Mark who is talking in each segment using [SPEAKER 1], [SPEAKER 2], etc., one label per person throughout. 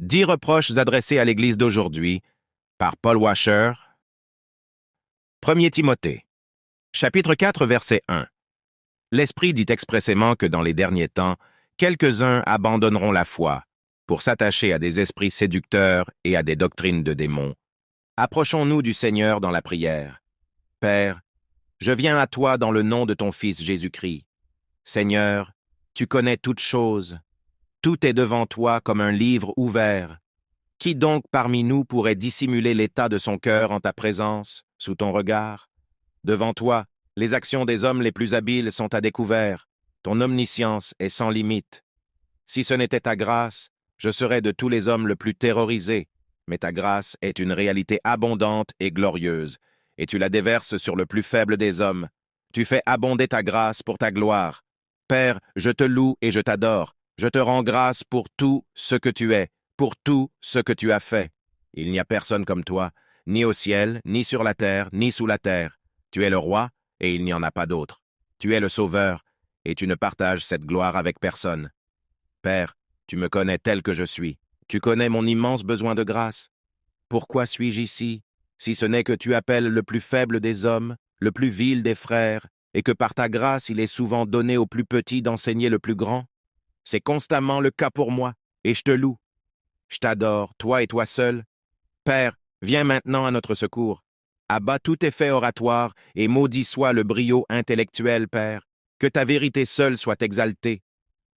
[SPEAKER 1] 10 reproches adressés à l'Église d'aujourd'hui par Paul Washer. 1 Timothée, chapitre 4, verset 1. L'Esprit dit expressément que dans les derniers temps, quelques-uns abandonneront la foi pour s'attacher à des esprits séducteurs et à des doctrines de démons. Approchons-nous du Seigneur dans la prière. Père, je viens à toi dans le nom de ton Fils Jésus-Christ. Seigneur, tu connais toutes choses. Tout est devant toi comme un livre ouvert. Qui donc parmi nous pourrait dissimuler l'état de son cœur en ta présence, sous ton regard? Devant toi, les actions des hommes les plus habiles sont à découvert. Ton omniscience est sans limite. Si ce n'était ta grâce, je serais de tous les hommes le plus terrorisé. Mais ta grâce est une réalité abondante et glorieuse, et tu la déverses sur le plus faible des hommes. Tu fais abonder ta grâce pour ta gloire. Père, je te loue et je t'adore. Je te rends grâce pour tout ce que tu es, pour tout ce que tu as fait. Il n'y a personne comme toi, ni au ciel, ni sur la terre, ni sous la terre. Tu es le roi, et il n'y en a pas d'autre. Tu es le sauveur, et tu ne partages cette gloire avec personne. Père, tu me connais tel que je suis. Tu connais mon immense besoin de grâce. Pourquoi suis-je ici, si ce n'est que tu appelles le plus faible des hommes, le plus vil des frères, et que par ta grâce il est souvent donné au plus petit d'enseigner le plus grand? C'est constamment le cas pour moi, et je te loue. Je t'adore, toi et toi seul. Père, viens maintenant à notre secours. Abat tout effet oratoire et maudit soit le brio intellectuel, Père. Que ta vérité seule soit exaltée.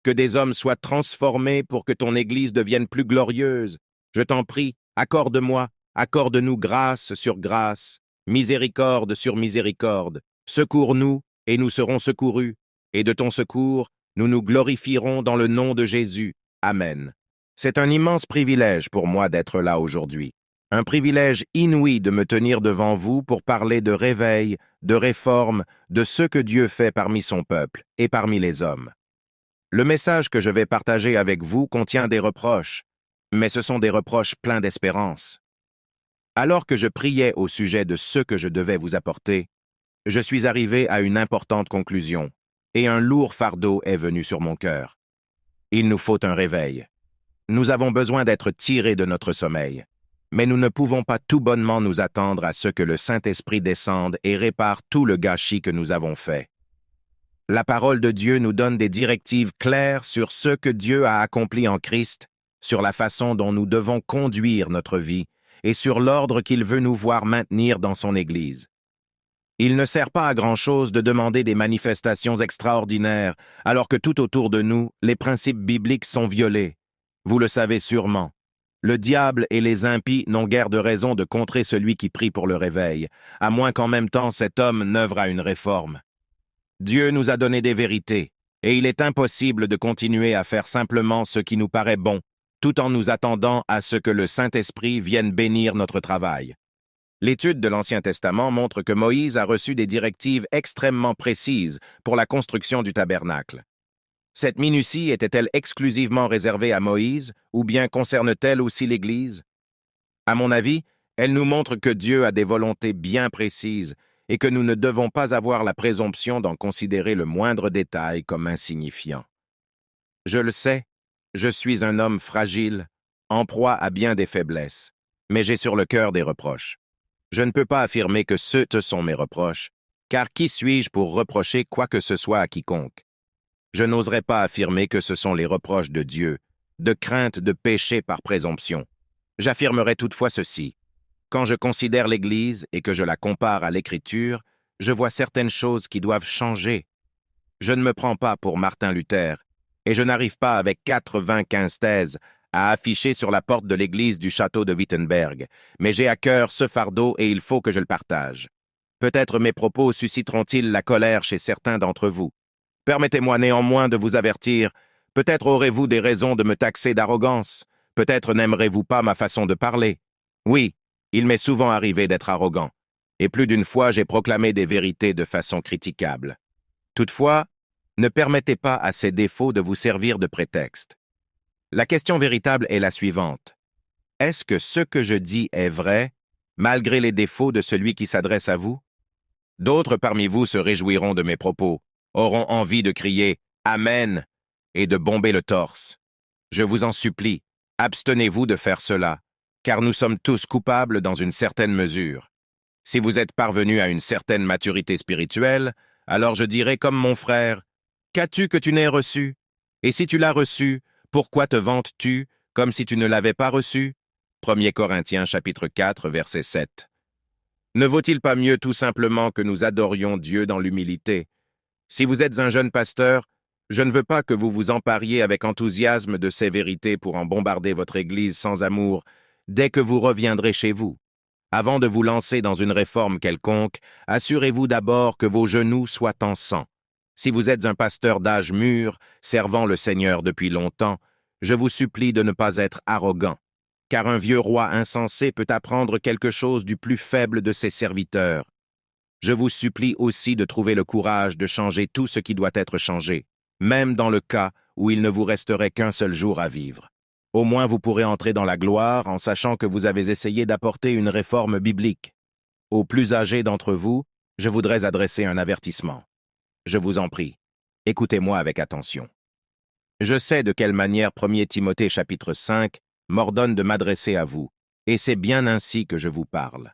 [SPEAKER 1] Que des hommes soient transformés pour que ton Église devienne plus glorieuse. Je t'en prie, accorde-moi, accorde-nous grâce sur grâce, miséricorde sur miséricorde. Secours-nous, et nous serons secourus. Et de ton secours, nous nous glorifierons dans le nom de Jésus. Amen. C'est un immense privilège pour moi d'être là aujourd'hui. Un privilège inouï de me tenir devant vous pour parler de réveil, de réforme, de ce que Dieu fait parmi son peuple et parmi les hommes. Le message que je vais partager avec vous contient des reproches, mais ce sont des reproches pleins d'espérance. Alors que je priais au sujet de ce que je devais vous apporter, je suis arrivé à une importante conclusion, et un lourd fardeau est venu sur mon cœur. Il nous faut un réveil. Nous avons besoin d'être tirés de notre sommeil. Mais nous ne pouvons pas tout bonnement nous attendre à ce que le Saint-Esprit descende et répare tout le gâchis que nous avons fait. La parole de Dieu nous donne des directives claires sur ce que Dieu a accompli en Christ, sur la façon dont nous devons conduire notre vie et sur l'ordre qu'il veut nous voir maintenir dans son Église. Il ne sert pas à grand-chose de demander des manifestations extraordinaires, alors que tout autour de nous, les principes bibliques sont violés. Vous le savez sûrement. Le diable et les impies n'ont guère de raison de contrer celui qui prie pour le réveil, à moins qu'en même temps cet homme n'œuvre à une réforme. Dieu nous a donné des vérités, et il est impossible de continuer à faire simplement ce qui nous paraît bon, tout en nous attendant à ce que le Saint-Esprit vienne bénir notre travail. L'étude de l'Ancien Testament montre que Moïse a reçu des directives extrêmement précises pour la construction du tabernacle. Cette minutie était-elle exclusivement réservée à Moïse, ou bien concerne-t-elle aussi l'Église? À mon avis, elle nous montre que Dieu a des volontés bien précises et que nous ne devons pas avoir la présomption d'en considérer le moindre détail comme insignifiant. Je le sais, je suis un homme fragile, en proie à bien des faiblesses, mais j'ai sur le cœur des reproches. Je ne peux pas affirmer que ce sont mes reproches, car qui suis-je pour reprocher quoi que ce soit à quiconque? Je n'oserais pas affirmer que ce sont les reproches de Dieu, de crainte de pécher par présomption. J'affirmerai toutefois ceci. Quand je considère l'Église et que je la compare à l'Écriture, je vois certaines choses qui doivent changer. Je ne me prends pas pour Martin Luther, et je n'arrive pas avec 95 thèses à afficher sur la porte de l'église du château de Wittenberg, mais j'ai à cœur ce fardeau et il faut que je le partage. Peut-être mes propos susciteront-ils la colère chez certains d'entre vous. Permettez-moi néanmoins de vous avertir, peut-être aurez-vous des raisons de me taxer d'arrogance, peut-être n'aimerez-vous pas ma façon de parler. Oui, il m'est souvent arrivé d'être arrogant, et plus d'une fois j'ai proclamé des vérités de façon critiquable. Toutefois, ne permettez pas à ces défauts de vous servir de prétexte. La question véritable est la suivante. Est-ce que ce que je dis est vrai, malgré les défauts de celui qui s'adresse à vous? D'autres parmi vous se réjouiront de mes propos, auront envie de crier « Amen » et de bomber le torse. Je vous en supplie, Abstenez-vous de faire cela, car nous sommes tous coupables dans une certaine mesure. Si vous êtes parvenu à une certaine maturité spirituelle, alors je dirai comme mon frère, qu'as-tu que tu n'aies reçu? Et si tu l'as reçu, pourquoi te vantes-tu comme si tu ne l'avais pas reçu? 1 Corinthiens chapitre 4, verset 7. Ne vaut-il pas mieux tout simplement que nous adorions Dieu dans l'humilité? Si vous êtes un jeune pasteur, je ne veux pas que vous vous empariez avec enthousiasme de ces vérités pour en bombarder votre Église sans amour dès que vous reviendrez chez vous. Avant de vous lancer dans une réforme quelconque, assurez-vous d'abord que vos genoux soient en sang. Si vous êtes un pasteur d'âge mûr, servant le Seigneur depuis longtemps, je vous supplie de ne pas être arrogant, car un vieux roi insensé peut apprendre quelque chose du plus faible de ses serviteurs. Je vous supplie aussi de trouver le courage de changer tout ce qui doit être changé, même dans le cas où il ne vous resterait qu'un seul jour à vivre. Au moins vous pourrez entrer dans la gloire en sachant que vous avez essayé d'apporter une réforme biblique. Aux plus âgés d'entre vous, je voudrais adresser un avertissement. Je vous en prie, écoutez-moi avec attention. Je sais de quelle manière 1 Timothée chapitre 5 m'ordonne de m'adresser à vous, et c'est bien ainsi que je vous parle.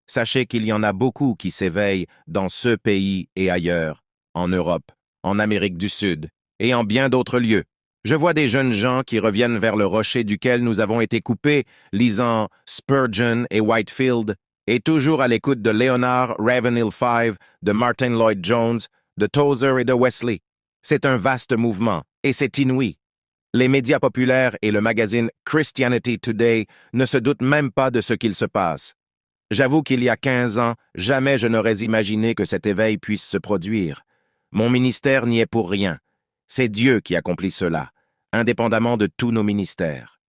[SPEAKER 1] Sachez qu'il y en a beaucoup qui s'éveillent dans ce pays et ailleurs, en Europe, en Amérique du Sud et en bien d'autres lieux. Je vois des jeunes gens qui reviennent vers le rocher duquel nous avons été coupés, lisant Spurgeon et Whitefield, et toujours à l'écoute de Leonard Ravenhill 5, de Martin Lloyd Jones, de Tozer et de Wesley. C'est un vaste mouvement, et c'est inouï. Les médias populaires et le magazine Christianity Today ne se doutent même pas de ce qu'il se passe. J'avoue qu'il y a 15 ans, jamais je n'aurais imaginé que cet éveil puisse se produire. Mon ministère n'y est pour rien. C'est Dieu qui accomplit cela, indépendamment de tous nos ministères.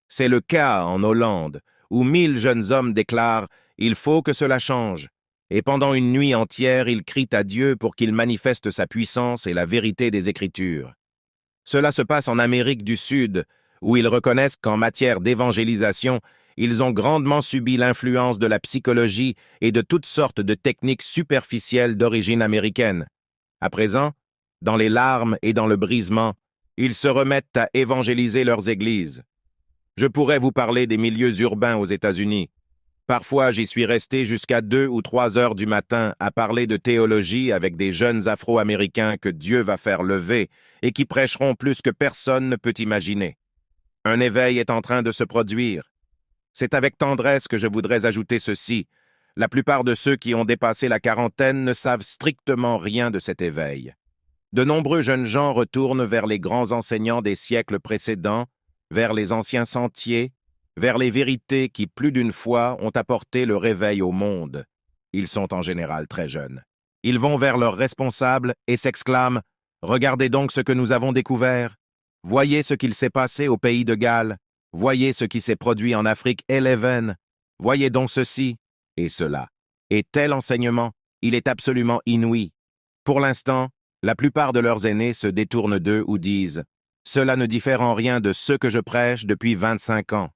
[SPEAKER 1] C'est le cas en Hollande, où 1000 jeunes hommes déclarent « Il faut que cela change ». Et pendant une nuit entière, ils crient à Dieu pour qu'il manifeste sa puissance et la vérité des Écritures. Cela se passe en Amérique du Sud, où ils reconnaissent qu'en matière d'évangélisation, ils ont grandement subi l'influence de la psychologie et de toutes sortes de techniques superficielles d'origine américaine. À présent, dans les larmes et dans le brisement, ils se remettent à évangéliser leurs églises. Je pourrais vous parler des milieux urbains aux États-Unis. Parfois, j'y suis resté jusqu'à 2 ou 3 heures du matin à parler de théologie avec des jeunes Afro-Américains que Dieu va faire lever et qui prêcheront plus que personne ne peut imaginer. Un éveil est en train de se produire. C'est avec tendresse que je voudrais ajouter ceci. La plupart de ceux qui ont dépassé la quarantaine ne savent strictement rien de cet éveil. De nombreux jeunes gens retournent vers les grands enseignants des siècles précédents, vers les anciens sentiers, vers les vérités qui, plus d'une fois, ont apporté le réveil au monde. Ils sont en général très jeunes. Ils vont vers leurs responsables et s'exclament « Regardez donc ce que nous avons découvert. Voyez ce qu'il s'est passé au pays de Galles. Voyez ce qui s'est produit en Afrique Eleven. Voyez donc ceci et cela. » Et tel enseignement, il est absolument inouï. Pour l'instant, la plupart de leurs aînés se détournent d'eux ou disent « Cela ne diffère en rien de ce que je prêche depuis 25 ans. »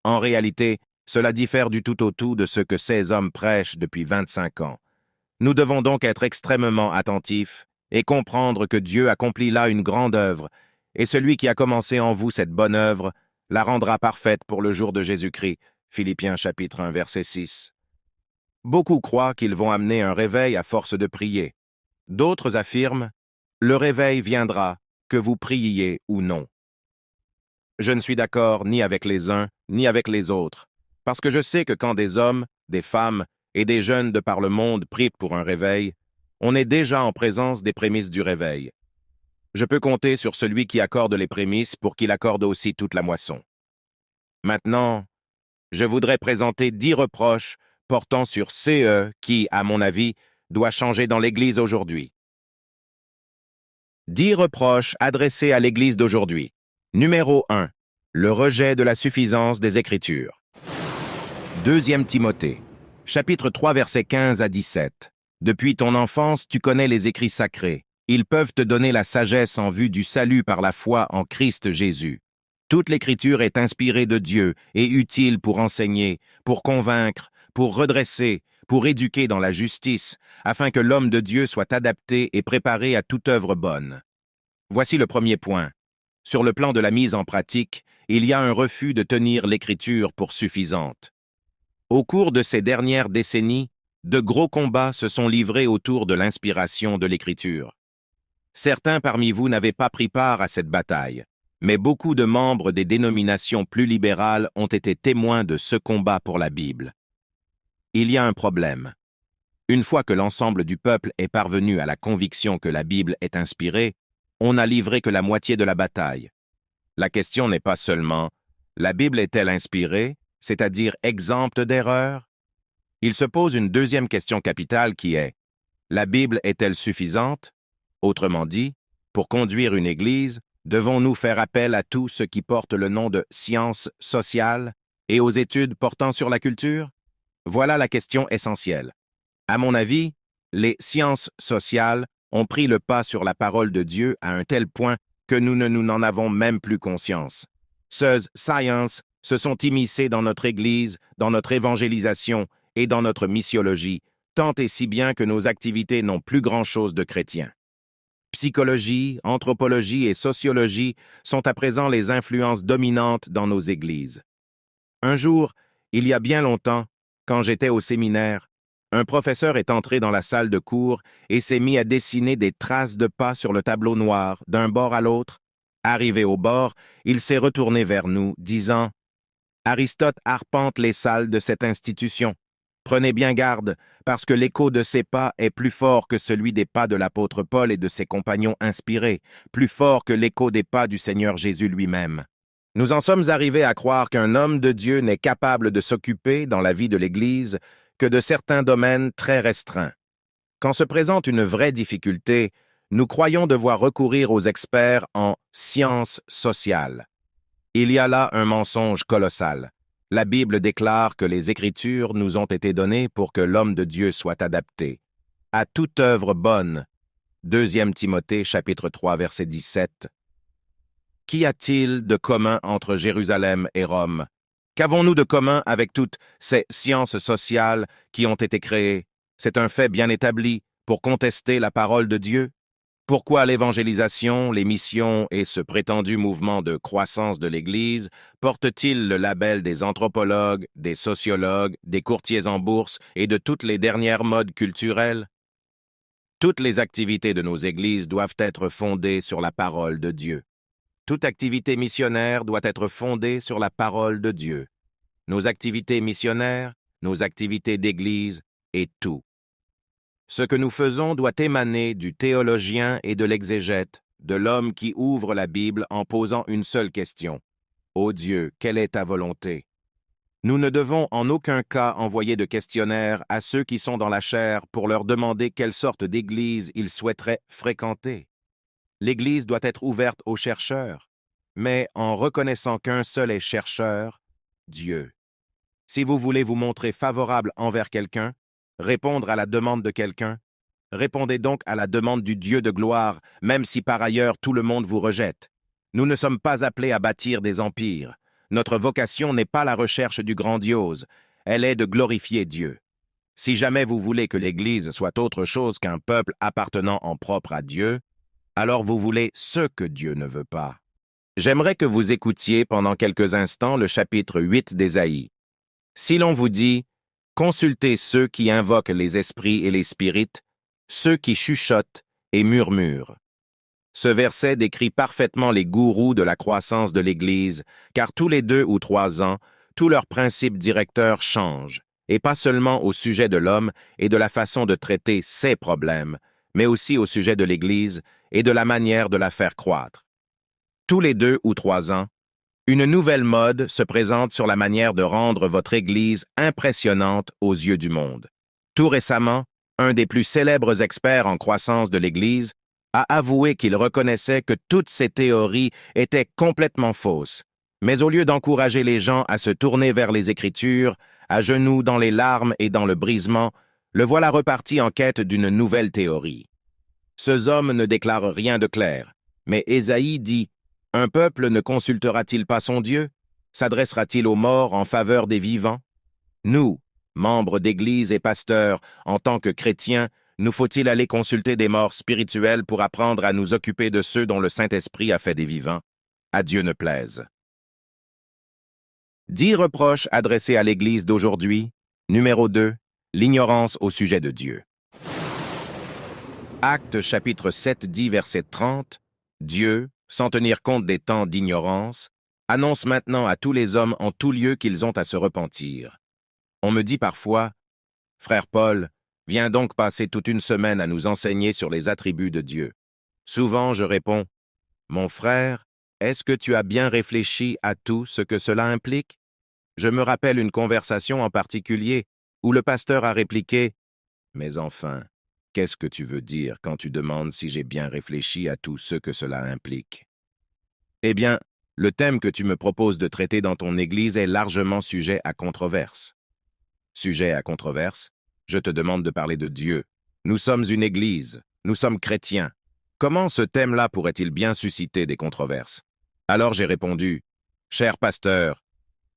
[SPEAKER 1] En réalité, cela diffère du tout au tout de ce que ces hommes prêchent depuis 25 ans. Nous devons donc être extrêmement attentifs et comprendre que Dieu accomplit là une grande œuvre, et celui qui a commencé en vous cette bonne œuvre la rendra parfaite pour le jour de Jésus-Christ. Philippiens chapitre 1, verset 6. Beaucoup croient qu'ils vont amener un réveil à force de prier. D'autres affirment « Le réveil viendra, que vous priiez ou non ». Je ne suis d'accord ni avec les uns, ni avec les autres, parce que je sais que quand des hommes, des femmes et des jeunes de par le monde prient pour un réveil, on est déjà en présence des prémices du réveil. Je peux compter sur celui qui accorde les prémices pour qu'il accorde aussi toute la moisson. Maintenant, je voudrais présenter 10 reproches portant sur CE qui, à mon avis, doit changer dans l'Église aujourd'hui. 10 reproches adressés à l'Église d'aujourd'hui. Numéro 1. Le rejet de la suffisance des Écritures. 2 Timothée, chapitre 3, versets 15 à 17. Depuis ton enfance, tu connais les écrits sacrés. Ils peuvent te donner la sagesse en vue du salut par la foi en Christ Jésus. Toute l'Écriture est inspirée de Dieu et utile pour enseigner, pour convaincre, pour redresser, pour éduquer dans la justice, afin que l'homme de Dieu soit adapté et préparé à toute œuvre bonne. Voici le premier point. Sur le plan de la mise en pratique, il y a un refus de tenir l'Écriture pour suffisante. Au cours de ces dernières décennies, de gros combats se sont livrés autour de l'inspiration de l'Écriture. Certains parmi vous n'avaient pas pris part à cette bataille, mais beaucoup de membres des dénominations plus libérales ont été témoins de ce combat pour la Bible. Il y a un problème. Une fois que l'ensemble du peuple est parvenu à la conviction que la Bible est inspirée, on n'a livré que la moitié de la bataille. La question n'est pas seulement « la Bible est-elle inspirée, c'est-à-dire exempte d'erreurs ?» Il se pose une deuxième question capitale qui est « la Bible est-elle suffisante ?» Autrement dit, pour conduire une Église, devons-nous faire appel à tout ce qui porte le nom de sciences sociales et aux études portant sur la culture? Voilà la question essentielle. À mon avis, les sciences sociales ont pris le pas sur la parole de Dieu à un tel point que nous n'en avons même plus conscience. Ces sciences se sont immiscées dans notre Église, dans notre évangélisation et dans notre missiologie, tant et si bien que nos activités n'ont plus grand-chose de chrétien. Psychologie, anthropologie et sociologie sont à présent les influences dominantes dans nos églises. Un jour, il y a bien longtemps, quand j'étais au séminaire, un professeur est entré dans la salle de cours et s'est mis à dessiner des traces de pas sur le tableau noir, d'un bord à l'autre. Arrivé au bord, il s'est retourné vers nous, disant « Aristote arpente les salles de cette institution. Prenez bien garde, parce que l'écho de ses pas est plus fort que celui des pas de l'apôtre Paul et de ses compagnons inspirés, plus fort que l'écho des pas du Seigneur Jésus lui-même. Nous en sommes arrivés à croire qu'un homme de Dieu n'est capable de s'occuper, dans la vie de l'Église, que de certains domaines très restreints. Quand se présente une vraie difficulté, nous croyons devoir recourir aux experts en sciences sociales. Il y a là un mensonge colossal. La Bible déclare que les Écritures nous ont été données pour que l'homme de Dieu soit adapté à toute œuvre bonne. 2 Timothée, chapitre 3, verset 17. Qu'y a-t-il de commun entre Jérusalem et Rome? Qu'avons-nous de commun avec toutes ces sciences sociales qui ont été créées? C'est un fait bien établi pour contester la parole de Dieu. Pourquoi l'évangélisation, les missions et ce prétendu mouvement de croissance de l'Église portent-ils le label des anthropologues, des sociologues, des courtiers en bourse et de toutes les dernières modes culturelles? Toutes les activités de nos églises doivent être fondées sur la parole de Dieu. Toute activité missionnaire doit être fondée sur la parole de Dieu. Nos activités missionnaires, nos activités d'église et tout. Ce que nous faisons doit émaner du théologien et de l'exégète, de l'homme qui ouvre la Bible en posant une seule question. Ô Dieu, quelle est ta volonté? Nous ne devons en aucun cas envoyer de questionnaires à ceux qui sont dans la chair pour leur demander quelle sorte d'église ils souhaiteraient fréquenter. L'Église doit être ouverte aux chercheurs, mais en reconnaissant qu'un seul est chercheur, Dieu. Si vous voulez vous montrer favorable envers quelqu'un, répondre à la demande de quelqu'un, répondez donc à la demande du Dieu de gloire, même si par ailleurs tout le monde vous rejette. Nous ne sommes pas appelés à bâtir des empires. Notre vocation n'est pas la recherche du grandiose, elle est de glorifier Dieu. Si jamais vous voulez que l'Église soit autre chose qu'un peuple appartenant en propre à Dieu, alors vous voulez ce que Dieu ne veut pas. J'aimerais que vous écoutiez pendant quelques instants le chapitre 8 d'Ésaïe. Si l'on vous dit « Consultez ceux qui invoquent les esprits et les spirites, ceux qui chuchotent et murmurent ». Ce verset décrit parfaitement les gourous de la croissance de l'Église, car tous les 2 ou 3 ans, tous leurs principes directeurs changent, et pas seulement au sujet de l'homme et de la façon de traiter ses problèmes, mais aussi au sujet de l'Église et de la manière de la faire croître. Tous les 2 ou 3 ans, une nouvelle mode se présente sur la manière de rendre votre Église impressionnante aux yeux du monde. Tout récemment, un des plus célèbres experts en croissance de l'Église a avoué qu'il reconnaissait que toutes ces théories étaient complètement fausses. Mais au lieu d'encourager les gens à se tourner vers les Écritures, à genoux dans les larmes et dans le brisement, le voilà reparti en quête d'une nouvelle théorie. Ce homme ne déclare rien de clair, mais Ésaïe dit « Un peuple ne consultera-t-il pas son Dieu? S'adressera-t-il aux morts en faveur des vivants? » Nous, membres d'Église et pasteurs, en tant que chrétiens, nous faut-il aller consulter des morts spirituels pour apprendre à nous occuper de ceux dont le Saint-Esprit a fait des vivants? à Dieu ne plaise. 10 reproches adressés à l'Église d'aujourd'hui. Numéro 2. L'ignorance au sujet de Dieu. Actes chapitre 7 dit verset 30. Dieu, sans tenir compte des temps d'ignorance, annonce maintenant à tous les hommes en tout lieu qu'ils ont à se repentir. On me dit parfois, « Frère Paul, viens donc passer toute une semaine à nous enseigner sur les attributs de Dieu. » Souvent je réponds, « Mon frère, est-ce que tu as bien réfléchi à tout ce que cela implique ?» Je me rappelle une conversation en particulier où le pasteur a répliqué, « Mais enfin, qu'est-ce que tu veux dire quand tu demandes si j'ai bien réfléchi à tout ce que cela implique ?» Eh bien, le thème que tu me proposes de traiter dans ton Église est largement sujet à controverse. Sujet à controverse, je te demande de parler de Dieu. Nous sommes une Église, nous sommes chrétiens. Comment ce thème-là pourrait-il bien susciter des controverses? Alors j'ai répondu, « Cher pasteur,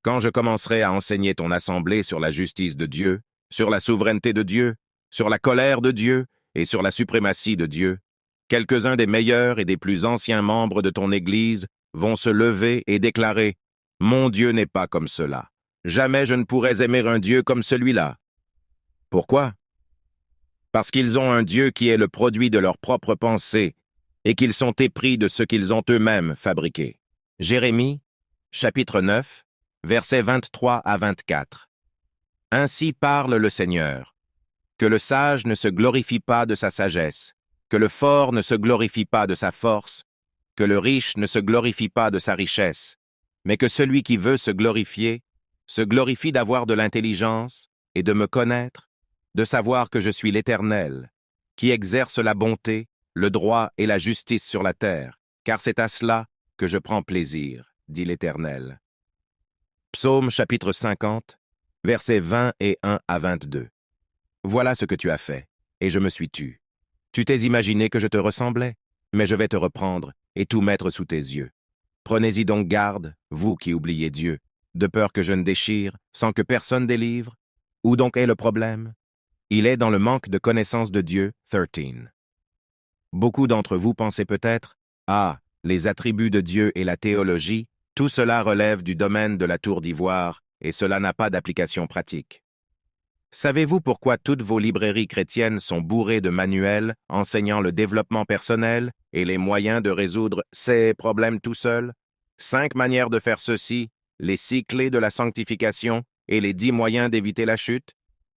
[SPEAKER 1] quand je commencerai à enseigner ton assemblée sur la justice de Dieu, sur la souveraineté de Dieu, sur la colère de Dieu et sur la suprématie de Dieu, quelques-uns des meilleurs et des plus anciens membres de ton Église vont se lever et déclarer « Mon Dieu n'est pas comme cela. Jamais je ne pourrais aimer un Dieu comme celui-là. » Pourquoi? Parce qu'ils ont un Dieu qui est le produit de leurs propres pensées et qu'ils sont épris de ce qu'ils ont eux-mêmes fabriqué. Jérémie, chapitre 9, versets 23 à 24. Ainsi parle le Seigneur. Que le sage ne se glorifie pas de sa sagesse, que le fort ne se glorifie pas de sa force, que le riche ne se glorifie pas de sa richesse, mais que celui qui veut se glorifie d'avoir de l'intelligence et de me connaître, de savoir que je suis l'Éternel, qui exerce la bonté, le droit et la justice sur la terre, car c'est à cela que je prends plaisir, dit l'Éternel. Psaume chapitre 50, versets 20 et 1 à 22. Voilà ce que tu as fait, et je me suis tu. Tu t'es imaginé que je te ressemblais, mais je vais te reprendre et tout mettre sous tes yeux. Prenez-y donc garde, vous qui oubliez Dieu, de peur que je ne déchire, sans que personne délivre. Où donc est le problème? Il est dans le manque de connaissance de Dieu, 13. Beaucoup d'entre vous pensez peut-être, « Ah, les attributs de Dieu et la théologie, tout cela relève du domaine de la tour d'ivoire, et cela n'a pas d'application pratique. » Savez-vous pourquoi toutes vos librairies chrétiennes sont bourrées de manuels enseignant le développement personnel et les moyens de résoudre ces problèmes tout seuls? 5 manières de faire ceci, les 6 clés de la sanctification et les 10 moyens d'éviter la chute?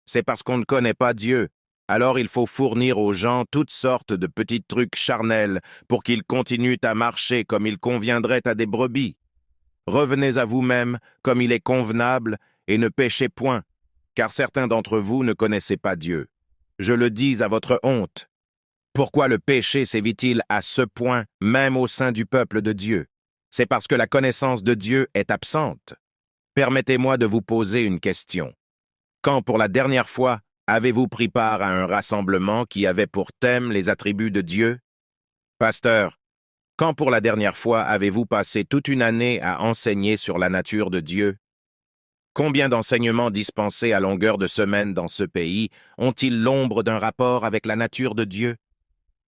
[SPEAKER 1] C'est parce qu'on ne connaît pas Dieu. Alors il faut fournir aux gens toutes sortes de petits trucs charnels pour qu'ils continuent à marcher comme il conviendrait à des brebis. Revenez à vous-même comme il est convenable et ne péchez point, car certains d'entre vous ne connaissez pas Dieu. Je le dis à votre honte. Pourquoi le péché sévit-il à ce point, même au sein du peuple de Dieu? C'est parce que la connaissance de Dieu est absente. Permettez-moi de vous poser une question. Quand pour la dernière fois avez-vous pris part à un rassemblement qui avait pour thème les attributs de Dieu? Pasteur, quand pour la dernière fois avez-vous passé toute une année à enseigner sur la nature de Dieu? Combien d'enseignements dispensés à longueur de semaine dans ce pays ont-ils l'ombre d'un rapport avec la nature de Dieu?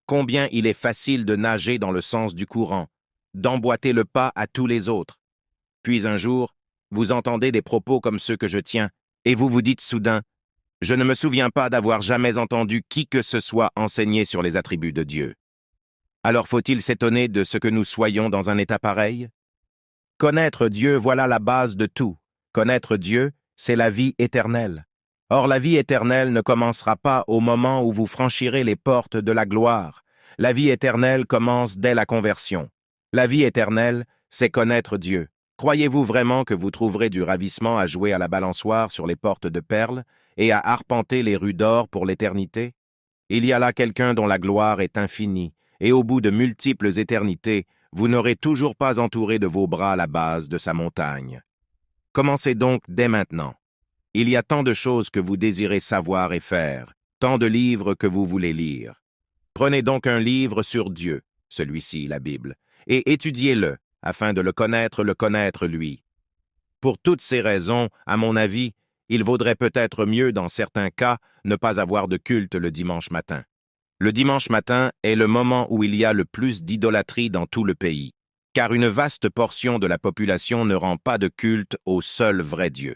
[SPEAKER 1] Combien il est facile de nager dans le sens du courant, d'emboîter le pas à tous les autres. Puis un jour, vous entendez des propos comme ceux que je tiens, et vous vous dites soudain, « Je ne me souviens pas d'avoir jamais entendu qui que ce soit enseigner sur les attributs de Dieu. » Alors faut-il s'étonner de ce que nous soyons dans un état pareil? Connaître Dieu, voilà la base de tout. Connaître Dieu, c'est la vie éternelle. Or, la vie éternelle ne commencera pas au moment où vous franchirez les portes de la gloire. La vie éternelle commence dès la conversion. La vie éternelle, c'est connaître Dieu. Croyez-vous vraiment que vous trouverez du ravissement à jouer à la balançoire sur les portes de perles et à arpenter les rues d'or pour l'éternité? Il y a là quelqu'un dont la gloire est infinie, et au bout de multiples éternités, vous n'aurez toujours pas entouré de vos bras la base de sa montagne. Commencez donc dès maintenant. Il y a tant de choses que vous désirez savoir et faire, tant de livres que vous voulez lire. Prenez donc un livre sur Dieu, celui-ci, la Bible, et étudiez-le, afin de le connaître lui. Pour toutes ces raisons, à mon avis, il vaudrait peut-être mieux, dans certains cas, ne pas avoir de culte le dimanche matin. Le dimanche matin est le moment où il y a le plus d'idolâtrie dans tout le pays. car une vaste portion de la population ne rend pas de culte au seul vrai Dieu.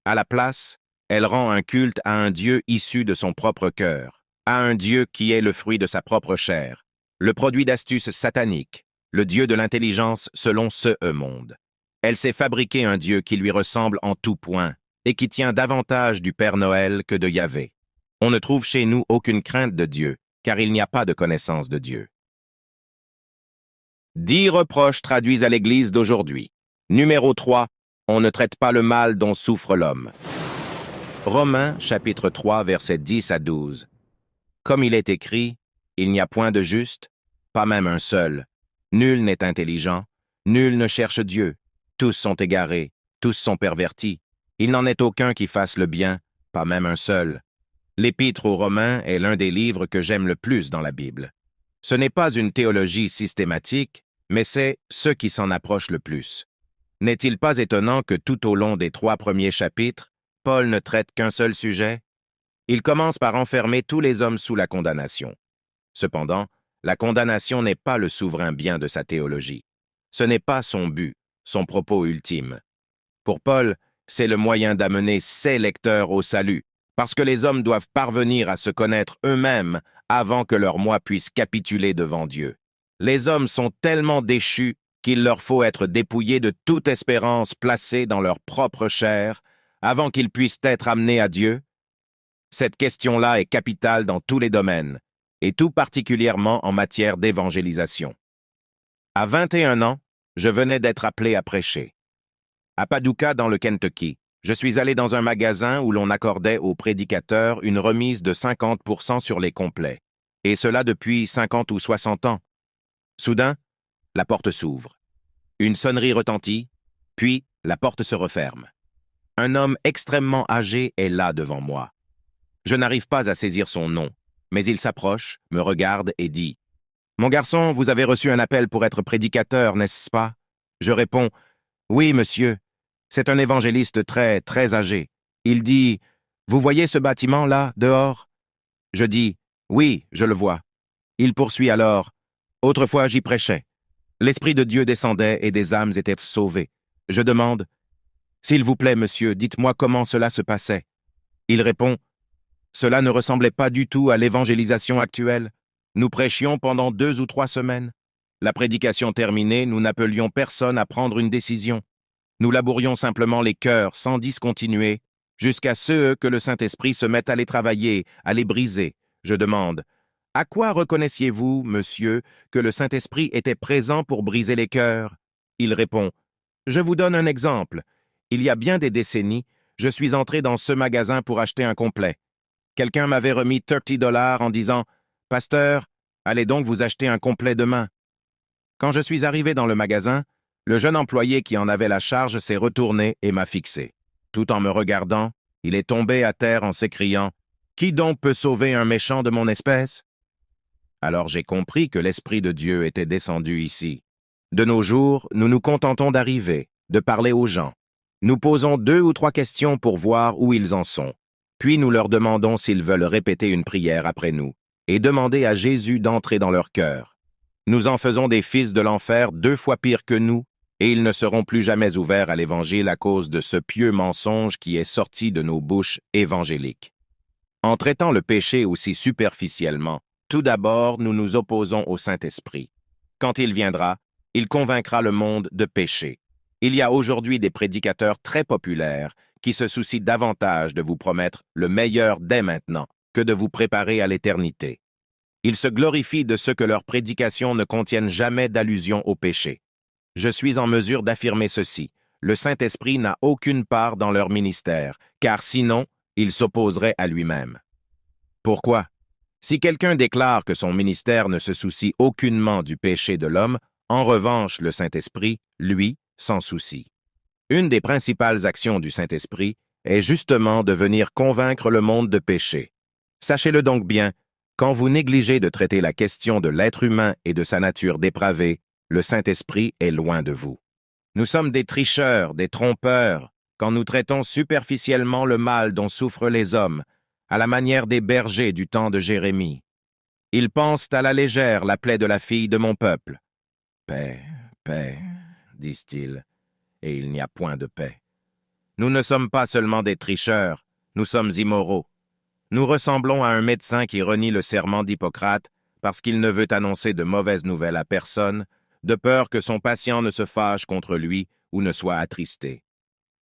[SPEAKER 1] À la place, elle rend un culte à un Dieu issu de son propre cœur, à un Dieu qui est le fruit de sa propre chair, le produit d'astuces sataniques, le Dieu de l'intelligence selon ce monde. Elle s'est fabriqué un Dieu qui lui ressemble en tout point et qui tient davantage du Père Noël que de Yahvé. On ne trouve chez nous aucune crainte de Dieu, car il n'y a pas de connaissance de Dieu. 10 reproches traduits à l'Église d'aujourd'hui. Numéro 3. On ne traite pas le mal dont souffre l'homme. Romains, chapitre 3, versets 10 à 12. Comme il est écrit, il n'y a point de juste, pas même un seul. Nul n'est intelligent, nul ne cherche Dieu. Tous sont égarés, tous sont pervertis. Il n'en est aucun qui fasse le bien, pas même un seul. L'Épître aux Romains est l'un des livres que j'aime le plus dans la Bible. Ce n'est pas une théologie systématique, mais c'est ce qui s'en approche le plus. N'est-il pas étonnant que tout au long des 3 premiers chapitres, Paul ne traite qu'un seul sujet? Il commence par enfermer tous les hommes sous la condamnation. Cependant, la condamnation n'est pas le souverain bien de sa théologie. Ce n'est pas son but, son propos ultime. Pour Paul, c'est le moyen d'amener ses lecteurs au salut, parce que les hommes doivent parvenir à se connaître eux-mêmes avant que leur moi puisse capituler devant Dieu. Les hommes sont tellement déchus qu'il leur faut être dépouillés de toute espérance placée dans leur propre chair avant qu'ils puissent être amenés à Dieu. Cette question-là est capitale dans tous les domaines, et tout particulièrement en matière d'évangélisation. À 21 ans, je venais d'être appelé à prêcher. À Paducah, dans le Kentucky, je suis allé dans un magasin où l'on accordait aux prédicateurs une remise de 50% sur les complets, et cela depuis 50 ou 60 ans. Soudain, la porte s'ouvre. Une sonnerie retentit, puis la porte se referme. Un homme extrêmement âgé est là devant moi. Je n'arrive pas à saisir son nom, mais il s'approche, me regarde et dit « Mon garçon, vous avez reçu un appel pour être prédicateur, n'est-ce pas ?» Je réponds « Oui, monsieur. » C'est un évangéliste très, très âgé. Il dit « Vous voyez ce bâtiment-là, dehors ?» Je dis « Oui, je le vois. » Il poursuit alors « Autrefois, j'y prêchais. L'Esprit de Dieu descendait et des âmes étaient sauvées. Je demande « S'il vous plaît, monsieur, dites-moi comment cela se passait. » Il répond « Cela ne ressemblait pas du tout à l'évangélisation actuelle. Nous prêchions pendant 2 ou 3 semaines. La prédication terminée, nous n'appelions personne à prendre une décision. Nous labourions simplement les cœurs sans discontinuer, jusqu'à ce que le Saint-Esprit se mette à les travailler, à les briser. Je demande « À quoi reconnaissiez-vous, monsieur, que le Saint-Esprit était présent pour briser les cœurs ?» Il répond « Je vous donne un exemple. Il y a bien des décennies, je suis entré dans ce magasin pour acheter un complet. Quelqu'un m'avait remis $30 en disant « Pasteur, allez donc vous acheter un complet demain. » Quand je suis arrivé dans le magasin, le jeune employé qui en avait la charge s'est retourné et m'a fixé. Tout en me regardant, il est tombé à terre en s'écriant « Qui donc peut sauver un méchant de mon espèce ?» Alors j'ai compris que l'Esprit de Dieu était descendu ici. De nos jours, nous nous contentons d'arriver, de parler aux gens. Nous posons 2 ou 3 questions pour voir où ils en sont. Puis nous leur demandons s'ils veulent répéter une prière après nous et demander à Jésus d'entrer dans leur cœur. Nous en faisons des fils de l'enfer 2 fois pires que nous, et ils ne seront plus jamais ouverts à l'Évangile à cause de ce pieux mensonge qui est sorti de nos bouches évangéliques. En traitant le péché aussi superficiellement, tout d'abord, nous nous opposons au Saint-Esprit. Quand il viendra, il convaincra le monde de péché. Il y a aujourd'hui des prédicateurs très populaires qui se soucient davantage de vous promettre le meilleur dès maintenant que de vous préparer à l'éternité. Ils se glorifient de ce que leurs prédications ne contiennent jamais d'allusion au péché. Je suis en mesure d'affirmer ceci. Le Saint-Esprit n'a aucune part dans leur ministère, car sinon, il s'opposerait à lui-même. Pourquoi? Si quelqu'un déclare que son ministère ne se soucie aucunement du péché de l'homme, en revanche, le Saint-Esprit, lui, s'en soucie. Une des principales actions du Saint-Esprit est justement de venir convaincre le monde de péché. Sachez-le donc bien, quand vous négligez de traiter la question de l'être humain et de sa nature dépravée, le Saint-Esprit est loin de vous. Nous sommes des tricheurs, des trompeurs, quand nous traitons superficiellement le mal dont souffrent les hommes, à la manière des bergers du temps de Jérémie. Ils pensent à la légère la plaie de la fille de mon peuple. Paix, paix, disent-ils, et il n'y a point de paix. Nous ne sommes pas seulement des tricheurs, nous sommes immoraux. Nous ressemblons à un médecin qui renie le serment d'Hippocrate parce qu'il ne veut annoncer de mauvaises nouvelles à personne, de peur que son patient ne se fâche contre lui ou ne soit attristé.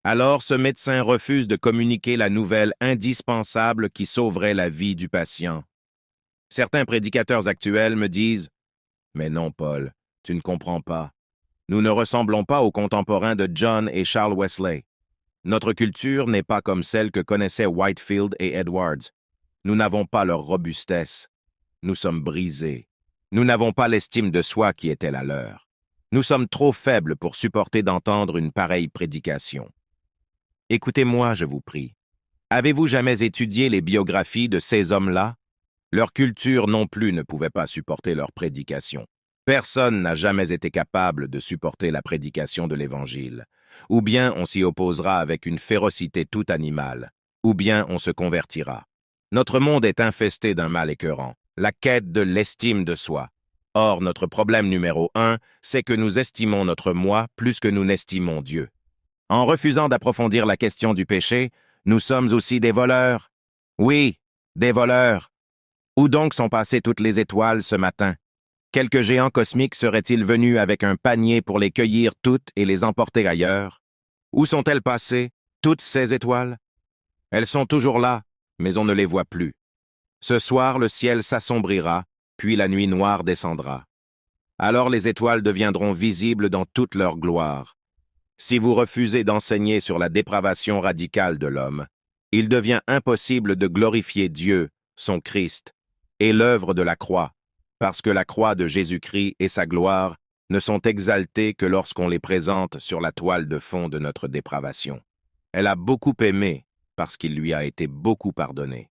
[SPEAKER 1] Alors ce médecin refuse de communiquer la nouvelle indispensable qui sauverait la vie du patient. Certains prédicateurs actuels me disent « Mais non, Paul, tu ne comprends pas. Nous ne ressemblons pas aux contemporains de John et Charles Wesley. Notre culture n'est pas comme celle que connaissaient Whitefield et Edwards. Nous n'avons pas leur robustesse. Nous sommes brisés. Nous n'avons pas l'estime de soi qui était la leur. Nous sommes trop faibles pour supporter d'entendre une pareille prédication. Écoutez-moi, je vous prie. Avez-vous jamais étudié les biographies de ces hommes-là? Leur culture non plus ne pouvait pas supporter leur prédication. Personne n'a jamais été capable de supporter la prédication de l'Évangile. Ou bien on s'y opposera avec une férocité toute animale, ou bien on se convertira. Notre monde est infesté d'un mal écœurant, la quête de l'estime de soi. Or, notre problème numéro 1, c'est que nous estimons notre moi plus que nous n'estimons Dieu. En refusant d'approfondir la question du péché, nous sommes aussi des voleurs. Oui, des voleurs. Où donc sont passées toutes les étoiles ce matin? Quelques géants cosmiques seraient-ils venus avec un panier pour les cueillir toutes et les emporter ailleurs? Où sont-elles passées, toutes ces étoiles? Elles sont toujours là, mais on ne les voit plus. Ce soir, le ciel s'assombrira, puis la nuit noire descendra. Alors les étoiles deviendront visibles dans toute leur gloire. Si vous refusez d'enseigner sur la dépravation radicale de l'homme, il devient impossible de glorifier Dieu, son Christ, et l'œuvre de la croix, parce que la croix de Jésus-Christ et sa gloire ne sont exaltées que lorsqu'on les présente sur la toile de fond de notre dépravation. Elle a beaucoup aimé, parce qu'il lui a été beaucoup pardonné.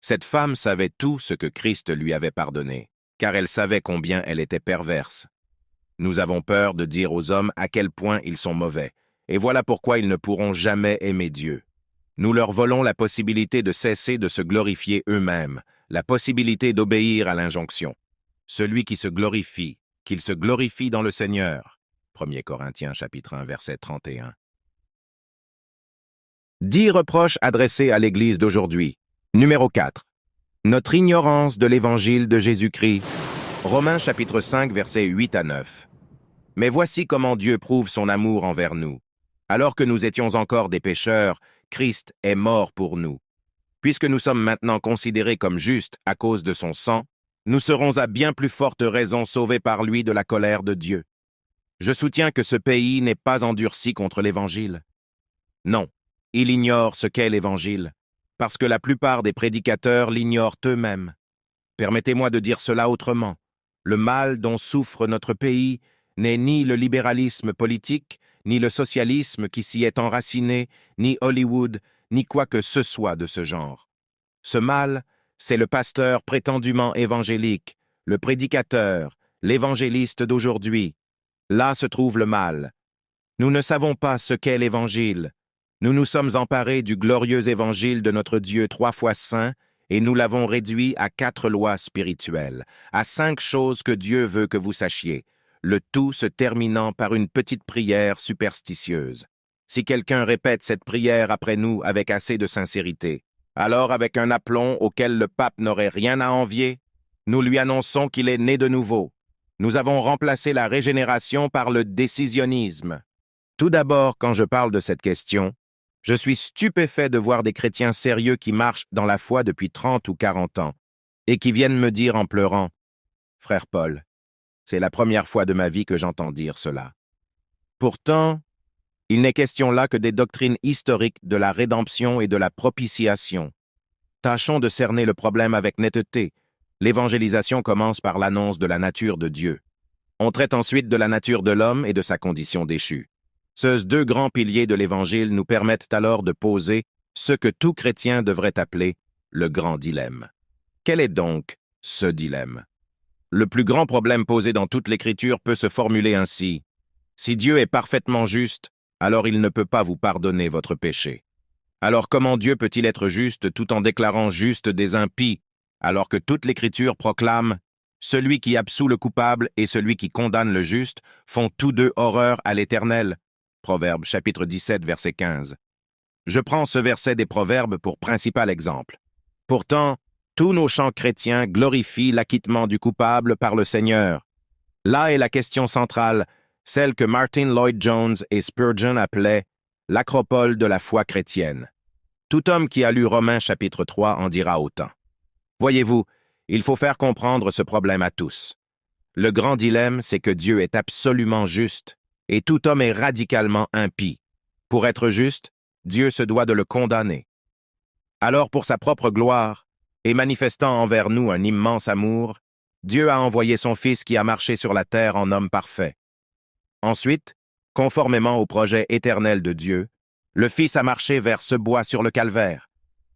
[SPEAKER 1] Cette femme savait tout ce que Christ lui avait pardonné, car elle savait combien elle était perverse. Nous avons peur de dire aux hommes à quel point ils sont mauvais, et voilà pourquoi ils ne pourront jamais aimer Dieu. Nous leur volons la possibilité de cesser de se glorifier eux-mêmes, la possibilité d'obéir à l'injonction. Celui qui se glorifie, qu'il se glorifie dans le Seigneur. 1 Corinthiens chapitre 1, verset 31. 10 reproches adressés à l'Église d'aujourd'hui. Numéro 4. Notre ignorance de l'Évangile de Jésus-Christ. Romains chapitre 5, versets 8 à 9. Mais voici comment Dieu prouve son amour envers nous. Alors que nous étions encore des pécheurs, Christ est mort pour nous. Puisque nous sommes maintenant considérés comme justes à cause de son sang, nous serons à bien plus forte raison sauvés par lui de la colère de Dieu. Je soutiens que ce pays n'est pas endurci contre l'Évangile. Non, il ignore ce qu'est l'Évangile, parce que la plupart des prédicateurs l'ignorent eux-mêmes. Permettez-moi de dire cela autrement. Le mal dont souffre notre pays n'est ni le libéralisme politique, ni le socialisme qui s'y est enraciné, ni Hollywood, ni quoi que ce soit de ce genre. Ce mal, c'est le pasteur prétendument évangélique, le prédicateur, l'évangéliste d'aujourd'hui. Là se trouve le mal. Nous ne savons pas ce qu'est l'Évangile. Nous nous sommes emparés du glorieux Évangile de notre Dieu 3 fois saint, et nous l'avons réduit à 4 lois spirituelles, à 5 choses que Dieu veut que vous sachiez, le tout se terminant par une petite prière superstitieuse. Si quelqu'un répète cette prière après nous avec assez de sincérité, alors avec un aplomb auquel le pape n'aurait rien à envier, nous lui annonçons qu'il est né de nouveau. Nous avons remplacé la régénération par le décisionnisme. Tout d'abord, quand je parle de cette question, je suis stupéfait de voir des chrétiens sérieux qui marchent dans la foi depuis 30 ou 40 ans et qui viennent me dire en pleurant « Frère Paul, c'est la première fois de ma vie que j'entends dire cela. » Pourtant, il n'est question là que des doctrines historiques de la rédemption et de la propitiation. Tâchons de cerner le problème avec netteté. L'évangélisation commence par l'annonce de la nature de Dieu. On traite ensuite de la nature de l'homme et de sa condition déchue. Ces 2 grands piliers de l'Évangile nous permettent alors de poser ce que tout chrétien devrait appeler le grand dilemme. Quel est donc ce dilemme? Le plus grand problème posé dans toute l'Écriture peut se formuler ainsi. Si Dieu est parfaitement juste, alors il ne peut pas vous pardonner votre péché. Alors comment Dieu peut-il être juste tout en déclarant juste des impies, alors que toute l'Écriture proclame « Celui qui absout le coupable et celui qui condamne le juste font tous deux horreur à l'Éternel. Proverbes chapitre 17, verset 15. Je prends ce verset des Proverbes pour principal exemple. Pourtant, tous nos chants chrétiens glorifient l'acquittement du coupable par le Seigneur. Là est la question centrale, celle que Martin Lloyd-Jones et Spurgeon appelaient l'acropole de la foi chrétienne. Tout homme qui a lu Romains chapitre 3 en dira autant. Voyez-vous, il faut faire comprendre ce problème à tous. Le grand dilemme, c'est que Dieu est absolument juste et tout homme est radicalement impie. Pour être juste, Dieu se doit de le condamner. Alors, pour sa propre gloire, et manifestant envers nous un immense amour, Dieu a envoyé son Fils qui a marché sur la terre en homme parfait. Ensuite, conformément au projet éternel de Dieu, le Fils a marché vers ce bois sur le calvaire.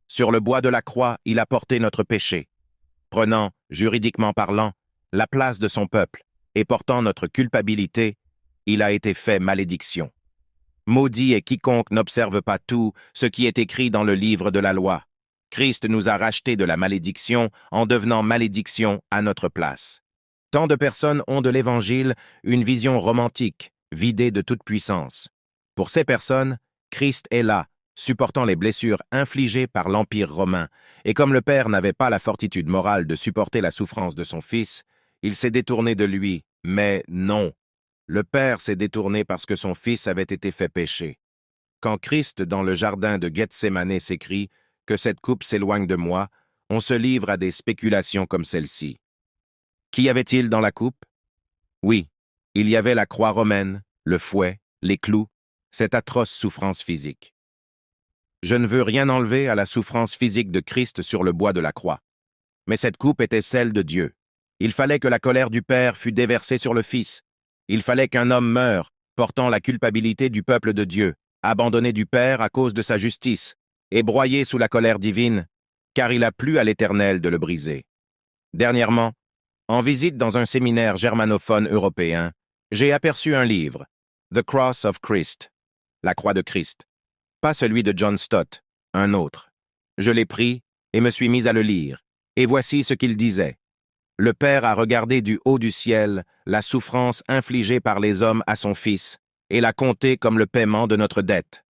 [SPEAKER 1] Sur le bois de la croix, il a porté notre péché, prenant, juridiquement parlant, la place de son peuple, et portant notre culpabilité, il a été fait malédiction. Maudit est quiconque n'observe pas tout ce qui est écrit dans le livre de la loi. Christ nous a rachetés de la malédiction en devenant malédiction à notre place. Tant de personnes ont de l'Évangile une vision romantique, vidée de toute puissance. Pour ces personnes, Christ est là, supportant les blessures infligées par l'Empire romain, et comme le Père n'avait pas la fortitude morale de supporter la souffrance de son Fils, il s'est détourné de lui, mais non. Le Père s'est détourné parce que son Fils avait été fait pécher. Quand Christ, dans le jardin de Gethsémané, s'écrie « Que cette coupe s'éloigne de moi », on se livre à des spéculations comme celle-ci. Qu'y avait-il dans la coupe? Oui, il y avait la croix romaine, le fouet, les clous, cette atroce souffrance physique. Je ne veux rien enlever à la souffrance physique de Christ sur le bois de la croix. Mais cette coupe était celle de Dieu. Il fallait que la colère du Père fût déversée sur le Fils. Il fallait qu'un homme meure, portant la culpabilité du peuple de Dieu, abandonné du Père à cause de sa justice, et broyé sous la colère divine, car il a plu à l'Éternel de le briser. Dernièrement, en visite dans un séminaire germanophone européen, j'ai aperçu un livre, The Cross of Christ, la croix de Christ. Pas celui de John Stott, un autre. Je l'ai pris et me suis mis à le lire, et voici ce qu'il disait. Le Père a regardé du haut du ciel la souffrance infligée par les hommes à son Fils, et l'a comptée comme le paiement de notre dette.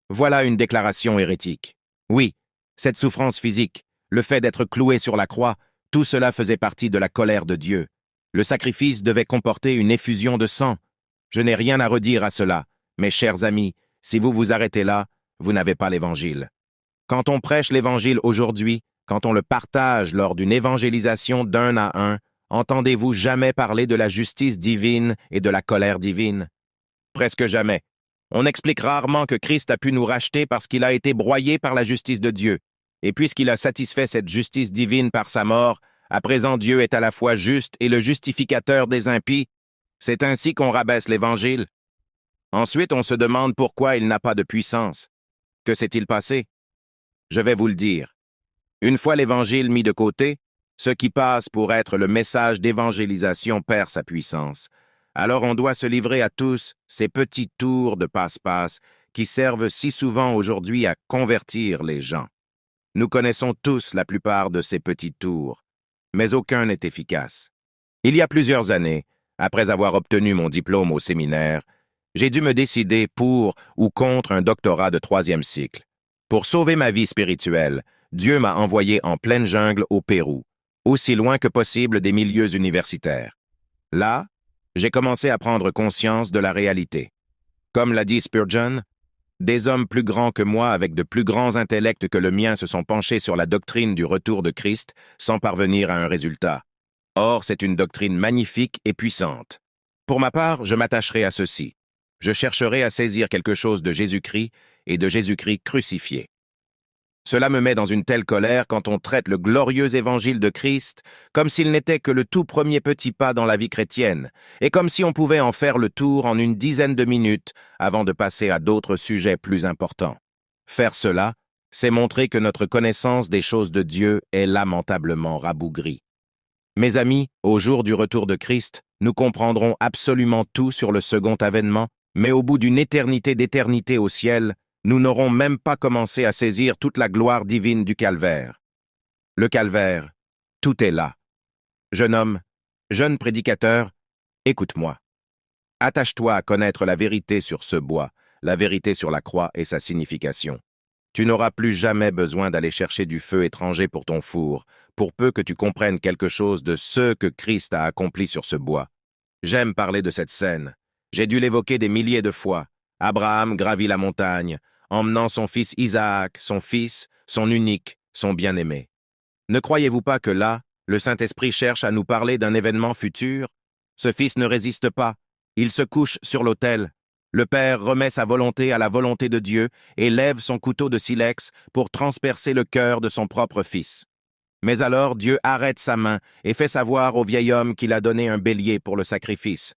[SPEAKER 1] Voilà une déclaration hérétique. Oui, cette souffrance physique, le fait d'être cloué sur la croix, tout cela faisait partie de la colère de Dieu. Le sacrifice devait comporter une effusion de sang. Je n'ai rien à redire à cela, mes chers amis, si vous vous arrêtez là, vous n'avez pas l'Évangile. Quand on prêche l'Évangile aujourd'hui, quand on le partage lors d'une évangélisation d'un à un, entendez-vous jamais parler de la justice divine et de la colère divine? Presque jamais. On explique rarement que Christ a pu nous racheter parce qu'il a été broyé par la justice de Dieu. Et puisqu'il a satisfait cette justice divine par sa mort, à présent Dieu est à la fois juste et le justificateur des impies. C'est ainsi qu'on rabaisse l'Évangile. Ensuite, on se demande pourquoi il n'a pas de puissance. Que s'est-il passé? Je vais vous le dire. Une fois l'Évangile mis de côté, ce qui passe pour être le message d'évangélisation perd sa puissance. Alors on doit se livrer à tous ces petits tours de passe-passe qui servent si souvent aujourd'hui à convertir les gens. Nous connaissons tous la plupart de ces petits tours, mais aucun n'est efficace. Il y a plusieurs années, après avoir obtenu mon diplôme au séminaire, j'ai dû me décider pour ou contre un doctorat de 3e cycle. Pour sauver ma vie spirituelle, Dieu m'a envoyé en pleine jungle au Pérou, aussi loin que possible des milieux universitaires. Là, j'ai commencé à prendre conscience de la réalité. Comme l'a dit Spurgeon, des hommes plus grands que moi avec de plus grands intellects que le mien se sont penchés sur la doctrine du retour de Christ sans parvenir à un résultat. Or, c'est une doctrine magnifique et puissante. Pour ma part, je m'attacherai à ceci. Je chercherai à saisir quelque chose de Jésus-Christ et de Jésus-Christ crucifié. Cela me met dans une telle colère quand on traite le glorieux évangile de Christ comme s'il n'était que le tout premier petit pas dans la vie chrétienne, et comme si on pouvait en faire le tour en une dizaine de minutes avant de passer à d'autres sujets plus importants. Faire cela, c'est montrer que notre connaissance des choses de Dieu est lamentablement rabougrie. Mes amis, au jour du retour de Christ, nous comprendrons absolument tout sur le second avènement, mais au bout d'une éternité d'éternité au ciel, nous n'aurons même pas commencé à saisir toute la gloire divine du calvaire. Le calvaire, tout est là. Jeune homme, Jeune prédicateur, écoute-moi. Attache-toi à connaître la vérité sur ce bois, la vérité sur la croix et sa signification. Tu n'auras plus jamais besoin d'aller chercher du feu étranger pour ton four, pour peu que tu comprennes quelque chose de ce que Christ a accompli sur ce bois. J'aime parler de cette scène. J'ai dû l'évoquer des milliers de fois. Abraham gravit la montagne, emmenant son fils Isaac, son fils, son unique, son bien-aimé. Ne croyez-vous pas que là, le Saint-Esprit cherche à nous parler d'un événement futur? Ce fils ne résiste pas. Il se couche sur l'autel. Le Père remet sa volonté à la volonté de Dieu et lève son couteau de silex pour transpercer le cœur de son propre fils. Mais alors Dieu arrête sa main et fait savoir au vieil homme qu'il a donné un bélier pour le sacrifice.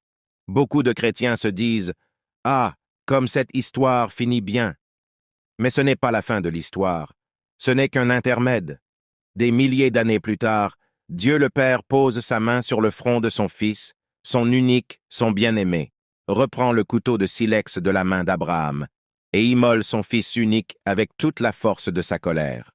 [SPEAKER 1] Beaucoup de chrétiens se disent « Ah, comme cette histoire finit bien !» Mais ce n'est pas la fin de l'histoire. Ce n'est qu'un intermède. Des milliers d'années plus tard, Dieu le Père pose sa main sur le front de son fils, son unique, son bien-aimé, reprend le couteau de silex de la main d'Abraham et immole son fils unique avec toute la force de sa colère.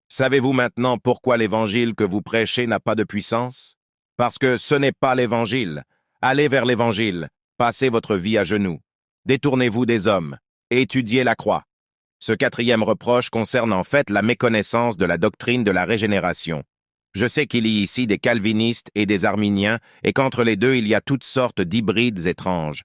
[SPEAKER 1] Savez-vous maintenant pourquoi l'évangile que vous prêchez n'a pas de puissance? Parce que ce n'est pas l'évangile. Allez vers l'évangile, passez votre vie à genoux. Détournez-vous des hommes, étudiez la croix. Ce quatrième reproche concerne en fait la méconnaissance de la doctrine de la régénération. Je sais qu'il y a ici des calvinistes et des arminiens, et qu'entre les deux il y a toutes sortes d'hybrides étranges.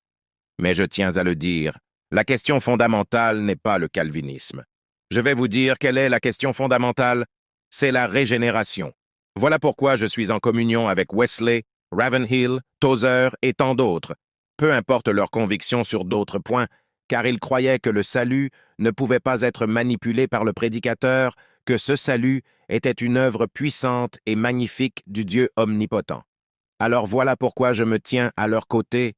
[SPEAKER 1] Mais je tiens à le dire, la question fondamentale n'est pas le calvinisme. Je vais vous dire quelle est la question fondamentale, c'est la régénération. Voilà pourquoi je suis en communion avec Wesley, Ravenhill, Tozer et tant d'autres, peu importe leurs convictions sur d'autres points, car ils croyaient que le salut ne pouvait pas être manipulé par le prédicateur, que ce salut était une œuvre puissante et magnifique du Dieu omnipotent. Alors voilà pourquoi je me tiens à leur côté.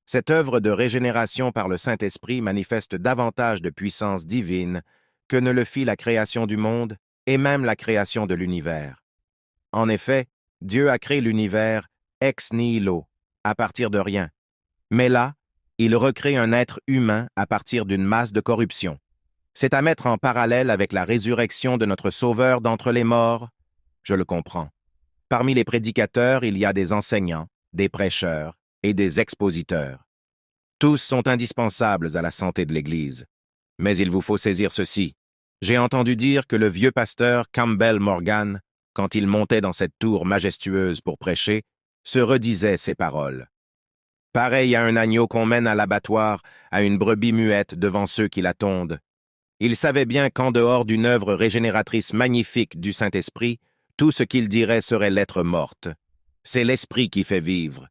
[SPEAKER 1] Cette œuvre de régénération par le Saint-Esprit manifeste davantage de puissance divine que ne le fit la création du monde et même la création de l'univers. En effet, Dieu a créé l'univers ex nihilo, à partir de rien. Mais là, il recrée un être humain à partir d'une masse de corruption. C'est à mettre en parallèle avec la résurrection de notre Sauveur d'entre les morts. Je le comprends. Parmi les prédicateurs, il y a des enseignants, des prêcheurs et des expositeurs. Tous sont indispensables à la santé de l'Église. Mais il vous faut saisir ceci. J'ai entendu dire que le vieux pasteur Campbell Morgan, quand il montait dans cette tour majestueuse pour prêcher, se redisait ces paroles. Pareil à un agneau qu'on mène à l'abattoir, à une brebis muette devant ceux qui la tondent. Il savait bien qu'en dehors d'une œuvre régénératrice magnifique du Saint-Esprit, tout ce qu'il dirait serait lettre morte. C'est l'Esprit qui fait vivre.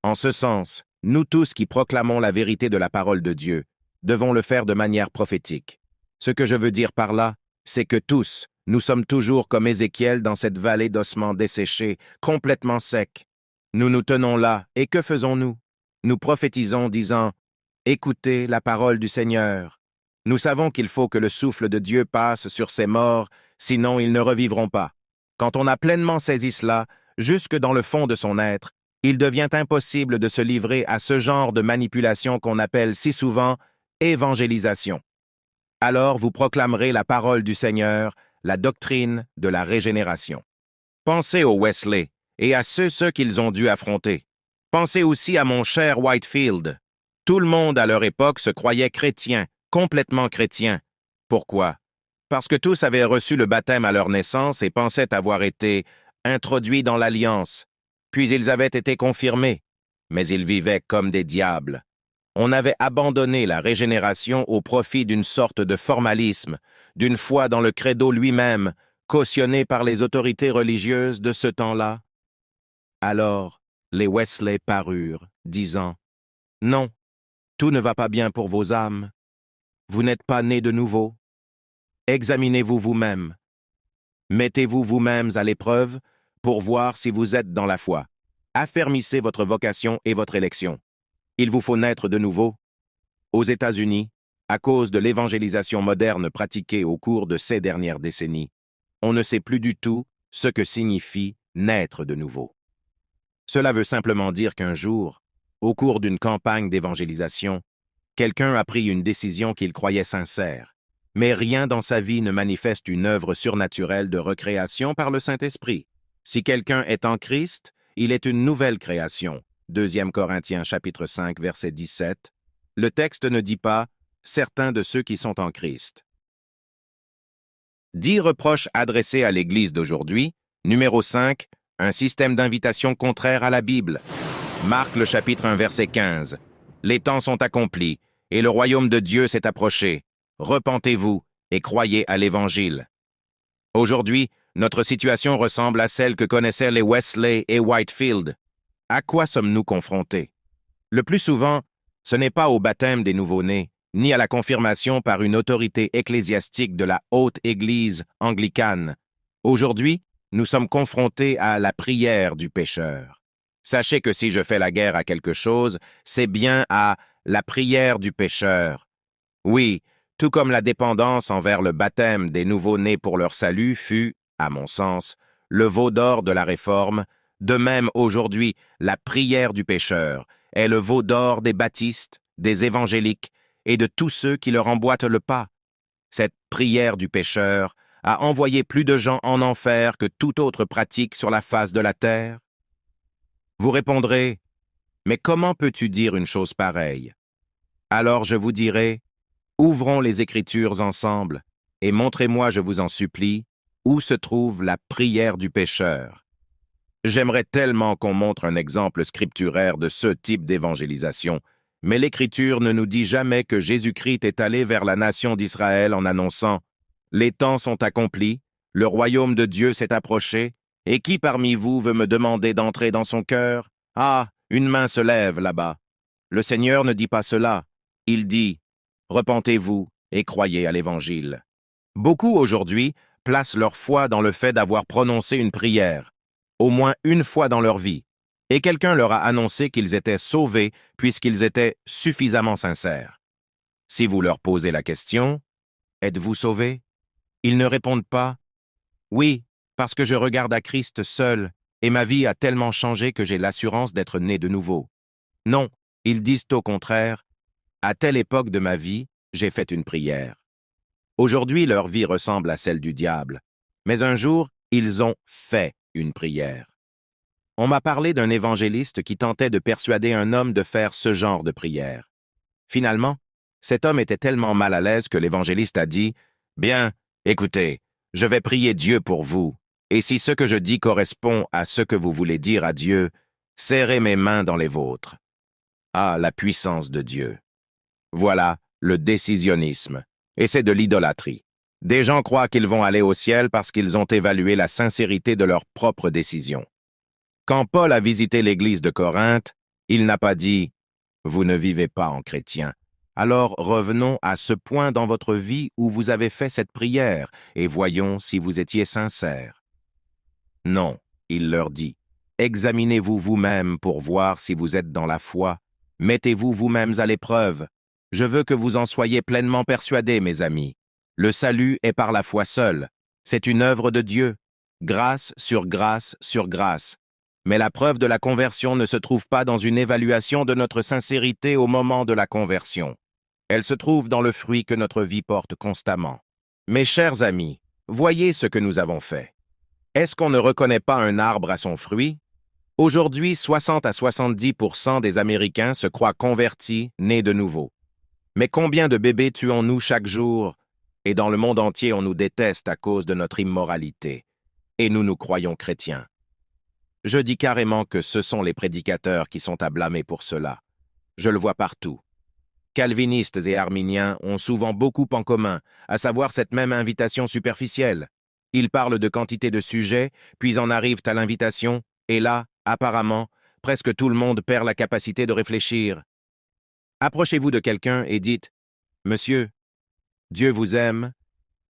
[SPEAKER 1] En ce sens, nous tous qui proclamons la vérité de la parole de Dieu, devons le faire de manière prophétique. Ce que je veux dire par là, c'est que tous, nous sommes toujours comme Ézéchiel dans cette vallée d'ossements desséchés, complètement secs. Nous nous tenons là, et que faisons-nous? Nous prophétisons, disant « Écoutez la parole du Seigneur ». Nous savons qu'il faut que le souffle de Dieu passe sur ces morts, sinon ils ne revivront pas. Quand on a pleinement saisi cela, jusque dans le fond de son être, il devient impossible de se livrer à ce genre de manipulation qu'on appelle si souvent évangélisation. Alors vous proclamerez la parole du Seigneur, la doctrine de la régénération. Pensez aux Wesley et à ceux qu'ils ont dû affronter. Pensez aussi à mon cher Whitefield. Tout le monde à leur époque se croyait chrétien, complètement chrétien. Pourquoi? Parce que tous avaient reçu le baptême à leur naissance et pensaient avoir été introduits dans l'alliance. Puis ils avaient été confirmés, mais ils vivaient comme des diables. On avait abandonné la régénération au profit d'une sorte de formalisme, d'une foi dans le credo lui-même, cautionné par les autorités religieuses de ce temps-là. Alors, les Wesley parurent, disant « Non, tout ne va pas bien pour vos âmes. Vous n'êtes pas nés de nouveau. Examinez-vous vous-même. Mettez-vous vous-mêmes à l'épreuve pour voir si vous êtes dans la foi. Affermissez votre vocation et votre élection. Il vous faut naître de nouveau. Aux États-Unis, à cause de l'évangélisation moderne pratiquée au cours de ces dernières décennies, on ne sait plus du tout ce que signifie naître de nouveau. Cela veut simplement dire qu'un jour, au cours d'une campagne d'évangélisation, quelqu'un a pris une décision qu'il croyait sincère, mais rien dans sa vie ne manifeste une œuvre surnaturelle de recréation par le Saint-Esprit. Si quelqu'un est en Christ, il est une nouvelle création. 2 Corinthiens chapitre 5, verset 17. Le texte ne dit pas « certains de ceux qui sont en Christ ». 10 reproches adressés à l'Église d'aujourd'hui. Numéro 5. Un système d'invitation contraire à la Bible. Marc le chapitre 1, verset 15. Les temps sont accomplis, et le royaume de Dieu s'est approché. Repentez-vous et croyez à l'Évangile. Aujourd'hui, notre situation ressemble à celle que connaissaient les Wesley et Whitefield. À quoi sommes-nous confrontés? Le plus souvent, ce n'est pas au baptême des nouveau-nés, ni à la confirmation par une autorité ecclésiastique de la haute Église anglicane. Aujourd'hui, nous sommes confrontés à la prière du pécheur. Sachez que si je fais la guerre à quelque chose, c'est bien à la prière du pécheur. Oui, tout comme la dépendance envers le baptême des nouveau-nés pour leur salut fut, à mon sens, le veau d'or de la Réforme, de même aujourd'hui, la prière du pécheur est le veau d'or des baptistes, des évangéliques et de tous ceux qui leur emboîtent le pas. Cette prière du pécheur a envoyé plus de gens en enfer que toute autre pratique sur la face de la terre. Vous répondrez, « Mais comment peux-tu dire une chose pareille ?» Alors je vous dirai, ouvrons les Écritures ensemble et montrez-moi, je vous en supplie, où se trouve la prière du pécheur. J'aimerais tellement qu'on montre un exemple scripturaire de ce type d'évangélisation, mais l'Écriture ne nous dit jamais que Jésus-Christ est allé vers la nation d'Israël en annonçant « Les temps sont accomplis, le royaume de Dieu s'est approché, et qui parmi vous veut me demander d'entrer dans son cœur? Ah, une main se lève là-bas. » Le Seigneur ne dit pas cela. Il dit « Repentez-vous et croyez à l'Évangile. » Beaucoup aujourd'hui placent leur foi dans le fait d'avoir prononcé une prière, au moins une fois dans leur vie, et quelqu'un leur a annoncé qu'ils étaient sauvés puisqu'ils étaient suffisamment sincères. Si vous leur posez la question « Êtes-vous sauvés ?» Ils ne répondent pas « Oui, parce que je regarde à Christ seul, et ma vie a tellement changé que j'ai l'assurance d'être né de nouveau. » Non, ils disent au contraire « À telle époque de ma vie, j'ai fait une prière. » Aujourd'hui, leur vie ressemble à celle du diable, mais un jour, ils ont fait une prière. On m'a parlé d'un évangéliste qui tentait de persuader un homme de faire ce genre de prière. Finalement, cet homme était tellement mal à l'aise que l'évangéliste a dit « Bien, écoutez, je vais prier Dieu pour vous, et si ce que je dis correspond à ce que vous voulez dire à Dieu, serrez mes mains dans les vôtres. » Ah, la puissance de Dieu! Voilà le décisionnisme, et c'est de l'idolâtrie. Des gens croient qu'ils vont aller au ciel parce qu'ils ont évalué la sincérité de leur propre décision. Quand Paul a visité l'église de Corinthe, il n'a pas dit « Vous ne vivez pas en chrétien. Alors revenons à ce point dans votre vie où vous avez fait cette prière et voyons si vous étiez sincères. » Non, il leur dit « Examinez-vous vous-même pour voir si vous êtes dans la foi. Mettez-vous vous-mêmes à l'épreuve. Je veux que vous en soyez pleinement persuadés, mes amis. Le salut est par la foi seule. C'est une œuvre de Dieu. Grâce sur grâce sur grâce. Mais la preuve de la conversion ne se trouve pas dans une évaluation de notre sincérité au moment de la conversion. Elle se trouve dans le fruit que notre vie porte constamment. Mes chers amis, voyez ce que nous avons fait. Est-ce qu'on ne reconnaît pas un arbre à son fruit? Aujourd'hui, 60 à 70% des Américains se croient convertis, nés de nouveau. Mais combien de bébés tuons-nous chaque jour? Et dans le monde entier, on nous déteste à cause de notre immoralité. Et nous nous croyons chrétiens. Je dis carrément que ce sont les prédicateurs qui sont à blâmer pour cela. Je le vois partout. Calvinistes et arminiens ont souvent beaucoup en commun, à savoir cette même invitation superficielle. Ils parlent de quantité de sujets, puis en arrivent à l'invitation, et là, apparemment, presque tout le monde perd la capacité de réfléchir. Approchez-vous de quelqu'un et dites « Monsieur, Dieu vous aime,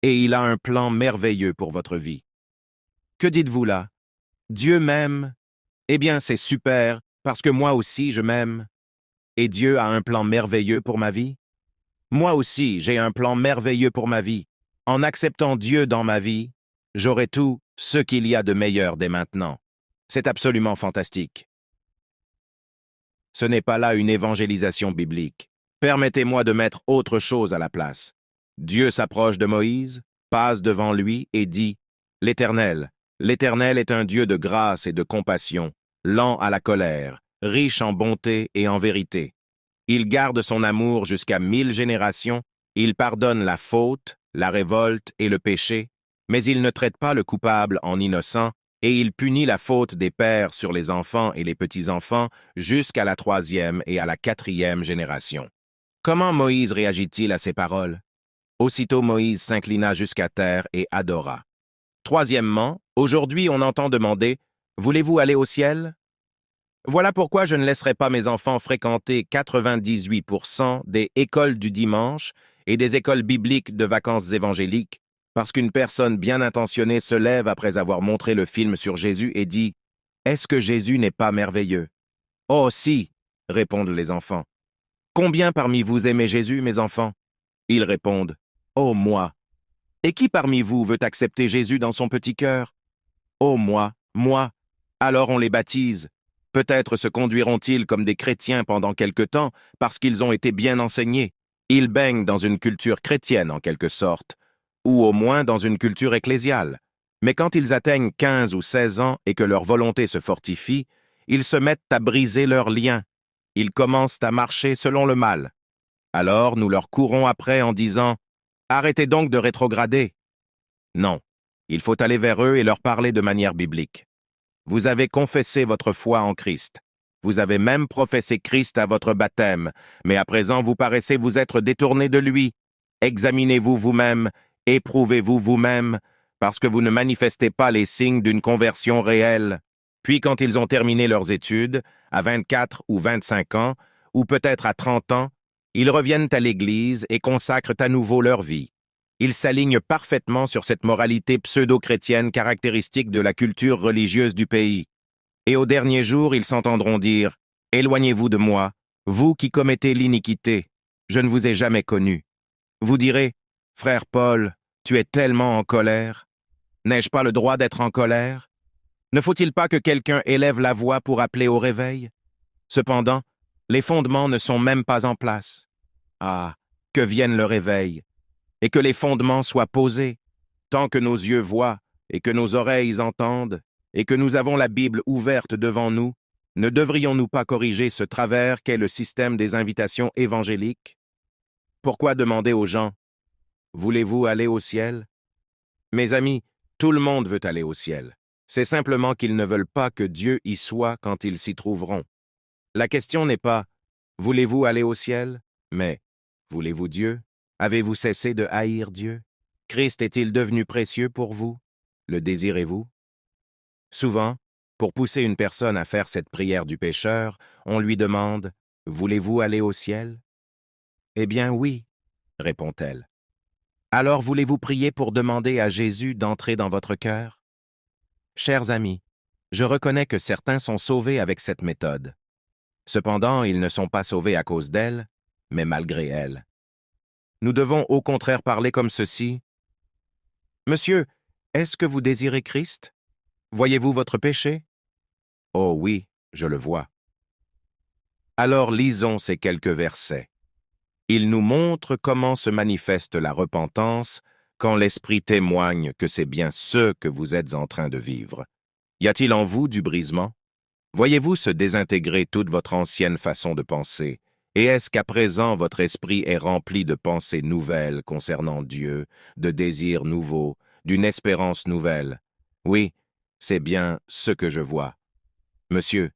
[SPEAKER 1] et il a un plan merveilleux pour votre vie. » Que dites-vous là? Dieu m'aime? Eh bien, c'est super, parce que moi aussi, je m'aime. Et Dieu a un plan merveilleux pour ma vie? Moi aussi, j'ai un plan merveilleux pour ma vie. En acceptant Dieu dans ma vie, j'aurai tout ce qu'il y a de meilleur dès maintenant. C'est absolument fantastique. Ce n'est pas là une évangélisation biblique. Permettez-moi de mettre autre chose à la place. Dieu s'approche de Moïse, passe devant lui et dit « L'Éternel est un Dieu de grâce et de compassion, lent à la colère, riche en bonté et en vérité. Il garde son amour jusqu'à 1000 générations, il pardonne la faute, la révolte et le péché, mais il ne traite pas le coupable en innocent, et il punit la faute des pères sur les enfants et les petits-enfants jusqu'à la 3e et à la 4e génération. Comment Moïse réagit-il à ces paroles? Aussitôt Moïse s'inclina jusqu'à terre et adora. Troisièmement, aujourd'hui on entend demander « Voulez-vous aller au ciel ?» Voilà pourquoi je ne laisserai pas mes enfants fréquenter 98% des écoles du dimanche et des écoles bibliques de vacances évangéliques, parce qu'une personne bien intentionnée se lève après avoir montré le film sur Jésus et dit « Est-ce que Jésus n'est pas merveilleux ?» « Oh si !» répondent les enfants. « Combien parmi vous aimez Jésus, mes enfants ?» Ils répondent « Oh moi !» « Et qui parmi vous veut accepter Jésus dans son petit cœur ?»« Oh moi, moi !» Alors on les baptise. Peut-être se conduiront-ils comme des chrétiens pendant quelque temps parce qu'ils ont été bien enseignés. Ils baignent dans une culture chrétienne en quelque sorte, ou au moins dans une culture ecclésiale. Mais quand ils atteignent 15 ou 16 ans et que leur volonté se fortifie, ils se mettent à briser leurs liens. Ils commencent à marcher selon le mal. Alors nous leur courons après en disant « Arrêtez donc de rétrograder !» Non, il faut aller vers eux et leur parler de manière biblique. Vous avez confessé votre foi en Christ. Vous avez même professé Christ à votre baptême, mais à présent vous paraissez vous être détourné de lui. Examinez-vous vous-même, éprouvez-vous vous-même, parce que vous ne manifestez pas les signes d'une conversion réelle. Puis quand ils ont terminé leurs études, à 24 ou 25 ans, ou peut-être à 30 ans, ils reviennent à l'Église et consacrent à nouveau leur vie. Ils s'alignent parfaitement sur cette moralité pseudo-chrétienne caractéristique de la culture religieuse du pays. Et au dernier jour, ils s'entendront dire « Éloignez-vous de moi, vous qui commettez l'iniquité, je ne vous ai jamais connu. » Vous direz « Frère Paul, tu es tellement en colère. N'ai-je pas le droit d'être en colère? Ne faut-il pas que quelqu'un élève la voix pour appeler au réveil? Cependant, les fondements ne sont même pas en place. Ah, que vienne le réveil! Et que les fondements soient posés, tant que nos yeux voient et que nos oreilles entendent, et que nous avons la Bible ouverte devant nous, ne devrions-nous pas corriger ce travers qu'est le système des invitations évangéliques? Pourquoi demander aux gens « Voulez-vous aller au ciel ?» Mes amis, tout le monde veut aller au ciel. C'est simplement qu'ils ne veulent pas que Dieu y soit quand ils s'y trouveront. La question n'est pas « Voulez-vous aller au ciel ?» mais « Voulez-vous Dieu ?» Avez-vous cessé de haïr Dieu? Christ est-il devenu précieux pour vous? Le désirez-vous? Souvent, pour pousser une personne à faire cette prière du pécheur, on lui demande « Voulez-vous aller au ciel ?» Eh bien oui, répond-elle. Alors voulez-vous prier pour demander à Jésus d'entrer dans votre cœur? Chers amis, je reconnais que certains sont sauvés avec cette méthode. Cependant, ils ne sont pas sauvés à cause d'elle, mais malgré elle. Nous devons au contraire parler comme ceci. « Monsieur, est-ce que vous désirez Christ? Voyez-vous votre péché? » « Oh oui, je le vois. » Alors lisons ces quelques versets. Ils nous montrent comment se manifeste la repentance quand l'Esprit témoigne que c'est bien ce que vous êtes en train de vivre. Y a-t-il en vous du brisement? Voyez-vous se désintégrer toute votre ancienne façon de penser? Et est-ce qu'à présent votre esprit est rempli de pensées nouvelles concernant Dieu, de désirs nouveaux, d'une espérance nouvelle? Oui, c'est bien ce que je vois. Monsieur,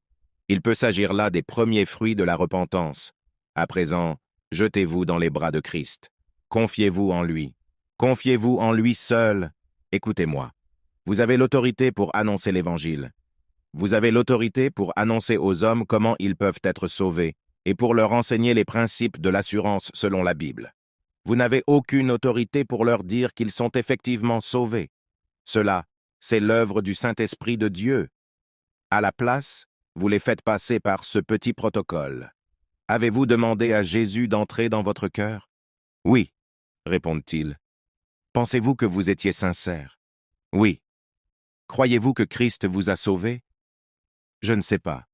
[SPEAKER 1] il peut s'agir là des premiers fruits de la repentance. À présent, jetez-vous dans les bras de Christ. Confiez-vous en lui. Confiez-vous en lui seul. Écoutez-moi. Vous avez l'autorité pour annoncer l'Évangile. Vous avez l'autorité pour annoncer aux hommes comment ils peuvent être sauvés et pour leur enseigner les principes de l'assurance selon la Bible. Vous n'avez aucune autorité pour leur dire qu'ils sont effectivement sauvés. Cela, c'est l'œuvre du Saint-Esprit de Dieu. À la place, vous les faites passer par ce petit protocole. Avez-vous demandé à Jésus d'entrer dans votre cœur? Oui, répondent-ils. Pensez-vous que vous étiez sincère? Oui. Croyez-vous que Christ vous a sauvé? Je ne sais pas.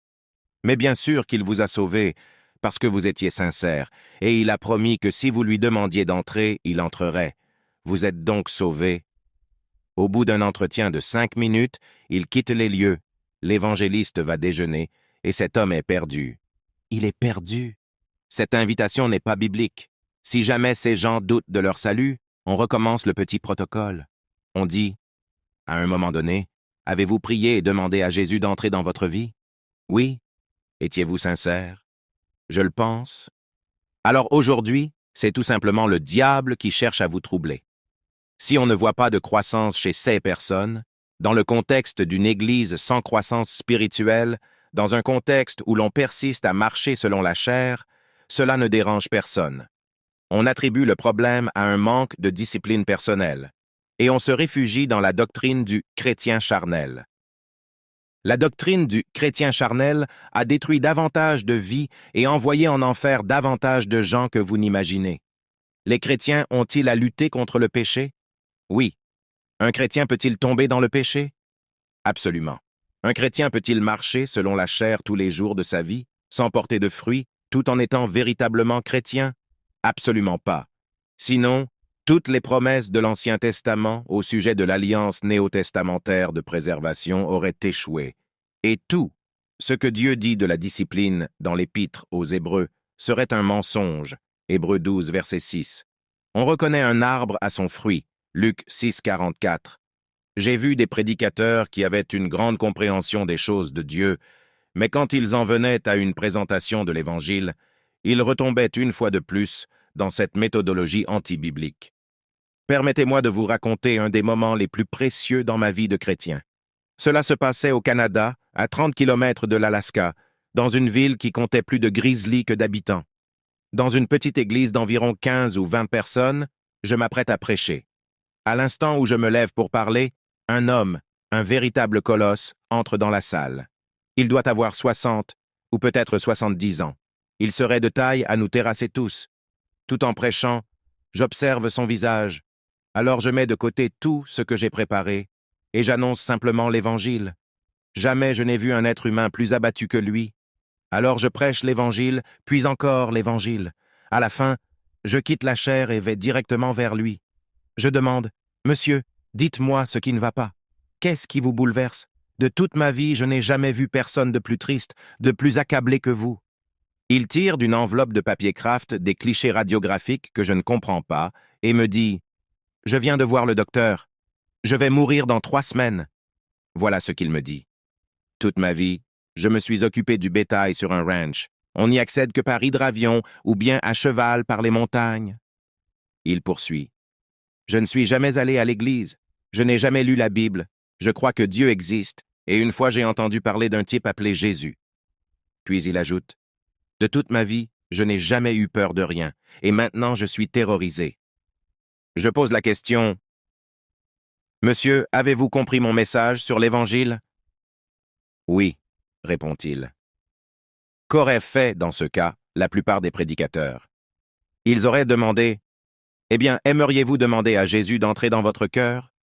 [SPEAKER 1] Mais bien sûr qu'il vous a sauvé, parce que vous étiez sincère, et il a promis que si vous lui demandiez d'entrer, il entrerait. Vous êtes donc sauvé. Au bout d'un entretien de 5 minutes, il quitte les lieux. L'évangéliste va déjeuner et cet homme est perdu. Il est perdu. Cette invitation n'est pas biblique. Si jamais ces gens doutent de leur salut, on recommence le petit protocole. On dit, à un moment donné, avez-vous prié et demandé à Jésus d'entrer dans votre vie? Oui. Étiez-vous sincère? Je le pense. Alors aujourd'hui, c'est tout simplement le diable qui cherche à vous troubler. Si on ne voit pas de croissance chez ces personnes, dans le contexte d'une Église sans croissance spirituelle, dans un contexte où l'on persiste à marcher selon la chair, cela ne dérange personne. On attribue le problème à un manque de discipline personnelle, et on se réfugie dans la doctrine du chrétien charnel. La doctrine du chrétien charnel a détruit davantage de vies et envoyé en enfer davantage de gens que vous n'imaginez. Les chrétiens ont-ils à lutter contre le péché? Oui. Un chrétien peut-il tomber dans le péché? Absolument. Un chrétien peut-il marcher selon la chair tous les jours de sa vie, sans porter de fruits, tout en étant véritablement chrétien? Absolument pas. Sinon, toutes les promesses de l'Ancien Testament au sujet de l'alliance néo-testamentaire de préservation auraient échoué. Et tout ce que Dieu dit de la discipline dans l'Épître aux Hébreux serait un mensonge. Hébreux 12, verset 6. On reconnaît un arbre à son fruit. Luc 6, 44. J'ai vu des prédicateurs qui avaient une grande compréhension des choses de Dieu, mais quand ils en venaient à une présentation de l'Évangile, ils retombaient une fois de plus dans cette méthodologie anti-biblique. Permettez-moi de vous raconter un des moments les plus précieux dans ma vie de chrétien. Cela se passait au Canada, à 30 kilomètres de l'Alaska, dans une ville qui comptait plus de grizzlies que d'habitants. Dans une petite église d'environ 15 ou 20 personnes, je m'apprête à prêcher. À l'instant où je me lève pour parler, un homme, un véritable colosse, entre dans la salle. Il doit avoir 60 ou peut-être 70 ans. Il serait de taille à nous terrasser tous. Tout en prêchant, j'observe son visage. Alors je mets de côté tout ce que j'ai préparé et j'annonce simplement l'Évangile. Jamais je n'ai vu un être humain plus abattu que lui. Alors je prêche l'Évangile, puis encore l'Évangile. À la fin, je quitte la chair et vais directement vers lui. Je demande, « Monsieur, dites-moi ce qui ne va pas. Qu'est-ce qui vous bouleverse? De toute ma vie, je n'ai jamais vu personne de plus triste, de plus accablé que vous. » Il tire d'une enveloppe de papier craft des clichés radiographiques que je ne comprends pas et me dit, « Je viens de voir le docteur. Je vais mourir dans 3 semaines. » Voilà ce qu'il me dit. Toute ma vie, je me suis occupé du bétail sur un ranch. On n'y accède que par hydravion ou bien à cheval par les montagnes. Il poursuit. Je ne suis jamais allé à l'église. Je n'ai jamais lu la Bible. Je crois que Dieu existe. Et une fois j'ai entendu parler d'un type appelé Jésus. Puis il ajoute. De toute ma vie, je n'ai jamais eu peur de rien. Et maintenant je suis terrorisé. Je pose la question. Monsieur, avez-vous compris mon message sur l'Évangile? Oui, répond-il. Qu'auraient fait, dans ce cas, la plupart des prédicateurs? Ils auraient demandé, « Eh bien, aimeriez-vous demander à Jésus d'entrer dans votre cœur? »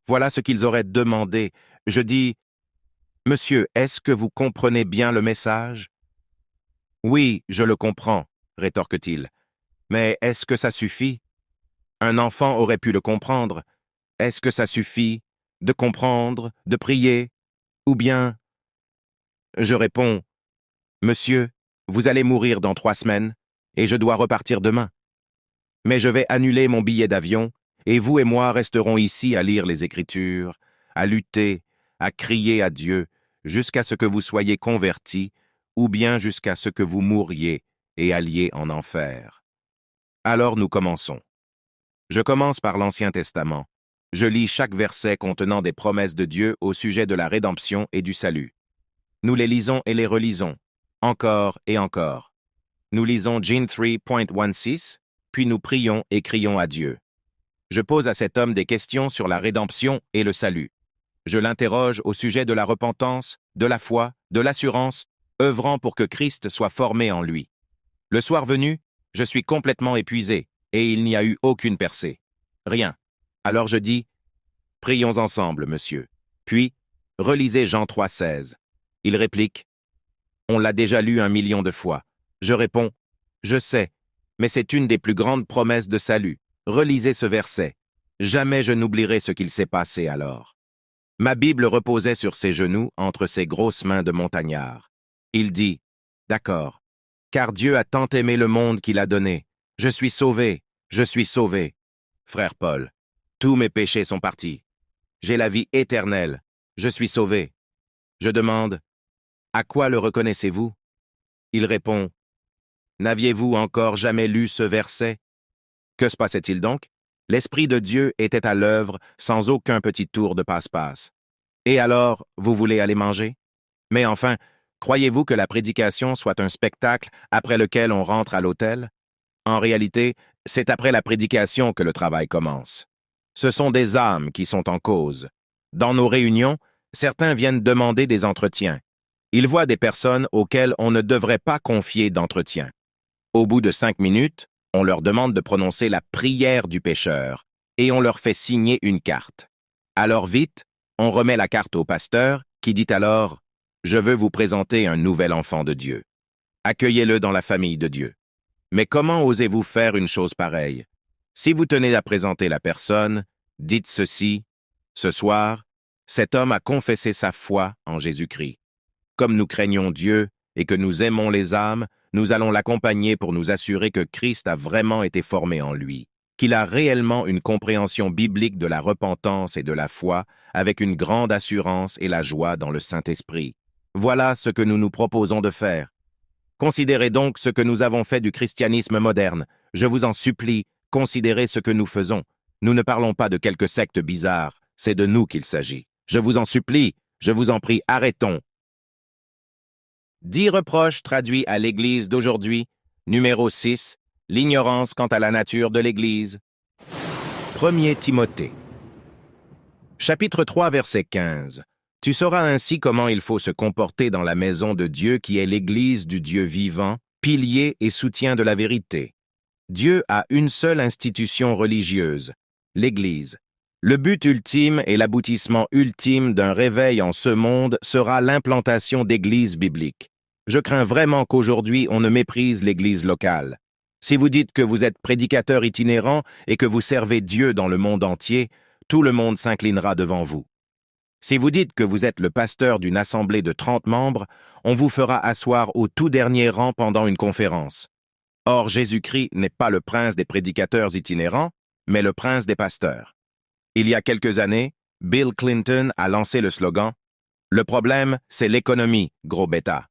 [SPEAKER 1] Voilà ce qu'ils auraient demandé. Je dis, « Monsieur, est-ce que vous comprenez bien le message? » Oui, je le comprends, rétorque-t-il. Mais est-ce que ça suffit? Un enfant aurait pu le comprendre. Est-ce que ça suffit de comprendre, de prier? Ou bien... Je réponds, « Monsieur, vous allez mourir dans 3 semaines, et je dois repartir demain. Mais je vais annuler mon billet d'avion, et vous et moi resterons ici à lire les Écritures, à lutter, à crier à Dieu, jusqu'à ce que vous soyez convertis, ou bien jusqu'à ce que vous mouriez et alliez en enfer. » Alors nous commençons. Je commence par l'Ancien Testament. Je lis chaque verset contenant des promesses de Dieu au sujet de la rédemption et du salut. Nous les lisons et les relisons, encore et encore. Nous lisons Gen 3.16, puis nous prions et crions à Dieu. Je pose à cet homme des questions sur la rédemption et le salut. Je l'interroge au sujet de la repentance, de la foi, de l'assurance, œuvrant pour que Christ soit formé en lui. Le soir venu, je suis complètement épuisé, et il n'y a eu aucune percée. Rien. Alors je dis, « Prions ensemble, monsieur. » Puis, relisez Jean 3,16. Il réplique, « On l'a déjà lu 1 million de fois. » Je réponds, « Je sais, mais c'est une des plus grandes promesses de salut. Relisez ce verset. Jamais je n'oublierai ce qu'il s'est passé alors. » Ma Bible reposait sur ses genoux entre ses grosses mains de montagnard. Il dit, « D'accord, car Dieu a tant aimé le monde qu'il a donné. Je suis sauvé, je suis sauvé. » Frère Paul, tous mes péchés sont partis. J'ai la vie éternelle, je suis sauvé. Je demande, « À quoi le reconnaissez-vous » Il répond, « N'aviez-vous encore jamais lu ce verset ?» Que se passait-il donc? L'Esprit de Dieu était à l'œuvre sans aucun petit tour de passe-passe. Et alors, vous voulez aller manger? Mais enfin, croyez-vous que la prédication soit un spectacle après lequel on rentre à l'hôtel? En réalité, c'est après la prédication que le travail commence. Ce sont des âmes qui sont en cause. Dans nos réunions, certains viennent demander des entretiens. Ils voient des personnes auxquelles on ne devrait pas confier d'entretien. Au bout de 5 minutes, on leur demande de prononcer la prière du pécheur et on leur fait signer une carte. Alors vite, on remet la carte au pasteur qui dit alors « Je veux vous présenter un nouvel enfant de Dieu. Accueillez-le dans la famille de Dieu. » Mais comment osez-vous faire une chose pareille? Si vous tenez à présenter la personne, dites ceci, « Ce soir, cet homme a confessé sa foi en Jésus-Christ. Comme nous craignons Dieu et que nous aimons les âmes, nous allons l'accompagner pour nous assurer que Christ a vraiment été formé en lui, qu'il a réellement une compréhension biblique de la repentance et de la foi, avec une grande assurance et la joie dans le Saint-Esprit. Voilà ce que nous nous proposons de faire. Considérez donc ce que nous avons fait du christianisme moderne. Je vous en supplie, considérez ce que nous faisons. Nous ne parlons pas de quelques sectes bizarres, c'est de nous qu'il s'agit. Je vous en supplie, je vous en prie, arrêtons. 10 reproches traduits à l'Église d'aujourd'hui. Numéro 6. L'ignorance quant à la nature de l'Église. 1er Timothée. Chapitre 3, verset 15. Tu sauras ainsi comment il faut se comporter dans la maison de Dieu qui est l'Église du Dieu vivant, pilier et soutien de la vérité. Dieu a une seule institution religieuse, l'Église. Le but ultime et l'aboutissement ultime d'un réveil en ce monde sera l'implantation d'églises bibliques. Je crains vraiment qu'aujourd'hui on ne méprise l'Église locale. Si vous dites que vous êtes prédicateur itinérant et que vous servez Dieu dans le monde entier, tout le monde s'inclinera devant vous. Si vous dites que vous êtes le pasteur d'une assemblée de 30 membres, on vous fera asseoir au tout dernier rang pendant une conférence. Or, Jésus-Christ n'est pas le prince des prédicateurs itinérants, mais le prince des pasteurs. Il y a quelques années, Bill Clinton a lancé le slogan « Le problème, c'est l'économie, gros bêta ».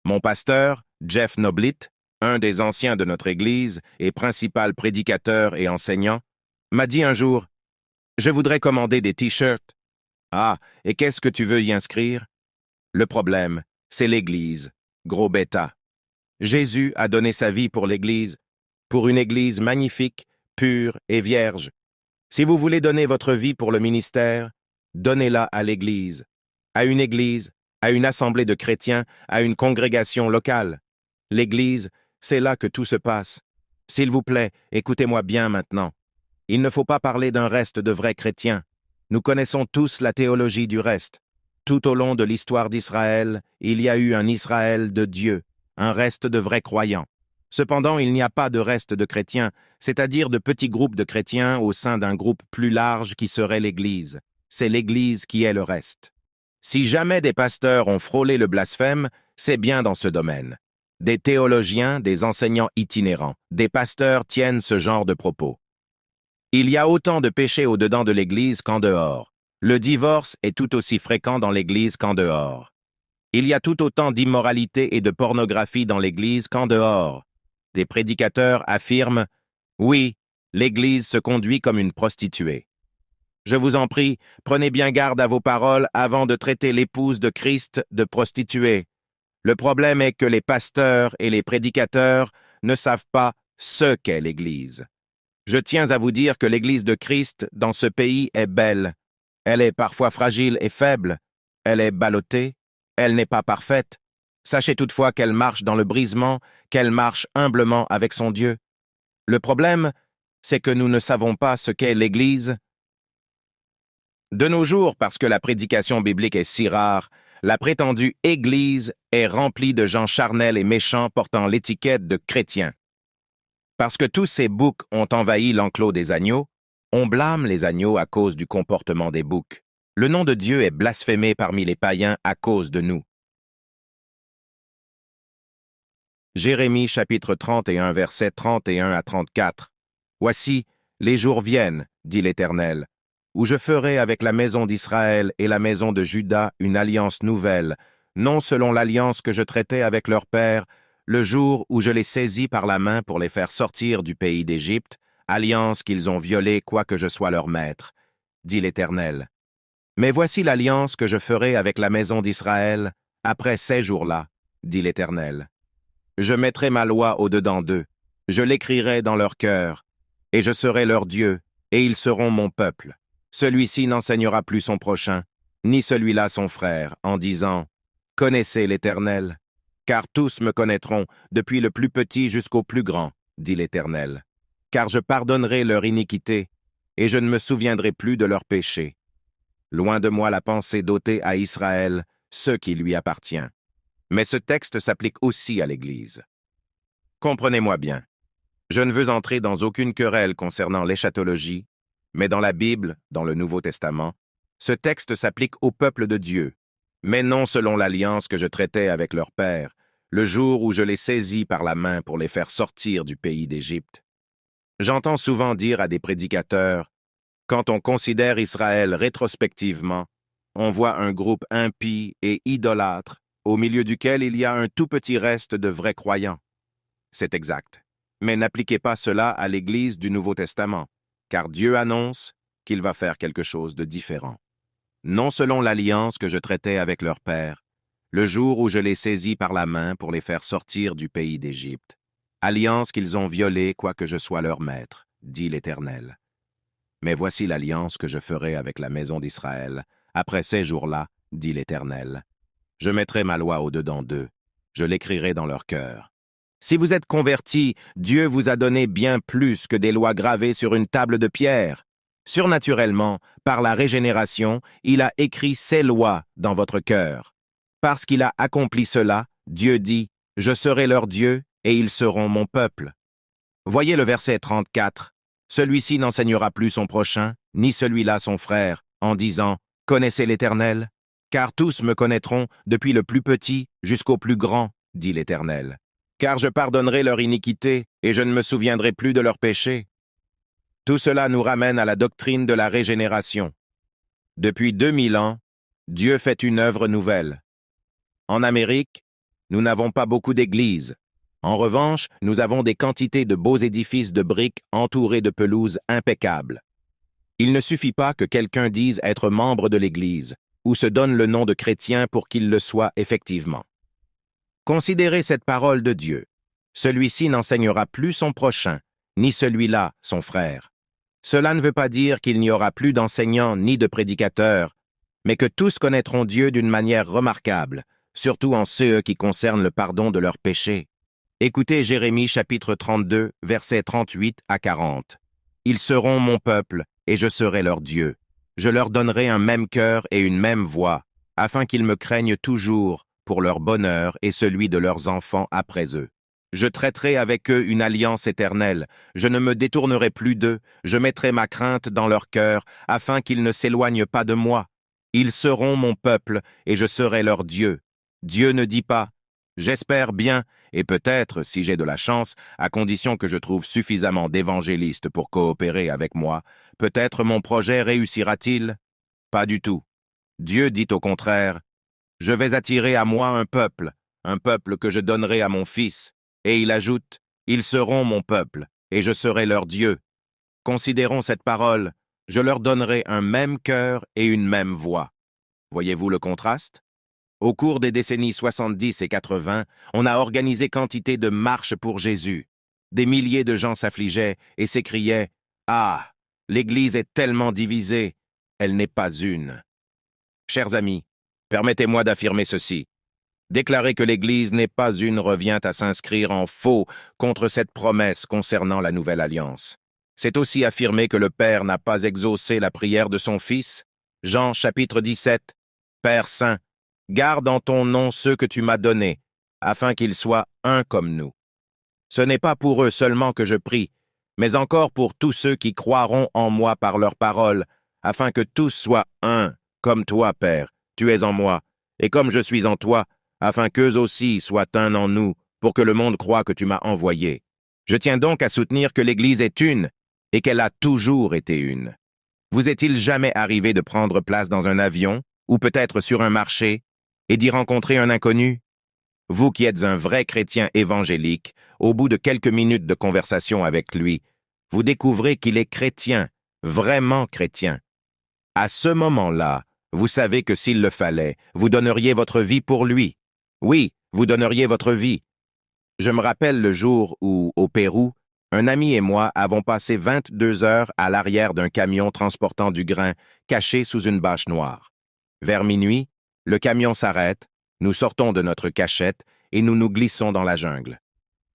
[SPEAKER 1] Mon pasteur, Jeff Noblitt, un des anciens de notre Église et principal prédicateur et enseignant, m'a dit un jour « Je voudrais commander des t-shirts. » Ah, et qu'est-ce que tu veux y inscrire? Le problème, c'est l'Église, gros bêta. Jésus a donné sa vie pour l'Église, pour une Église magnifique, pure et vierge. Si vous voulez donner votre vie pour le ministère, donnez-la à l'Église, à une assemblée de chrétiens, à une congrégation locale. L'Église, c'est là que tout se passe. S'il vous plaît, écoutez-moi bien maintenant. Il ne faut pas parler d'un reste de vrais chrétiens. Nous connaissons tous la théologie du reste. Tout au long de l'histoire d'Israël, il y a eu un Israël de Dieu, un reste de vrais croyants. Cependant, il n'y a pas de reste de chrétiens, c'est-à-dire de petits groupes de chrétiens au sein d'un groupe plus large qui serait l'Église. C'est l'Église qui est le reste. Si jamais des pasteurs ont frôlé le blasphème, c'est bien dans ce domaine. Des théologiens, des enseignants itinérants, des pasteurs tiennent ce genre de propos. Il y a autant de péchés au-dedans de l'Église qu'en dehors. Le divorce est tout aussi fréquent dans l'Église qu'en dehors. Il y a tout autant d'immoralité et de pornographie dans l'Église qu'en dehors. Des prédicateurs affirment « Oui, l'Église se conduit comme une prostituée ». Je vous en prie, prenez bien garde à vos paroles avant de traiter l'épouse de Christ de prostituée. Le problème est que les pasteurs et les prédicateurs ne savent pas ce qu'est l'Église. Je tiens à vous dire que l'Église de Christ dans ce pays est belle. Elle est parfois fragile et faible. Elle est ballottée. Elle n'est pas parfaite. Sachez toutefois qu'elle marche dans le brisement, qu'elle marche humblement avec son Dieu. Le problème, c'est que nous ne savons pas ce qu'est l'Église. De nos jours, parce que la prédication biblique est si rare, la prétendue Église est remplie de gens charnels et méchants portant l'étiquette de chrétiens. Parce que tous ces boucs ont envahi l'enclos des agneaux, on blâme les agneaux à cause du comportement des boucs. Le nom de Dieu est blasphémé parmi les païens à cause de nous. Jérémie chapitre 31, versets 31 à 34. Voici, les jours viennent, dit l'Éternel, où je ferai avec la maison d'Israël et la maison de Juda une alliance nouvelle, non selon l'alliance que je traitais avec leur père, le jour où je les saisis par la main pour les faire sortir du pays d'Égypte, alliance qu'ils ont violée quoique je sois leur maître, dit l'Éternel. Mais voici l'alliance que je ferai avec la maison d'Israël après ces jours-là, dit l'Éternel. Je mettrai ma loi au-dedans d'eux, je l'écrirai dans leur cœur, et je serai leur Dieu, et ils seront mon peuple. Celui-ci n'enseignera plus son prochain, ni celui-là son frère, en disant « Connaissez l'Éternel », car tous me connaîtront, depuis le plus petit jusqu'au plus grand, dit l'Éternel. Car je pardonnerai leur iniquité, et je ne me souviendrai plus de leurs péchés. Loin de moi la pensée d'ôter à Israël ce qui lui appartient. Mais ce texte s'applique aussi à l'Église. Comprenez-moi bien. Je ne veux entrer dans aucune querelle concernant l'éschatologie, mais dans la Bible, dans le Nouveau Testament, ce texte s'applique au peuple de Dieu, mais non selon l'alliance que je traitais avec leur père, le jour où je les saisis par la main pour les faire sortir du pays d'Égypte. J'entends souvent dire à des prédicateurs, quand on considère Israël rétrospectivement, on voit un groupe impie et idolâtre, au milieu duquel il y a un tout petit reste de vrais croyants. C'est exact. Mais n'appliquez pas cela à l'Église du Nouveau Testament, car Dieu annonce qu'il va faire quelque chose de différent. Non selon l'alliance que je traitais avec leur père, le jour où je les saisis par la main pour les faire sortir du pays d'Égypte, alliance qu'ils ont violée quoique je sois leur maître, dit l'Éternel. Mais voici l'alliance que je ferai avec la maison d'Israël, après ces jours-là, dit l'Éternel. Je mettrai ma loi au-dedans d'eux, je l'écrirai dans leur cœur. Si vous êtes convertis, Dieu vous a donné bien plus que des lois gravées sur une table de pierre. Surnaturellement, par la régénération, il a écrit ses lois dans votre cœur. Parce qu'il a accompli cela, Dieu dit, « Je serai leur Dieu, et ils seront mon peuple. » Voyez le verset 34. Celui-ci n'enseignera plus son prochain, ni celui-là son frère, en disant, « Connaissez l'Éternel » car tous me connaîtront, depuis le plus petit jusqu'au plus grand, dit l'Éternel. Car je pardonnerai leur iniquité, et je ne me souviendrai plus de leurs péchés. Tout cela nous ramène à la doctrine de la régénération. Depuis 2000 ans, Dieu fait une œuvre nouvelle. En Amérique, nous n'avons pas beaucoup d'églises. En revanche, nous avons des quantités de beaux édifices de briques entourés de pelouses impeccables. Il ne suffit pas que quelqu'un dise être membre de l'Église, ou se donne le nom de chrétien pour qu'il le soit effectivement. Considérez cette parole de Dieu. Celui-ci n'enseignera plus son prochain, ni celui-là son frère. Cela ne veut pas dire qu'il n'y aura plus d'enseignants ni de prédicateurs, mais que tous connaîtront Dieu d'une manière remarquable, surtout en ce qui concerne le pardon de leurs péchés. Écoutez Jérémie chapitre 32, versets 38 à 40. Ils seront mon peuple, et je serai leur Dieu. Je leur donnerai un même cœur et une même voix, afin qu'ils me craignent toujours pour leur bonheur et celui de leurs enfants après eux. Je traiterai avec eux une alliance éternelle, je ne me détournerai plus d'eux, je mettrai ma crainte dans leur cœur, afin qu'ils ne s'éloignent pas de moi. Ils seront mon peuple, et je serai leur Dieu. Dieu ne dit pas « J'espère bien, et peut-être, si j'ai de la chance, à condition que je trouve suffisamment d'évangélistes pour coopérer avec moi, peut-être mon projet réussira-t-il ?» Pas du tout. Dieu dit au contraire « Je vais attirer à moi un peuple que je donnerai à mon fils. » Et il ajoute « Ils seront mon peuple, et je serai leur Dieu. » Considérons cette parole « Je leur donnerai un même cœur et une même voix. » Voyez-vous le contraste? Au cours des décennies 70 et 80, on a organisé quantité de marches pour Jésus. Des milliers de gens s'affligeaient et s'écriaient « Ah, l'Église est tellement divisée, elle n'est pas une. » Chers amis, permettez-moi d'affirmer ceci. Déclarer que l'Église n'est pas une revient à s'inscrire en faux contre cette promesse concernant la nouvelle alliance. C'est aussi affirmer que le Père n'a pas exaucé la prière de son Fils. Jean chapitre 17, Père Saint, garde en ton nom ceux que tu m'as donnés, afin qu'ils soient un comme nous. Ce n'est pas pour eux seulement que je prie, mais encore pour tous ceux qui croiront en moi par leur parole, afin que tous soient un, Comme toi, Père, tu es en moi, et comme je suis en toi, afin qu'eux aussi soient un en nous, pour que le monde croie que tu m'as envoyé. Je tiens donc à soutenir que l'Église est une, et qu'elle a toujours été une. Vous est-il jamais arrivé de prendre place dans un avion, ou peut-être sur un marché, et d'y rencontrer un inconnu? Vous qui êtes un vrai chrétien évangélique, au bout de quelques minutes de conversation avec lui, vous découvrez qu'il est chrétien, vraiment chrétien. À ce moment-là, vous savez que s'il le fallait, vous donneriez votre vie pour lui. Oui, vous donneriez votre vie. Je me rappelle le jour où, au Pérou, un ami et moi avons passé 22 heures à l'arrière d'un camion transportant du grain caché sous une bâche noire. Vers minuit, le camion s'arrête, nous sortons de notre cachette et nous nous glissons dans la jungle.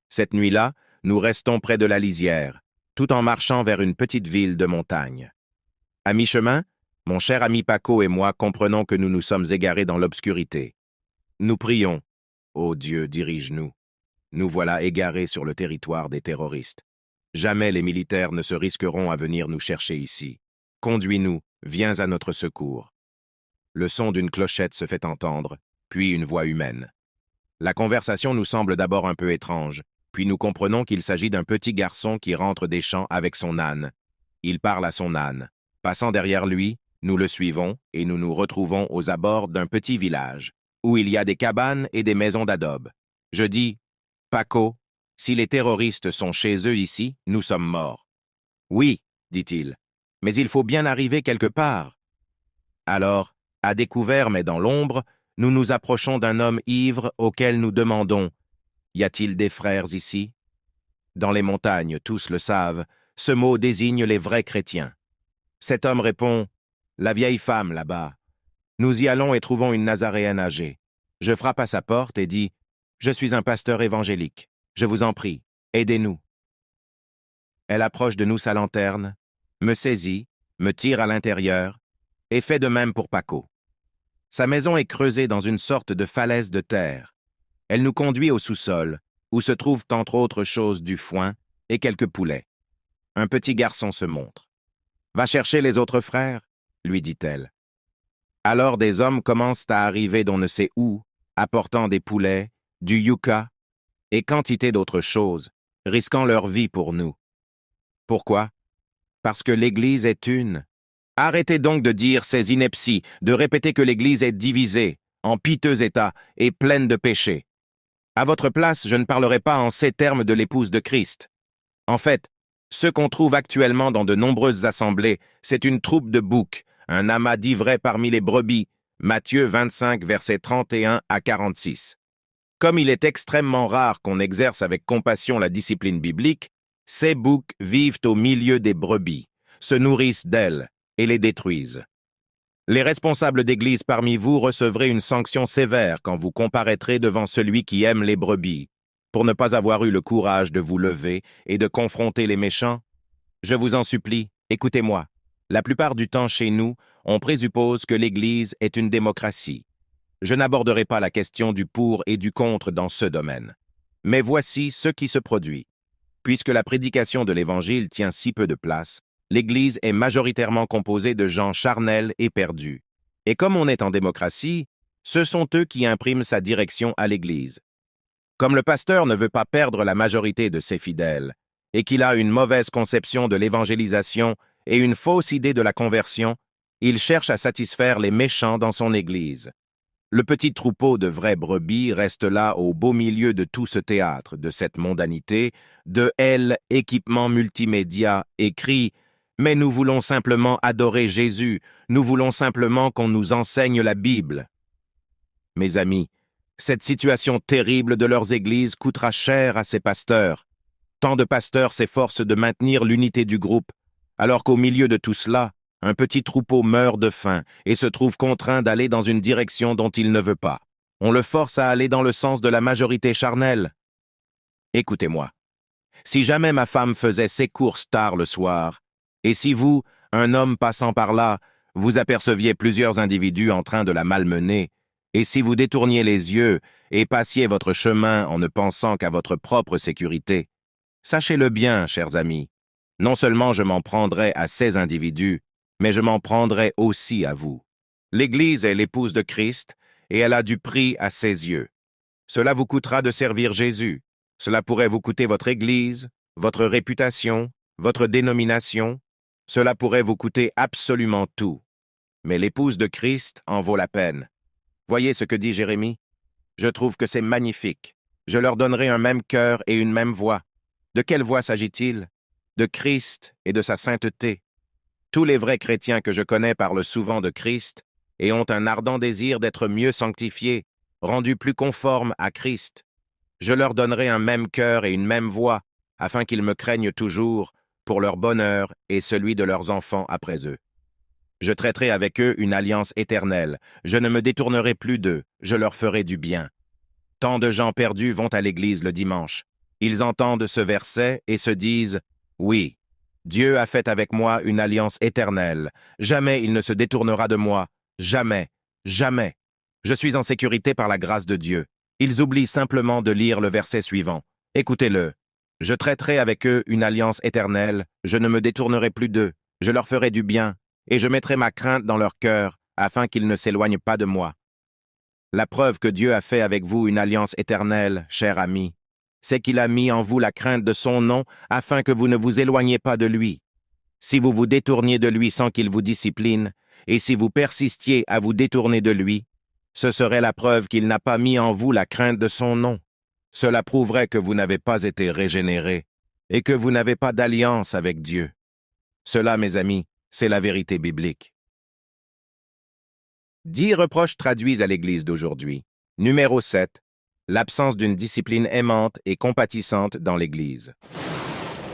[SPEAKER 1] Cette nuit-là, nous restons près de la lisière, tout en marchant vers une petite ville de montagne. À mi-chemin, mon cher ami Paco et moi comprenons que nous nous sommes égarés dans l'obscurité. Nous prions. Ô Dieu, dirige-nous. Nous voilà égarés sur le territoire des terroristes. Jamais les militaires ne se risqueront à venir nous chercher ici. Conduis-nous, viens à notre secours. Le son d'une clochette se fait entendre, puis une voix humaine. La conversation nous semble d'abord un peu étrange, puis nous comprenons qu'il s'agit d'un petit garçon qui rentre des champs avec son âne. Il parle à son âne. Passant derrière lui, nous le suivons et nous nous retrouvons aux abords d'un petit village, où il y a des cabanes et des maisons d'adobe. Je dis, « Paco, si les terroristes sont chez eux ici, nous sommes morts. »« Oui, dit-il, mais il faut bien arriver quelque part. » Alors, à découvert mais dans l'ombre, nous nous approchons d'un homme ivre auquel nous demandons, « Y a-t-il des frères ici ?» Dans les montagnes, tous le savent, ce mot désigne les vrais chrétiens. Cet homme répond, « La vieille femme là-bas. » Nous y allons et trouvons une Nazaréenne âgée. Je frappe à sa porte et dis, « Je suis un pasteur évangélique. Je vous en prie, aidez-nous. » Elle approche de nous sa lanterne, me saisit, me tire à l'intérieur, et fait de même pour Paco. Sa maison est creusée dans une sorte de falaise de terre. Elle nous conduit au sous-sol, où se trouvent entre autres choses du foin et quelques poulets. Un petit garçon se montre. « Va chercher les autres frères, » lui dit-elle. Alors des hommes commencent à arriver d'on ne sait où, apportant des poulets, du yucca et quantité d'autres choses, risquant leur vie pour nous. Pourquoi? Parce que l'Église est une. Arrêtez donc de dire ces inepties, de répéter que l'Église est divisée, en piteux état et pleine de péchés. À votre place, je ne parlerai pas en ces termes de l'épouse de Christ. En fait, ce qu'on trouve actuellement dans de nombreuses assemblées, c'est une troupe de boucs, un amas d'ivraies parmi les brebis, Matthieu 25, versets 31 à 46. Comme il est extrêmement rare qu'on exerce avec compassion la discipline biblique, ces boucs vivent au milieu des brebis, se nourrissent d'elles et les détruisent. Les responsables d'église parmi vous recevrez une sanction sévère quand vous comparaîtrez devant celui qui aime les brebis, pour ne pas avoir eu le courage de vous lever et de confronter les méchants. Je vous en supplie, écoutez-moi. La plupart du temps chez nous, on présuppose que l'Église est une démocratie. Je n'aborderai pas la question du pour et du contre dans ce domaine. Mais voici ce qui se produit. Puisque la prédication de l'Évangile tient si peu de place, l'Église est majoritairement composée de gens charnels et perdus. Et comme on est en démocratie, ce sont eux qui impriment sa direction à l'Église. Comme le pasteur ne veut pas perdre la majorité de ses fidèles, et qu'il a une mauvaise conception de l'évangélisation et une fausse idée de la conversion, il cherche à satisfaire les méchants dans son Église. Le petit troupeau de vraies brebis reste là au beau milieu de tout ce théâtre, de cette mondanité, de équipement multimédia et crie « Mais nous voulons simplement adorer Jésus, nous voulons simplement qu'on nous enseigne la Bible. » Mes amis, cette situation terrible de leurs églises coûtera cher à ces pasteurs. Tant de pasteurs s'efforcent de maintenir l'unité du groupe, alors qu'au milieu de tout cela, un petit troupeau meurt de faim et se trouve contraint d'aller dans une direction dont il ne veut pas. On le force à aller dans le sens de la majorité charnelle. Écoutez-moi. Si jamais ma femme faisait ses courses tard le soir, et si vous, un homme passant par là, vous aperceviez plusieurs individus en train de la malmener, et si vous détourniez les yeux et passiez votre chemin en ne pensant qu'à votre propre sécurité, sachez-le bien, chers amis, non seulement je m'en prendrai à ces individus, mais je m'en prendrai aussi à vous. L'Église est l'épouse de Christ, et elle a du prix à ses yeux. Cela vous coûtera de servir Jésus. Cela pourrait vous coûter votre Église, votre réputation, votre dénomination. Cela pourrait vous coûter absolument tout. Mais l'épouse de Christ en vaut la peine. Voyez ce que dit Jérémie? Je trouve que c'est magnifique. Je leur donnerai un même cœur et une même voix. De quelle voix s'agit-il? De Christ et de sa sainteté. Tous les vrais chrétiens que je connais parlent souvent de Christ et ont un ardent désir d'être mieux sanctifiés, rendus plus conformes à Christ. Je leur donnerai un même cœur et une même voix, afin qu'ils me craignent toujours, pour leur bonheur et celui de leurs enfants après eux. Je traiterai avec eux une alliance éternelle. Je ne me détournerai plus d'eux. Je leur ferai du bien. Tant de gens perdus vont à l'église le dimanche. Ils entendent ce verset et se disent « Oui, Dieu a fait avec moi une alliance éternelle. Jamais il ne se détournera de moi. Jamais, jamais. Je suis en sécurité par la grâce de Dieu. » Ils oublient simplement de lire le verset suivant. Écoutez-le. « Je traiterai avec eux une alliance éternelle. Je ne me détournerai plus d'eux. Je leur ferai du bien. Et je mettrai ma crainte dans leur cœur, afin qu'ils ne s'éloignent pas de moi. » La preuve que Dieu a fait avec vous une alliance éternelle, cher ami, c'est qu'il a mis en vous la crainte de son nom, afin que vous ne vous éloigniez pas de lui. Si vous vous détourniez de lui sans qu'il vous discipline, et si vous persistiez à vous détourner de lui, ce serait la preuve qu'il n'a pas mis en vous la crainte de son nom. Cela prouverait que vous n'avez pas été régénéré, et que vous n'avez pas d'alliance avec Dieu. Cela, mes amis, c'est la vérité biblique. 10 reproches traduits à l'Église d'aujourd'hui. Numéro 7. L'absence d'une discipline aimante et compatissante dans l'Église.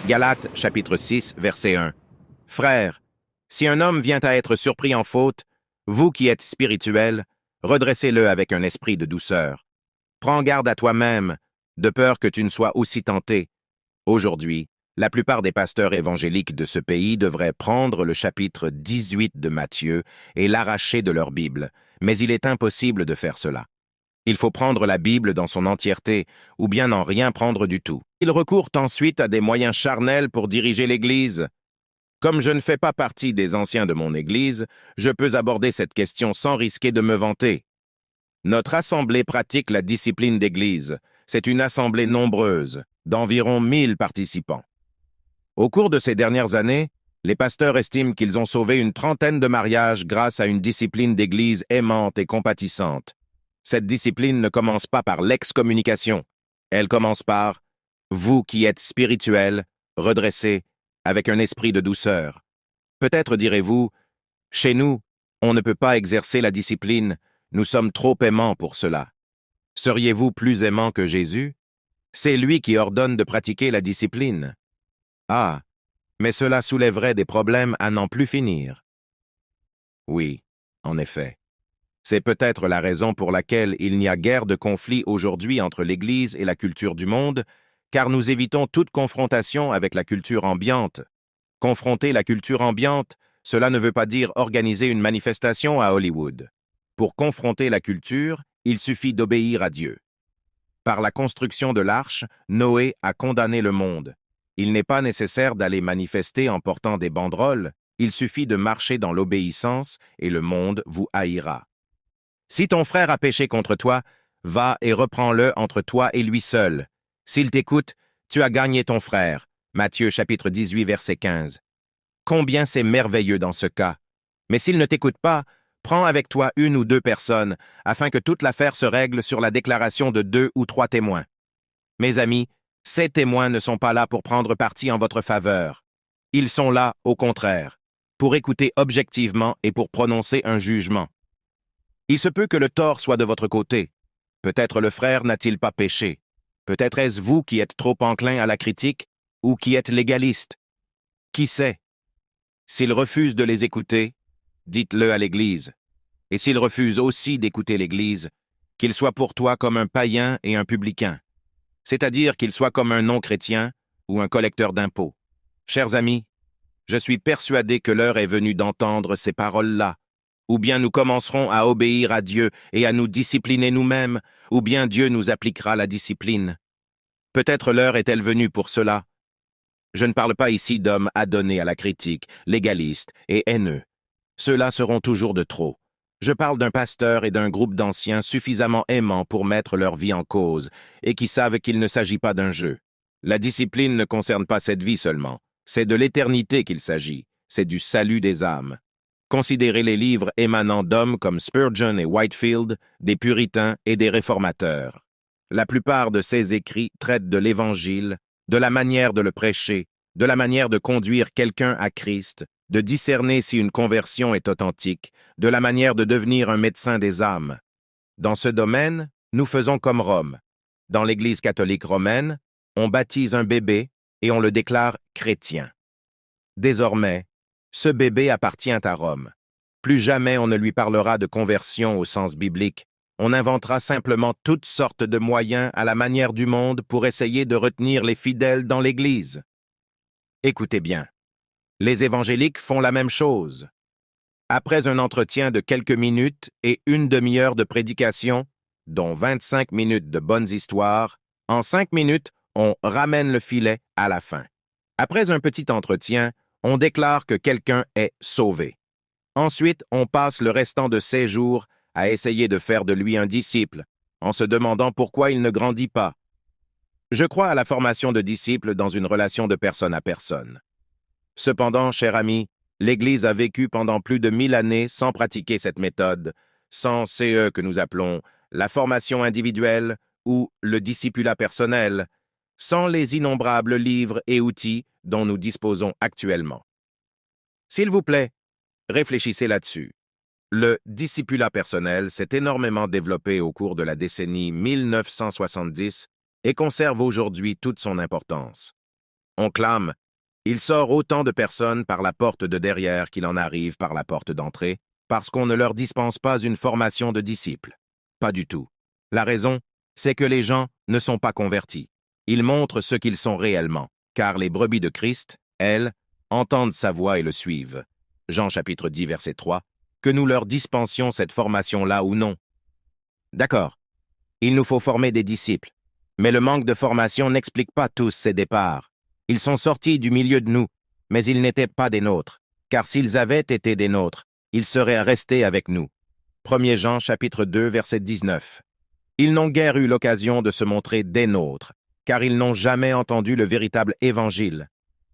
[SPEAKER 1] Galates, chapitre 6, verset 1. Frères, si un homme vient à être surpris en faute, vous qui êtes spirituels, redressez-le avec un esprit de douceur. Prends garde à toi-même, de peur que tu ne sois aussi tenté. Aujourd'hui, la plupart des pasteurs évangéliques de ce pays devraient prendre le chapitre 18 de Matthieu et l'arracher de leur Bible, mais il est impossible de faire cela. Il faut prendre la Bible dans son entièreté, ou bien n'en rien prendre du tout. Ils recourent ensuite à des moyens charnels pour diriger l'Église. Comme je ne fais pas partie des anciens de mon Église, je peux aborder cette question sans risquer de me vanter. Notre assemblée pratique la discipline d'Église. C'est une assemblée nombreuse, d'environ 1000 participants. Au cours de ces dernières années, les pasteurs estiment qu'ils ont sauvé une trentaine de mariages grâce à une discipline d'Église aimante et compatissante. Cette discipline ne commence pas par l'excommunication. Elle commence par « vous qui êtes spirituels, redressez, avec un esprit de douceur ». Peut-être direz-vous « chez nous, on ne peut pas exercer la discipline, nous sommes trop aimants pour cela ». Seriez-vous plus aimant que Jésus? C'est lui qui ordonne de pratiquer la discipline. Ah, mais cela soulèverait des problèmes à n'en plus finir. Oui, en effet. C'est peut-être la raison pour laquelle il n'y a guère de conflit aujourd'hui entre l'Église et la culture du monde, car nous évitons toute confrontation avec la culture ambiante. Confronter la culture ambiante, cela ne veut pas dire organiser une manifestation à Hollywood. Pour confronter la culture, il suffit d'obéir à Dieu. Par la construction de l'arche, Noé a condamné le monde. Il n'est pas nécessaire d'aller manifester en portant des banderoles, il suffit de marcher dans l'obéissance et le monde vous haïra. Si ton frère a péché contre toi, va et reprends-le entre toi et lui seul. S'il t'écoute, tu as gagné ton frère. Matthieu chapitre 18 verset 15. Combien c'est merveilleux dans ce cas. Mais s'il ne t'écoute pas, prends avec toi une ou deux personnes, afin que toute l'affaire se règle sur la déclaration de 2 ou 3 témoins. Mes amis, ces témoins ne sont pas là pour prendre parti en votre faveur. Ils sont là, au contraire, pour écouter objectivement et pour prononcer un jugement. Il se peut que le tort soit de votre côté. Peut-être le frère n'a-t-il pas péché. Peut-être est-ce vous qui êtes trop enclin à la critique ou qui êtes légaliste. Qui sait? S'il refuse de les écouter, dites-le à l'Église. Et s'il refuse aussi d'écouter l'Église, qu'il soit pour toi comme un païen et un publicain, c'est-à-dire qu'il soit comme un non-chrétien ou un collecteur d'impôts. Chers amis, je suis persuadé que l'heure est venue d'entendre ces paroles-là. Ou bien nous commencerons à obéir à Dieu et à nous discipliner nous-mêmes, ou bien Dieu nous appliquera la discipline. Peut-être l'heure est-elle venue pour cela. Je ne parle pas ici d'hommes adonnés à la critique, légalistes et haineux. Ceux-là seront toujours de trop. Je parle d'un pasteur et d'un groupe d'anciens suffisamment aimants pour mettre leur vie en cause et qui savent qu'il ne s'agit pas d'un jeu. La discipline ne concerne pas cette vie seulement, c'est de l'éternité qu'il s'agit, c'est du salut des âmes. Considérez les livres émanant d'hommes comme Spurgeon et Whitefield, des puritains et des réformateurs. La plupart de ces écrits traitent de l'Évangile, de la manière de le prêcher, de la manière de conduire quelqu'un à Christ, de discerner si une conversion est authentique, de la manière de devenir un médecin des âmes. Dans ce domaine, nous faisons comme Rome. Dans l'Église catholique romaine, on baptise un bébé et on le déclare chrétien. Désormais, ce bébé appartient à Rome. Plus jamais on ne lui parlera de conversion au sens biblique. On inventera simplement toutes sortes de moyens à la manière du monde pour essayer de retenir les fidèles dans l'Église. Écoutez bien. Les évangéliques font la même chose. Après un entretien de quelques minutes et une demi-heure de prédication, dont 25 minutes de bonnes histoires, en 5 minutes, on ramène le filet à la fin. Après un petit entretien, on déclare que quelqu'un est sauvé. Ensuite, on passe le restant de ses jours à essayer de faire de lui un disciple, en se demandant pourquoi il ne grandit pas. Je crois à la formation de disciples dans une relation de personne à personne. Cependant, cher ami, l'Église a vécu pendant plus de 1000 années sans pratiquer cette méthode, sans ce que nous appelons la formation individuelle ou le discipulat personnel, sans les innombrables livres et outils dont nous disposons actuellement. S'il vous plaît, réfléchissez là-dessus. Le discipulat personnel s'est énormément développé au cours de la décennie 1970 et conserve aujourd'hui toute son importance. On clame « Il sort autant de personnes par la porte de derrière qu'il en arrive par la porte d'entrée, parce qu'on ne leur dispense pas une formation de disciples. » Pas du tout. La raison, c'est que les gens ne sont pas convertis. Ils montrent ce qu'ils sont réellement, car les brebis de Christ, elles, entendent sa voix et le suivent. Jean chapitre 10, verset 3, que nous leur dispensions cette formation-là ou non. D'accord, il nous faut former des disciples, mais le manque de formation n'explique pas tous ces départs. Ils sont sortis du milieu de nous, mais ils n'étaient pas des nôtres, car s'ils avaient été des nôtres, ils seraient restés avec nous. 1 Jean chapitre 2, verset 19. Ils n'ont guère eu l'occasion de se montrer des nôtres, car ils n'ont jamais entendu le véritable évangile.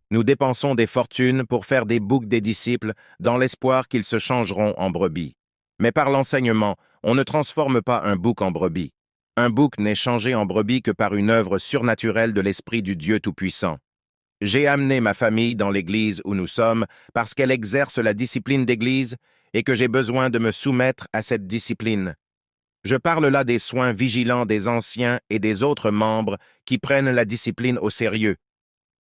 [SPEAKER 1] Nous dépensons des fortunes pour faire des boucs des disciples dans l'espoir qu'ils se changeront en brebis. Mais par l'enseignement, on ne transforme pas un bouc en brebis. Un bouc n'est changé en brebis que par une œuvre surnaturelle de l'Esprit du Dieu Tout-Puissant. J'ai amené ma famille dans l'Église où nous sommes parce qu'elle exerce la discipline d'Église et que j'ai besoin de me soumettre à cette discipline. Je parle là des soins vigilants des anciens et des autres membres qui prennent la discipline au sérieux.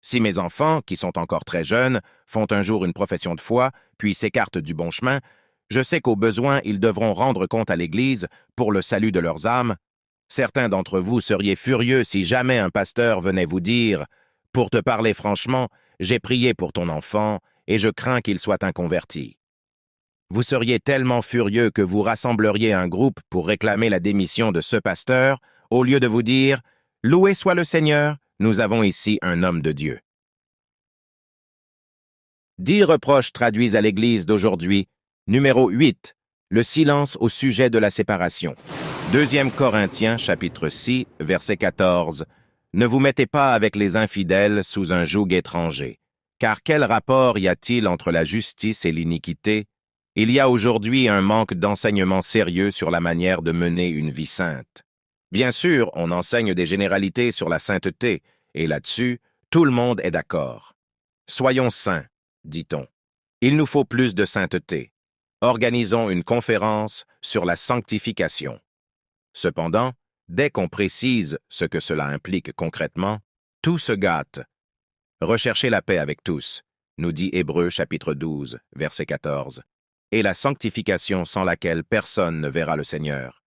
[SPEAKER 1] Si mes enfants, qui sont encore très jeunes, font un jour une profession de foi, puis s'écartent du bon chemin, je sais qu'au besoin, ils devront rendre compte à l'Église pour le salut de leurs âmes. Certains d'entre vous seriez furieux si jamais un pasteur venait vous dire « Pour te parler franchement, j'ai prié pour ton enfant et je crains qu'il soit inconverti. » Vous seriez tellement furieux que vous rassembleriez un groupe pour réclamer la démission de ce pasteur, au lieu de vous dire « Loué soit le Seigneur, nous avons ici un homme de Dieu. » 10 reproches traduits à l'Église d'aujourd'hui. Numéro 8. Le silence au sujet de la séparation. 2 Corinthiens, chapitre 6, verset 14. Ne vous mettez pas avec les infidèles sous un joug étranger. Car quel rapport y a-t-il entre la justice et l'iniquité? Il y a aujourd'hui un manque d'enseignement sérieux sur la manière de mener une vie sainte. Bien sûr, on enseigne des généralités sur la sainteté, et là-dessus, tout le monde est d'accord. Soyons saints, dit-on. Il nous faut plus de sainteté. Organisons une conférence sur la sanctification. Cependant, dès qu'on précise ce que cela implique concrètement, tout se gâte. Recherchez la paix avec tous, nous dit Hébreux chapitre 12, verset 14, et la sanctification sans laquelle personne ne verra le Seigneur.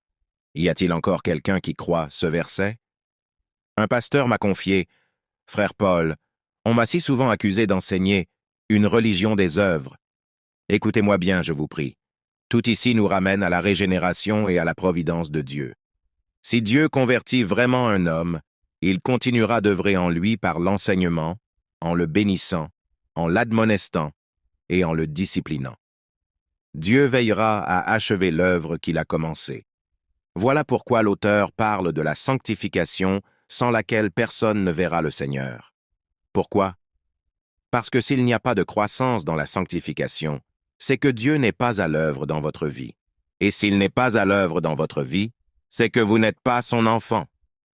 [SPEAKER 1] Y a-t-il encore quelqu'un qui croit ce verset? Un pasteur m'a confié, « Frère Paul, on m'a si souvent accusé d'enseigner une religion des œuvres. Écoutez-moi bien, je vous prie. Tout ici nous ramène à la régénération et à la providence de Dieu. Si Dieu convertit vraiment un homme, il continuera d'œuvrer en lui par l'enseignement, en le bénissant, en l'admonestant et en le disciplinant. Dieu veillera à achever l'œuvre qu'il a commencée. Voilà pourquoi l'auteur parle de la sanctification sans laquelle personne ne verra le Seigneur. Pourquoi? Parce que s'il n'y a pas de croissance dans la sanctification, c'est que Dieu n'est pas à l'œuvre dans votre vie. Et s'il n'est pas à l'œuvre dans votre vie, c'est que vous n'êtes pas son enfant.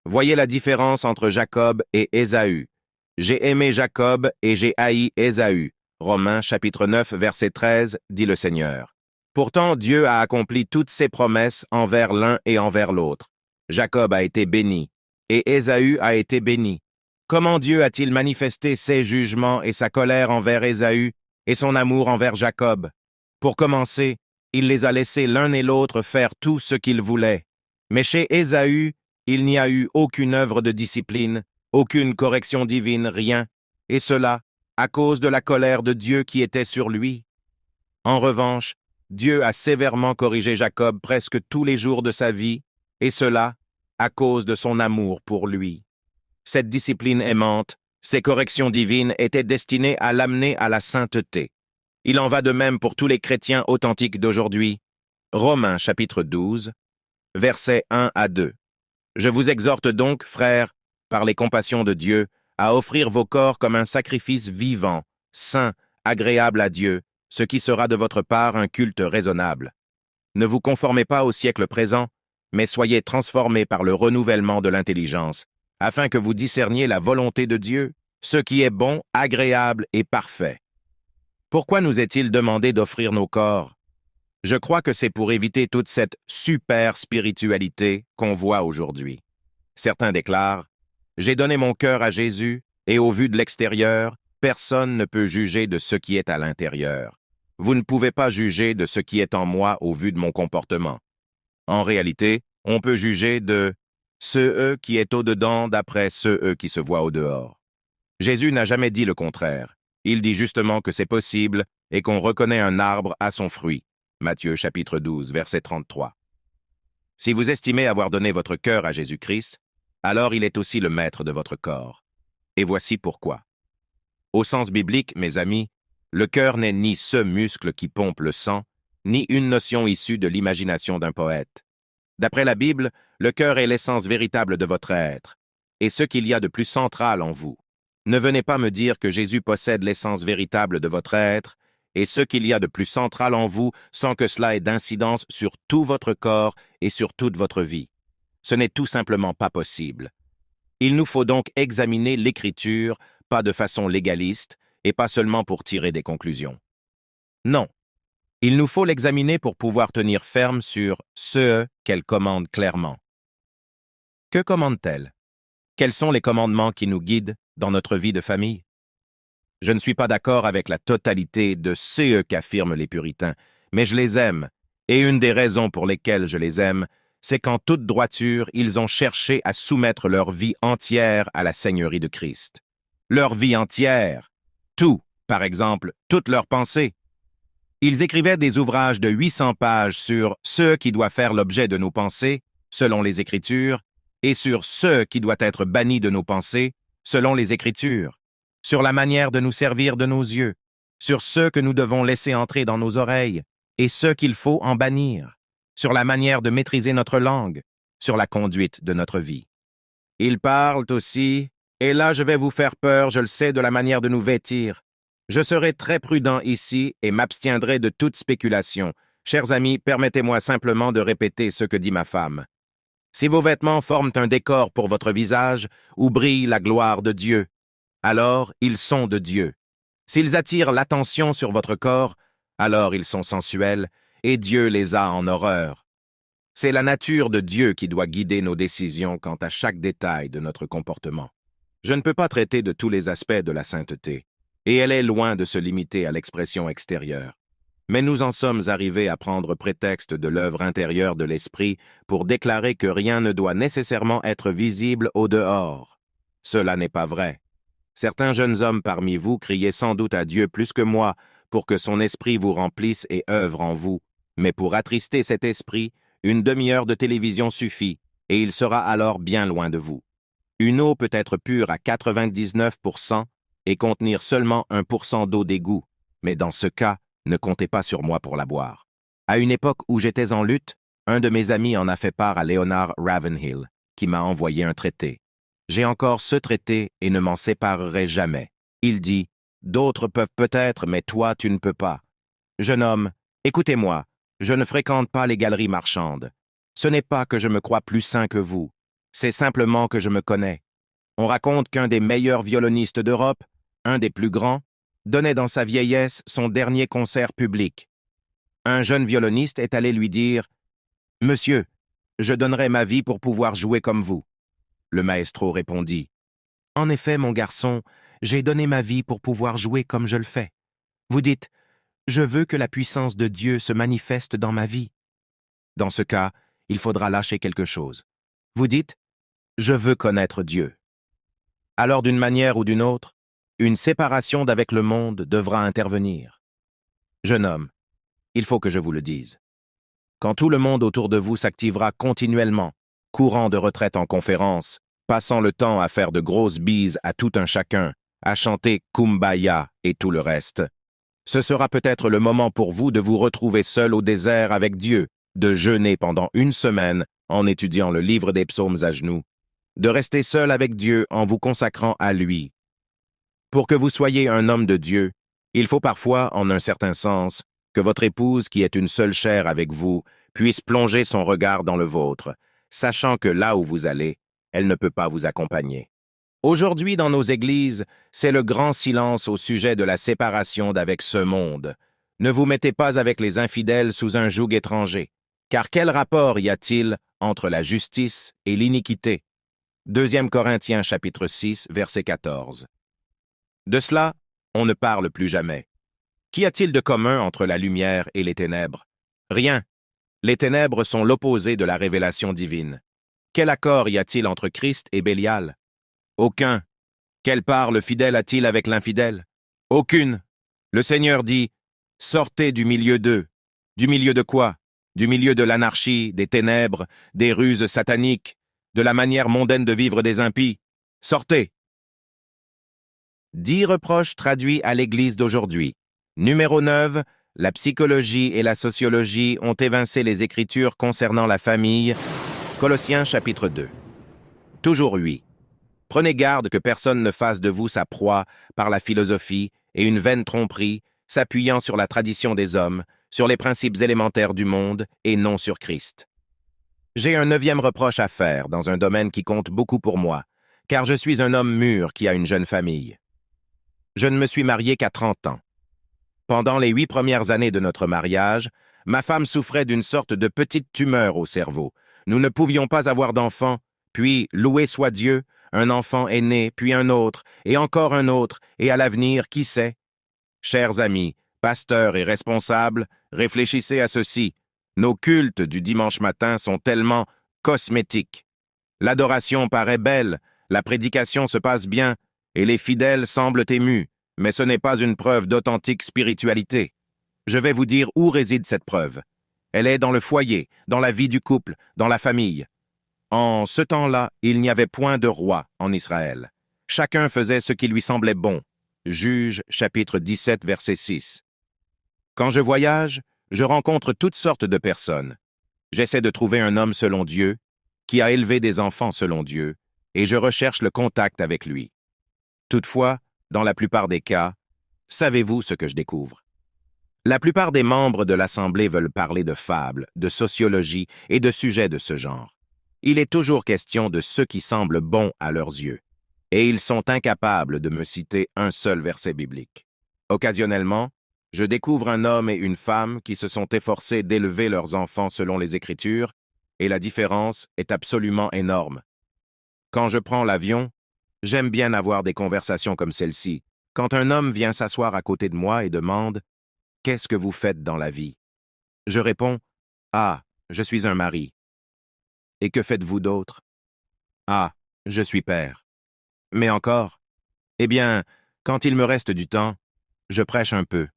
[SPEAKER 1] Voyez la différence entre Jacob et Ésaü. J'ai aimé Jacob et j'ai haï Ésaü. Romains chapitre 9, verset 13, dit le Seigneur. Pourtant, Dieu a accompli toutes ses promesses envers l'un et envers l'autre. Jacob a été béni, et Ésaü a été béni. Comment Dieu a-t-il manifesté ses jugements et sa colère envers Ésaü et son amour envers Jacob? Pour commencer, il les a laissés l'un et l'autre faire tout ce qu'ils voulaient. Mais chez Ésaü, il n'y a eu aucune œuvre de discipline, aucune correction divine, rien, et cela à cause de la colère de Dieu qui était sur lui. En revanche, Dieu a sévèrement corrigé Jacob presque tous les jours de sa vie, et cela à cause de son amour pour lui. Cette discipline aimante, ces corrections divines étaient destinées à l'amener à la sainteté. Il en va de même pour tous les chrétiens authentiques d'aujourd'hui. Romains chapitre 12, versets 1 à 2. Je vous exhorte donc, frères, par les compassions de Dieu, à offrir vos corps comme un sacrifice vivant, saint, agréable à Dieu, ce qui sera de votre part un culte raisonnable. Ne vous conformez pas au siècle présent, mais soyez transformés par le renouvellement de l'intelligence, afin que vous discerniez la volonté de Dieu, ce qui est bon, agréable et parfait. Pourquoi nous est-il demandé d'offrir nos corps? Je crois que c'est pour éviter toute cette super spiritualité qu'on voit aujourd'hui. Certains déclarent « J'ai donné mon cœur à Jésus, et au vu de l'extérieur, personne ne peut juger de ce qui est à l'intérieur. Vous ne pouvez pas juger de ce qui est en moi au vu de mon comportement. En réalité, on peut juger de ce qui est au-dedans d'après ce qui se voit au-dehors. » Jésus n'a jamais dit le contraire. Il dit justement que c'est possible et qu'on reconnaît un arbre à son fruit. Matthieu chapitre 12, verset 33. Si vous estimez avoir donné votre cœur à Jésus-Christ, alors il est aussi le maître de votre corps. Et voici pourquoi. Au sens biblique, mes amis, le cœur n'est ni ce muscle qui pompe le sang, ni une notion issue de l'imagination d'un poète. D'après la Bible, le cœur est l'essence véritable de votre être, et ce qu'il y a de plus central en vous. Ne venez pas me dire que Jésus possède l'essence véritable de votre être, et ce qu'il y a de plus central en vous sans que cela ait d'incidence sur tout votre corps et sur toute votre vie. Ce n'est tout simplement pas possible. Il nous faut donc examiner l'Écriture, pas de façon légaliste, et pas seulement pour tirer des conclusions. Non, il nous faut l'examiner pour pouvoir tenir ferme sur ce qu'elle commande clairement. Que commande-t-elle? Quels sont les commandements qui nous guident dans notre vie de famille? Je ne suis pas d'accord avec la totalité de ce qu'affirment les puritains, mais je les aime, et une des raisons pour lesquelles je les aime, c'est qu'en toute droiture, ils ont cherché à soumettre leur vie entière à la Seigneurie de Christ. Leur vie entière, tout, par exemple, toutes leurs pensées. Ils écrivaient des ouvrages de 800 pages sur ce qui doit faire l'objet de nos pensées, selon les Écritures, et sur ce qui doit être banni de nos pensées, selon les Écritures, sur la manière de nous servir de nos yeux, sur ce que nous devons laisser entrer dans nos oreilles, et ce qu'il faut en bannir, sur la manière de maîtriser notre langue, sur la conduite de notre vie. Ils parlent aussi, et là je vais vous faire peur, je le sais, de la manière de nous vêtir. Je serai très prudent ici et m'abstiendrai de toute spéculation. Chers amis, permettez-moi simplement de répéter ce que dit ma femme. Si vos vêtements forment un décor pour votre visage, où brille la gloire de Dieu, alors ils sont de Dieu. S'ils attirent l'attention sur votre corps, alors ils sont sensuels, et Dieu les a en horreur. C'est la nature de Dieu qui doit guider nos décisions quant à chaque détail de notre comportement. Je ne peux pas traiter de tous les aspects de la sainteté, et elle est loin de se limiter à l'expression extérieure. Mais nous en sommes arrivés à prendre prétexte de l'œuvre intérieure de l'Esprit pour déclarer que rien ne doit nécessairement être visible au dehors. Cela n'est pas vrai. Certains jeunes hommes parmi vous criaient sans doute à Dieu plus que moi pour que son esprit vous remplisse et œuvre en vous. Mais pour attrister cet esprit, une demi-heure de télévision suffit, et il sera alors bien loin de vous. Une eau peut être pure à 99% et contenir seulement 1% d'eau d'égout, mais dans ce cas, ne comptez pas sur moi pour la boire. À une époque où j'étais en lutte, un de mes amis en a fait part à Leonard Ravenhill, qui m'a envoyé un traité. J'ai encore ce traité et ne m'en séparerai jamais. Il dit, « D'autres peuvent peut-être, mais toi, tu ne peux pas. » Jeune homme, écoutez-moi, je ne fréquente pas les galeries marchandes. Ce n'est pas que je me crois plus saint que vous, c'est simplement que je me connais. On raconte qu'un des meilleurs violonistes d'Europe, un des plus grands, donnait dans sa vieillesse son dernier concert public. Un jeune violoniste est allé lui dire « Monsieur, je donnerai ma vie pour pouvoir jouer comme vous. » Le maestro répondit « En effet, mon garçon, j'ai donné ma vie pour pouvoir jouer comme je le fais. Vous dites « Je veux que la puissance de Dieu se manifeste dans ma vie. » Dans ce cas, il faudra lâcher quelque chose. Vous dites « Je veux connaître Dieu. » Alors d'une manière ou d'une autre, une séparation d'avec le monde devra intervenir. Jeune homme, il faut que je vous le dise. Quand tout le monde autour de vous s'activera continuellement, courant de retraite en conférence, passant le temps à faire de grosses bises à tout un chacun, à chanter Kumbaya et tout le reste, ce sera peut-être le moment pour vous de vous retrouver seul au désert avec Dieu, de jeûner pendant une semaine en étudiant le livre des psaumes à genoux, de rester seul avec Dieu en vous consacrant à lui. Pour que vous soyez un homme de Dieu, il faut parfois, en un certain sens, que votre épouse, qui est une seule chair avec vous, puisse plonger son regard dans le vôtre, sachant que là où vous allez, elle ne peut pas vous accompagner. Aujourd'hui, dans nos églises, c'est le grand silence au sujet de la séparation d'avec ce monde. Ne vous mettez pas avec les infidèles sous un joug étranger, car quel rapport y a-t-il entre la justice et l'iniquité? 2 Corinthiens chapitre 6, verset 14. De cela, on ne parle plus jamais. Qu'y a-t-il de commun entre la lumière et les ténèbres? Rien. Les ténèbres sont l'opposé de la révélation divine. Quel accord y a-t-il entre Christ et Bélial? Aucun. Quelle part le fidèle a-t-il avec l'infidèle? Aucune. Le Seigneur dit, « Sortez du milieu d'eux. » Du milieu de quoi? Du milieu de l'anarchie, des ténèbres, des ruses sataniques, de la manière mondaine de vivre des impies. Sortez! 10 reproches traduits à l'Église d'aujourd'hui. Numéro 9. La psychologie et la sociologie ont évincé les Écritures concernant la famille. Colossiens chapitre 2. Toujours 8. Prenez garde que personne ne fasse de vous sa proie par la philosophie et une vaine tromperie, s'appuyant sur la tradition des hommes, sur les principes élémentaires du monde et non sur Christ. J'ai un 9e reproche à faire dans un domaine qui compte beaucoup pour moi, car je suis un homme mûr qui a une jeune famille. Je ne me suis marié qu'à 30 ans. Pendant les 8 premières années de notre mariage, ma femme souffrait d'une sorte de petite tumeur au cerveau. Nous ne pouvions pas avoir d'enfant, puis, loué soit Dieu, un enfant est né, puis un autre, et encore un autre, et à l'avenir, qui sait? Chers amis, pasteurs et responsables, réfléchissez à ceci. Nos cultes du dimanche matin sont tellement cosmétiques. L'adoration paraît belle, la prédication se passe bien, et les fidèles semblent émus, mais ce n'est pas une preuve d'authentique spiritualité. Je vais vous dire où réside cette preuve. Elle est dans le foyer, dans la vie du couple, dans la famille. En ce temps-là, il n'y avait point de roi en Israël. Chacun faisait ce qui lui semblait bon. Juges, chapitre 17, verset 6. Quand je voyage, je rencontre toutes sortes de personnes. J'essaie de trouver un homme selon Dieu, qui a élevé des enfants selon Dieu, et je recherche le contact avec lui. Toutefois, dans la plupart des cas, savez-vous ce que je découvre? La plupart des membres de l'Assemblée veulent parler de fables, de sociologie et de sujets de ce genre. Il est toujours question de ce qui semble bon à leurs yeux, et ils sont incapables de me citer un seul verset biblique. Occasionnellement, je découvre un homme et une femme qui se sont efforcés d'élever leurs enfants selon les Écritures, et la différence est absolument énorme. Quand je prends l'avion, j'aime bien avoir des conversations comme celle-ci, quand un homme vient s'asseoir à côté de moi et demande « Qu'est-ce que vous faites dans la vie ?» Je réponds « Ah, je suis un mari. » « Et que faites-vous d'autre ?»« Ah, je suis père. » « Mais encore ? » « Eh bien, quand il me reste du temps, je prêche un peu. »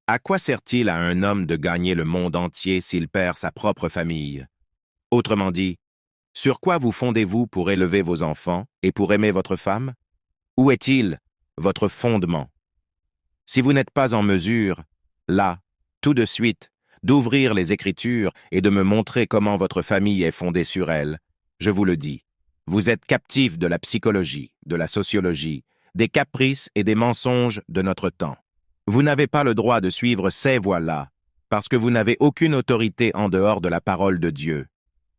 [SPEAKER 1] À quoi sert-il à un homme de gagner le monde entier s'il perd sa propre famille? Autrement dit, sur quoi vous fondez-vous pour élever vos enfants et pour aimer votre femme? Où est-il, votre fondement? Si vous n'êtes pas en mesure, là, tout de suite, d'ouvrir les Écritures et de me montrer comment votre famille est fondée sur elles. Je vous le dis, vous êtes captifs de la psychologie, de la sociologie, des caprices et des mensonges de notre temps. Vous n'avez pas le droit de suivre ces voies-là, parce que vous n'avez aucune autorité en dehors de la parole de Dieu.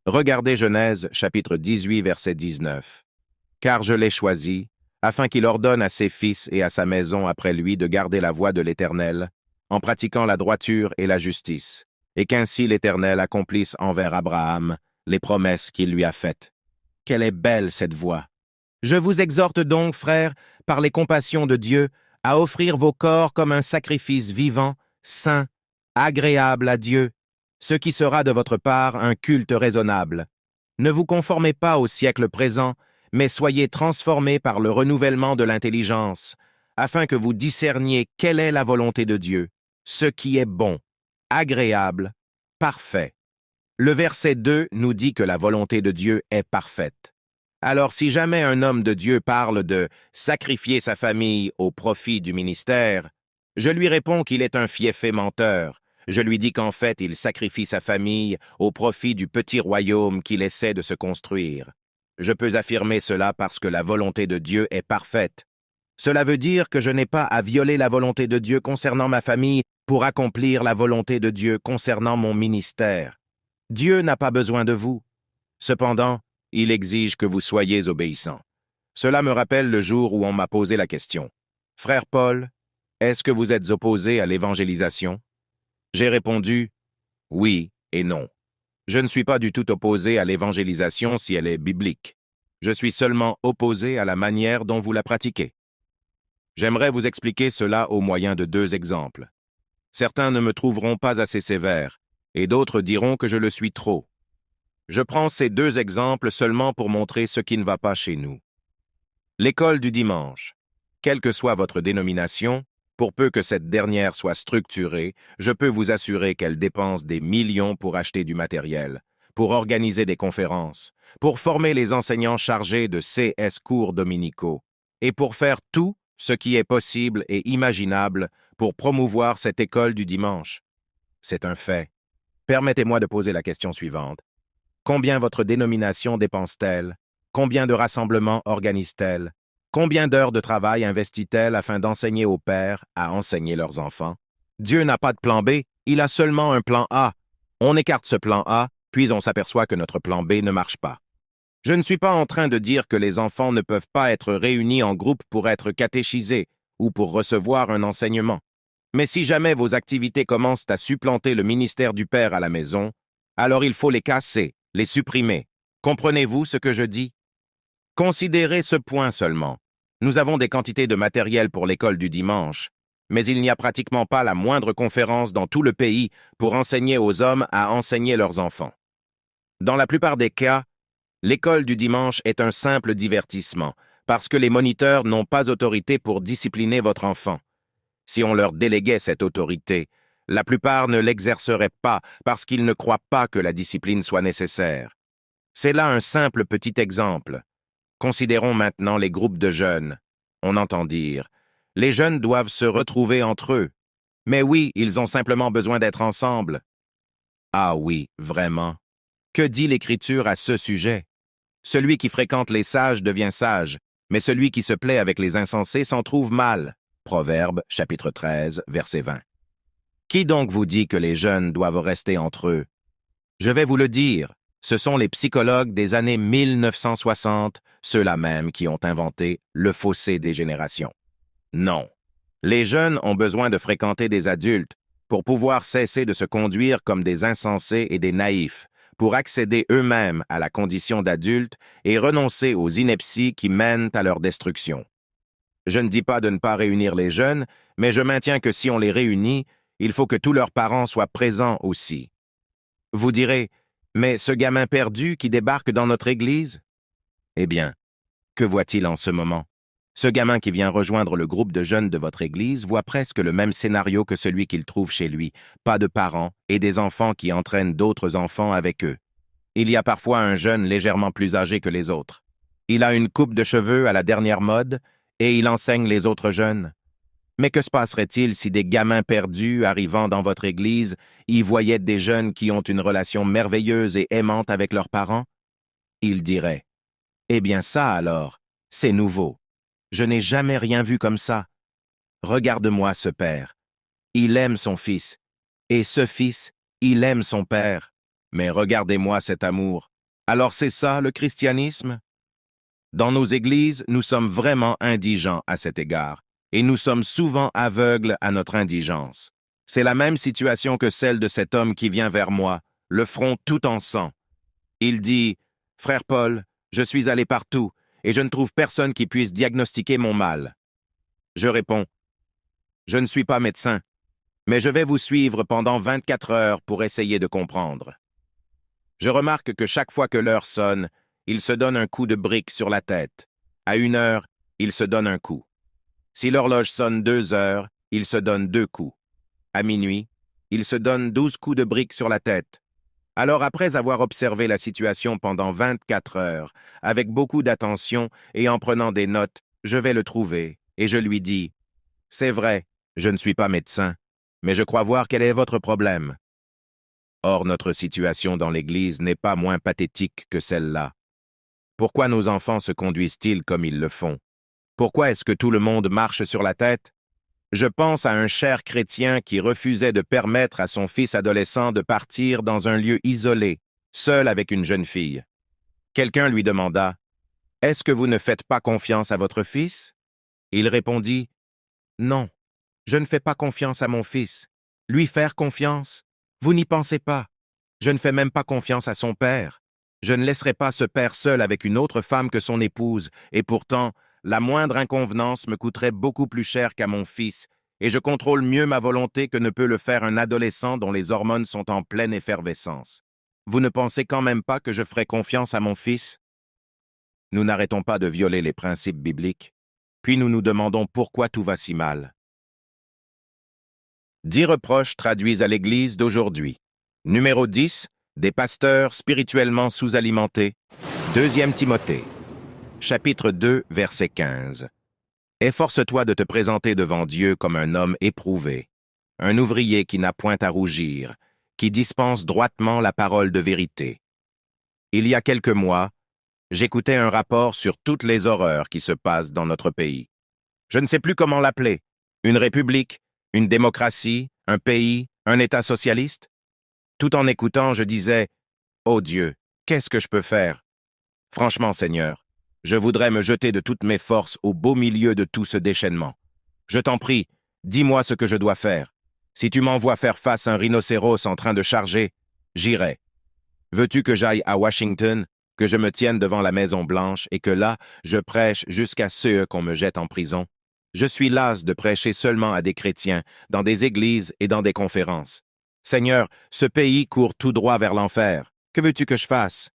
[SPEAKER 1] Regardez Genèse, chapitre 18, verset 19. « Car je l'ai choisi, afin qu'il ordonne à ses fils et à sa maison après lui de garder la voie de l'Éternel, en pratiquant la droiture et la justice, et qu'ainsi l'Éternel accomplisse envers Abraham les promesses qu'il lui a faites. » Quelle est belle cette voie! Je vous exhorte donc, frères, par les compassions de Dieu, à offrir vos corps comme un sacrifice vivant, saint, agréable à Dieu, ce qui sera de votre part un culte raisonnable. Ne vous conformez pas au siècle présent, mais soyez transformés par le renouvellement de l'intelligence, afin que vous discerniez quelle est la volonté de Dieu, ce qui est bon, agréable, parfait. Le verset 2 nous dit que la volonté de Dieu est parfaite. Alors si jamais un homme de Dieu parle de sacrifier sa famille au profit du ministère, je lui réponds qu'il est un fieffé menteur. Je lui dis qu'en fait il sacrifie sa famille au profit du petit royaume qu'il essaie de se construire. Je peux affirmer cela parce que la volonté de Dieu est parfaite. Cela veut dire que je n'ai pas à violer la volonté de Dieu concernant ma famille pour accomplir la volonté de Dieu concernant mon ministère. Dieu n'a pas besoin de vous. Cependant, il exige que vous soyez obéissants. Cela me rappelle le jour où on m'a posé la question. « Frère Paul, est-ce que vous êtes opposé à l'évangélisation » J'ai répondu « Oui et non. Je ne suis pas du tout opposé à l'évangélisation si elle est biblique. Je suis seulement opposé à la manière dont vous la pratiquez. » J'aimerais vous expliquer cela au moyen de 2 exemples. Certains ne me trouveront pas assez sévère, et d'autres diront que je le suis trop. Je prends ces 2 exemples seulement pour montrer ce qui ne va pas chez nous. L'école du dimanche. Quelle que soit votre dénomination, pour peu que cette dernière soit structurée, je peux vous assurer qu'elle dépense des millions pour acheter du matériel, pour organiser des conférences, pour former les enseignants chargés de CS cours dominicaux, et pour faire tout ce qui est possible et imaginable pour promouvoir cette école du dimanche. C'est un fait. Permettez-moi de poser la question suivante. Combien votre dénomination dépense-t-elle? Combien de rassemblements organise-t-elle? Combien d'heures de travail investit-elle afin d'enseigner aux pères à enseigner leurs enfants? Dieu n'a pas de plan B, il a seulement un plan A. On écarte ce plan A, puis on s'aperçoit que notre plan B ne marche pas. Je ne suis pas en train de dire que les enfants ne peuvent pas être réunis en groupe pour être catéchisés ou pour recevoir un enseignement. Mais si jamais vos activités commencent à supplanter le ministère du Père à la maison, alors il faut les casser, les supprimer. Comprenez-vous ce que je dis? Considérez ce point seulement. Nous avons des quantités de matériel pour l'école du dimanche, mais il n'y a pratiquement pas la moindre conférence dans tout le pays pour enseigner aux hommes à enseigner leurs enfants. Dans la plupart des cas, l'école du dimanche est un simple divertissement, parce que les moniteurs n'ont pas autorité pour discipliner votre enfant. Si on leur déléguait cette autorité, la plupart ne l'exerceraient pas parce qu'ils ne croient pas que la discipline soit nécessaire. C'est là un simple petit exemple. Considérons maintenant les groupes de jeunes. On entend dire, les jeunes doivent se retrouver entre eux. Mais oui, ils ont simplement besoin d'être ensemble. Ah oui, vraiment. Que dit l'Écriture à ce sujet? Celui qui fréquente les sages devient sage, mais celui qui se plaît avec les insensés s'en trouve mal. Proverbe, chapitre 13, verset 20. Qui donc vous dit que les jeunes doivent rester entre eux? Je vais vous le dire, ce sont les psychologues des années 1960, ceux-là même qui ont inventé le fossé des générations. Non. Les jeunes ont besoin de fréquenter des adultes pour pouvoir cesser de se conduire comme des insensés et des naïfs, pour accéder eux-mêmes à la condition d'adultes et renoncer aux inepties qui mènent à leur destruction. Je ne dis pas de ne pas réunir les jeunes, mais je maintiens que si on les réunit, il faut que tous leurs parents soient présents aussi. Vous direz, mais ce gamin perdu qui débarque dans notre église? Eh bien, que voit-il en ce moment? Ce gamin qui vient rejoindre le groupe de jeunes de votre église voit presque le même scénario que celui qu'il trouve chez lui, pas de parents et des enfants qui entraînent d'autres enfants avec eux. Il y a parfois un jeune légèrement plus âgé que les autres. Il a une coupe de cheveux à la dernière mode et il enseigne les autres jeunes. Mais que se passerait-il si des gamins perdus, arrivant dans votre église, y voyaient des jeunes qui ont une relation merveilleuse et aimante avec leurs parents? Ils diraient, « Eh bien ça alors, c'est nouveau. Je n'ai jamais rien vu comme ça. Regarde-moi ce père. Il aime son fils. Et ce fils, il aime son père. Mais regardez-moi cet amour. Alors c'est ça le christianisme? » Dans nos églises, nous sommes vraiment indigents à cet égard, et nous sommes souvent aveugles à notre indigence. C'est la même situation que celle de cet homme qui vient vers moi, le front tout en sang. Il dit, « Frère Paul, je suis allé partout, et je ne trouve personne qui puisse diagnostiquer mon mal. » Je réponds, « Je ne suis pas médecin, mais je vais vous suivre pendant 24 heures pour essayer de comprendre. » Je remarque que chaque fois que l'heure sonne, il se donne un coup de brique sur la tête. À 1 heure, il se donne un coup. Si l'horloge sonne 2 heures, il se donne 2 coups. À minuit, il se donne 12 coups de brique sur la tête. Alors après avoir observé la situation pendant 24 heures, avec beaucoup d'attention et en prenant des notes, je vais le trouver et je lui dis, « C'est vrai, je ne suis pas médecin, mais je crois voir quel est votre problème. » Or, notre situation dans l'Église n'est pas moins pathétique que celle-là. Pourquoi nos enfants se conduisent-ils comme ils le font? Pourquoi est-ce que tout le monde marche sur la tête? Je pense à un cher chrétien qui refusait de permettre à son fils adolescent de partir dans un lieu isolé, seul avec une jeune fille. Quelqu'un lui demanda, « Est-ce que vous ne faites pas confiance à votre fils? » Il répondit, « Non, je ne fais pas confiance à mon fils. Lui faire confiance? Vous n'y pensez pas. Je ne fais même pas confiance à son père. Je ne laisserai pas ce père seul avec une autre femme que son épouse, et pourtant, la moindre inconvenance me coûterait beaucoup plus cher qu'à mon fils, et je contrôle mieux ma volonté que ne peut le faire un adolescent dont les hormones sont en pleine effervescence. Vous ne pensez quand même pas que je ferai confiance à mon fils? » Nous n'arrêtons pas de violer les principes bibliques, puis nous nous demandons pourquoi tout va si mal. 10 reproches traduits à l'Église d'aujourd'hui. Numéro 10, des pasteurs spirituellement sous-alimentés. 2 Timothée, chapitre 2, verset 15. Efforce-toi de te présenter devant Dieu comme un homme éprouvé, un ouvrier qui n'a point à rougir, qui dispense droitement la parole de vérité. Il y a quelques mois, j'écoutais un rapport sur toutes les horreurs qui se passent dans notre pays. Je ne sais plus comment l'appeler. Une république, une démocratie, un pays, un État socialiste? Tout en écoutant, je disais, « Oh Dieu, qu'est-ce que je peux faire? Franchement, Seigneur, je voudrais me jeter de toutes mes forces au beau milieu de tout ce déchaînement. Je t'en prie, dis-moi ce que je dois faire. Si tu m'envoies faire face à un rhinocéros en train de charger, j'irai. Veux-tu que j'aille à Washington, que je me tienne devant la Maison-Blanche et que là, je prêche jusqu'à ce qu'on me jette en prison? Je suis las de prêcher seulement à des chrétiens, dans des églises et dans des conférences. Seigneur, ce pays court tout droit vers l'enfer. Que veux-tu que je fasse?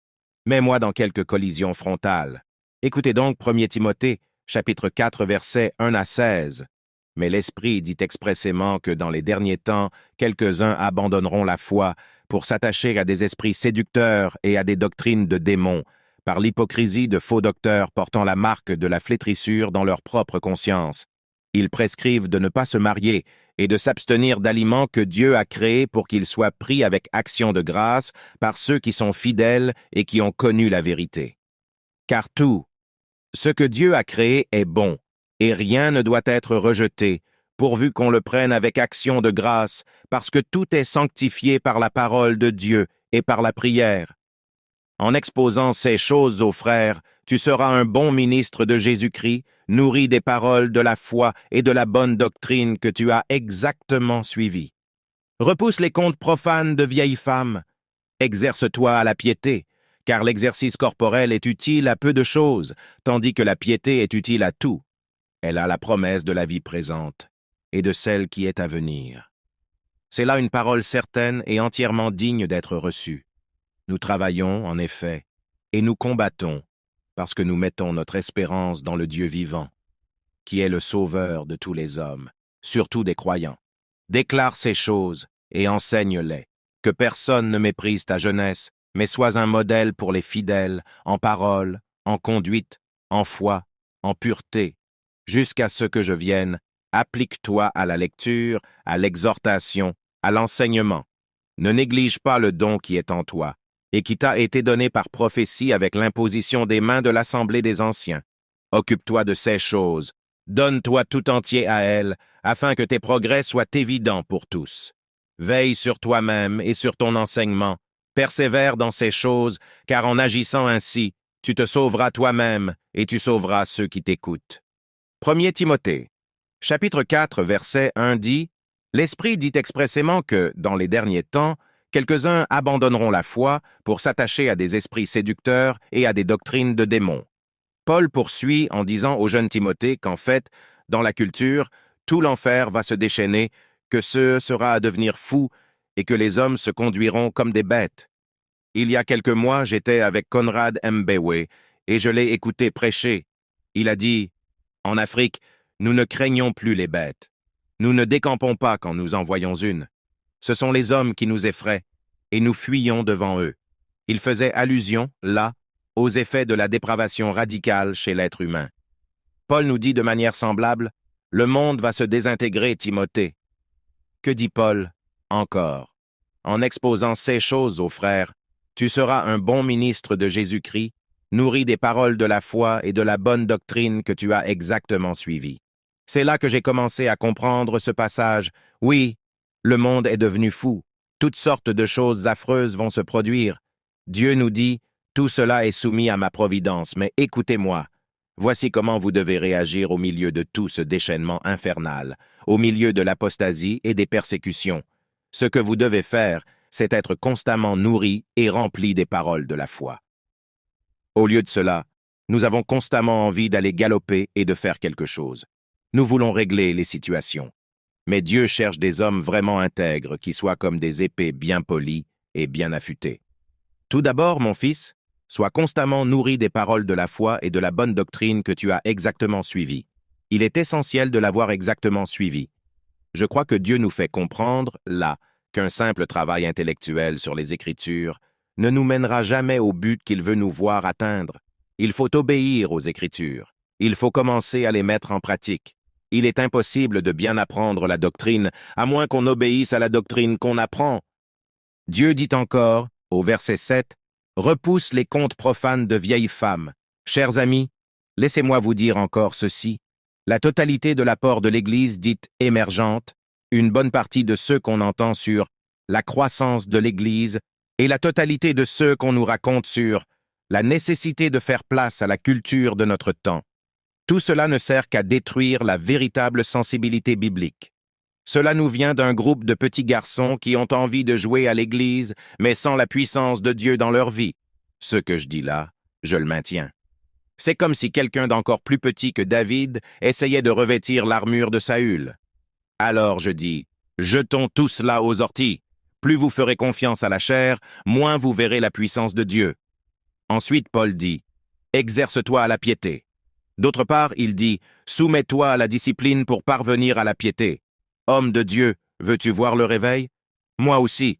[SPEAKER 1] Mets-moi dans quelques collisions frontales. » Écoutez donc 1 Timothée, chapitre 4, versets 1 à 16. Mais l'Esprit dit expressément que dans les derniers temps, quelques-uns abandonneront la foi pour s'attacher à des esprits séducteurs et à des doctrines de démons, par l'hypocrisie de faux docteurs portant la marque de la flétrissure dans leur propre conscience. Ils prescrivent de ne pas se marier et de s'abstenir d'aliments que Dieu a créés pour qu'ils soient pris avec action de grâce par ceux qui sont fidèles et qui ont connu la vérité. Car tout, ce que Dieu a créé est bon, et rien ne doit être rejeté, pourvu qu'on le prenne avec action de grâce, parce que tout est sanctifié par la parole de Dieu et par la prière. En exposant ces choses aux frères, tu seras un bon ministre de Jésus-Christ, nourri des paroles de la foi et de la bonne doctrine que tu as exactement suivies. Repousse les contes profanes de vieilles femmes. Exerce-toi à la piété, car l'exercice corporel est utile à peu de choses, tandis que la piété est utile à tout. Elle a la promesse de la vie présente et de celle qui est à venir. C'est là une parole certaine et entièrement digne d'être reçue. Nous travaillons, en effet, et nous combattons, parce que nous mettons notre espérance dans le Dieu vivant, qui est le sauveur de tous les hommes, surtout des croyants. Déclare ces choses et enseigne-les, que personne ne méprise ta jeunesse, mais sois un modèle pour les fidèles, en parole, en conduite, en foi, en pureté, jusqu'à ce que je vienne, Applique-toi à la lecture, à l'exhortation, à l'enseignement. Ne néglige pas le don qui est en toi, et qui t'a été donné par prophétie avec l'imposition des mains de l'Assemblée des Anciens. Occupe-toi de ces choses, donne-toi tout entier à elles, afin que tes progrès soient évidents pour tous. Veille sur toi-même et sur ton enseignement, persévère dans ces choses, car en agissant ainsi, tu te sauveras toi-même et tu sauveras ceux qui t'écoutent. 1 Timothée, chapitre 4, verset 1 dit « L'Esprit dit expressément que, dans les derniers temps, quelques-uns abandonneront la foi pour s'attacher à des esprits séducteurs et à des doctrines de démons. » Paul poursuit en disant au jeune Timothée qu'en fait, dans la culture, tout l'enfer va se déchaîner, que ce sera à devenir fou et que les hommes se conduiront comme des bêtes. Il y a quelques mois, j'étais avec Conrad Mbewe et je l'ai écouté prêcher. Il a dit « En Afrique, nous ne craignons plus les bêtes. Nous ne décampons pas quand nous en voyons une. Ce sont les hommes qui nous effraient et nous fuyons devant eux. » Il faisait allusion, là, aux effets de la dépravation radicale chez l'être humain. Paul nous dit de manière semblable, « Le monde va se désintégrer, Timothée. » Que dit Paul? Encore. En exposant ces choses aux frères, tu seras un bon ministre de Jésus-Christ, nourri des paroles de la foi et de la bonne doctrine que tu as exactement suivies. C'est là que j'ai commencé à comprendre ce passage. Oui, le monde est devenu fou. Toutes sortes de choses affreuses vont se produire. Dieu nous dit, tout cela est soumis à ma providence, mais écoutez-moi. Voici comment vous devez réagir au milieu de tout ce déchaînement infernal, au milieu de l'apostasie et des persécutions. Ce que vous devez faire, c'est être constamment nourri et rempli des paroles de la foi. Au lieu de cela, nous avons constamment envie d'aller galoper et de faire quelque chose. Nous voulons régler les situations. Mais Dieu cherche des hommes vraiment intègres qui soient comme des épées bien polies et bien affûtées. Tout d'abord, mon fils, sois constamment nourri des paroles de la foi et de la bonne doctrine que tu as exactement suivie. Il est essentiel de l'avoir exactement suivie. Je crois que Dieu nous fait comprendre, là, qu'un simple travail intellectuel sur les Écritures ne nous mènera jamais au but qu'il veut nous voir atteindre. Il faut obéir aux Écritures. Il faut commencer à les mettre en pratique. Il est impossible de bien apprendre la doctrine, à moins qu'on obéisse à la doctrine qu'on apprend. Dieu dit encore, au verset 7, « Repousse les contes profanes de vieilles femmes. » Chers amis, laissez-moi vous dire encore ceci. La totalité de l'apport de l'Église dite émergente, une bonne partie de ceux qu'on entend sur la croissance de l'Église et la totalité de ceux qu'on nous raconte sur la nécessité de faire place à la culture de notre temps. Tout cela ne sert qu'à détruire la véritable sensibilité biblique. Cela nous vient d'un groupe de petits garçons qui ont envie de jouer à l'Église, mais sans la puissance de Dieu dans leur vie. Ce que je dis là, je le maintiens. C'est comme si quelqu'un d'encore plus petit que David essayait de revêtir l'armure de Saül. Alors je dis, jetons tout cela aux orties. Plus vous ferez confiance à la chair, moins vous verrez la puissance de Dieu. Ensuite, Paul dit, exerce-toi à la piété. D'autre part, il dit, soumets-toi à la discipline pour parvenir à la piété. Homme de Dieu, veux-tu voir le réveil? Moi aussi.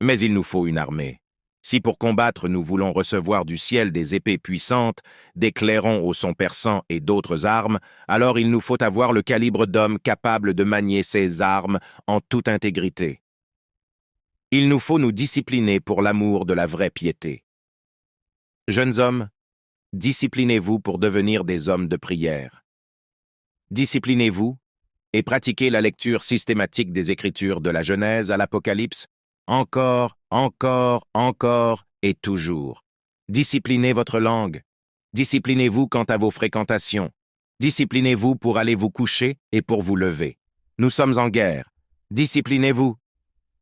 [SPEAKER 1] Mais il nous faut une armée. Si pour combattre nous voulons recevoir du ciel des épées puissantes, des clairons au son perçant et d'autres armes, alors il nous faut avoir le calibre d'homme capable de manier ces armes en toute intégrité. Il nous faut nous discipliner pour l'amour de la vraie piété. Jeunes hommes, disciplinez-vous pour devenir des hommes de prière. Disciplinez-vous et pratiquez la lecture systématique des Écritures de la Genèse à l'Apocalypse, encore et toujours. Disciplinez votre langue. Disciplinez-vous quant à vos fréquentations. Disciplinez-vous pour aller vous coucher et pour vous lever. Nous sommes en guerre. Disciplinez-vous.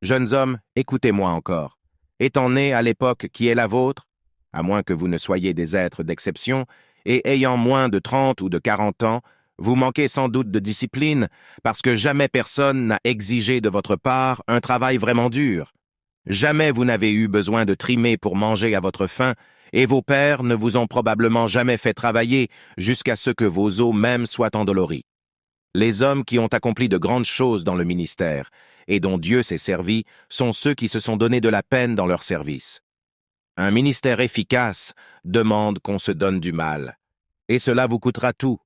[SPEAKER 1] Jeunes hommes, écoutez-moi encore. Étant nés à l'époque qui est la vôtre, à moins que vous ne soyez des êtres d'exception, et ayant moins de 30 ou de 40 ans, vous manquez sans doute de discipline parce que jamais personne n'a exigé de votre part un travail vraiment dur. Jamais vous n'avez eu besoin de trimer pour manger à votre faim, et vos pères ne vous ont probablement jamais fait travailler jusqu'à ce que vos os même soient endoloris. Les hommes qui ont accompli de grandes choses dans le ministère, et dont Dieu s'est servi, sont ceux qui se sont donné de la peine dans leur service. Un ministère efficace demande qu'on se donne du mal, et cela vous coûtera tout.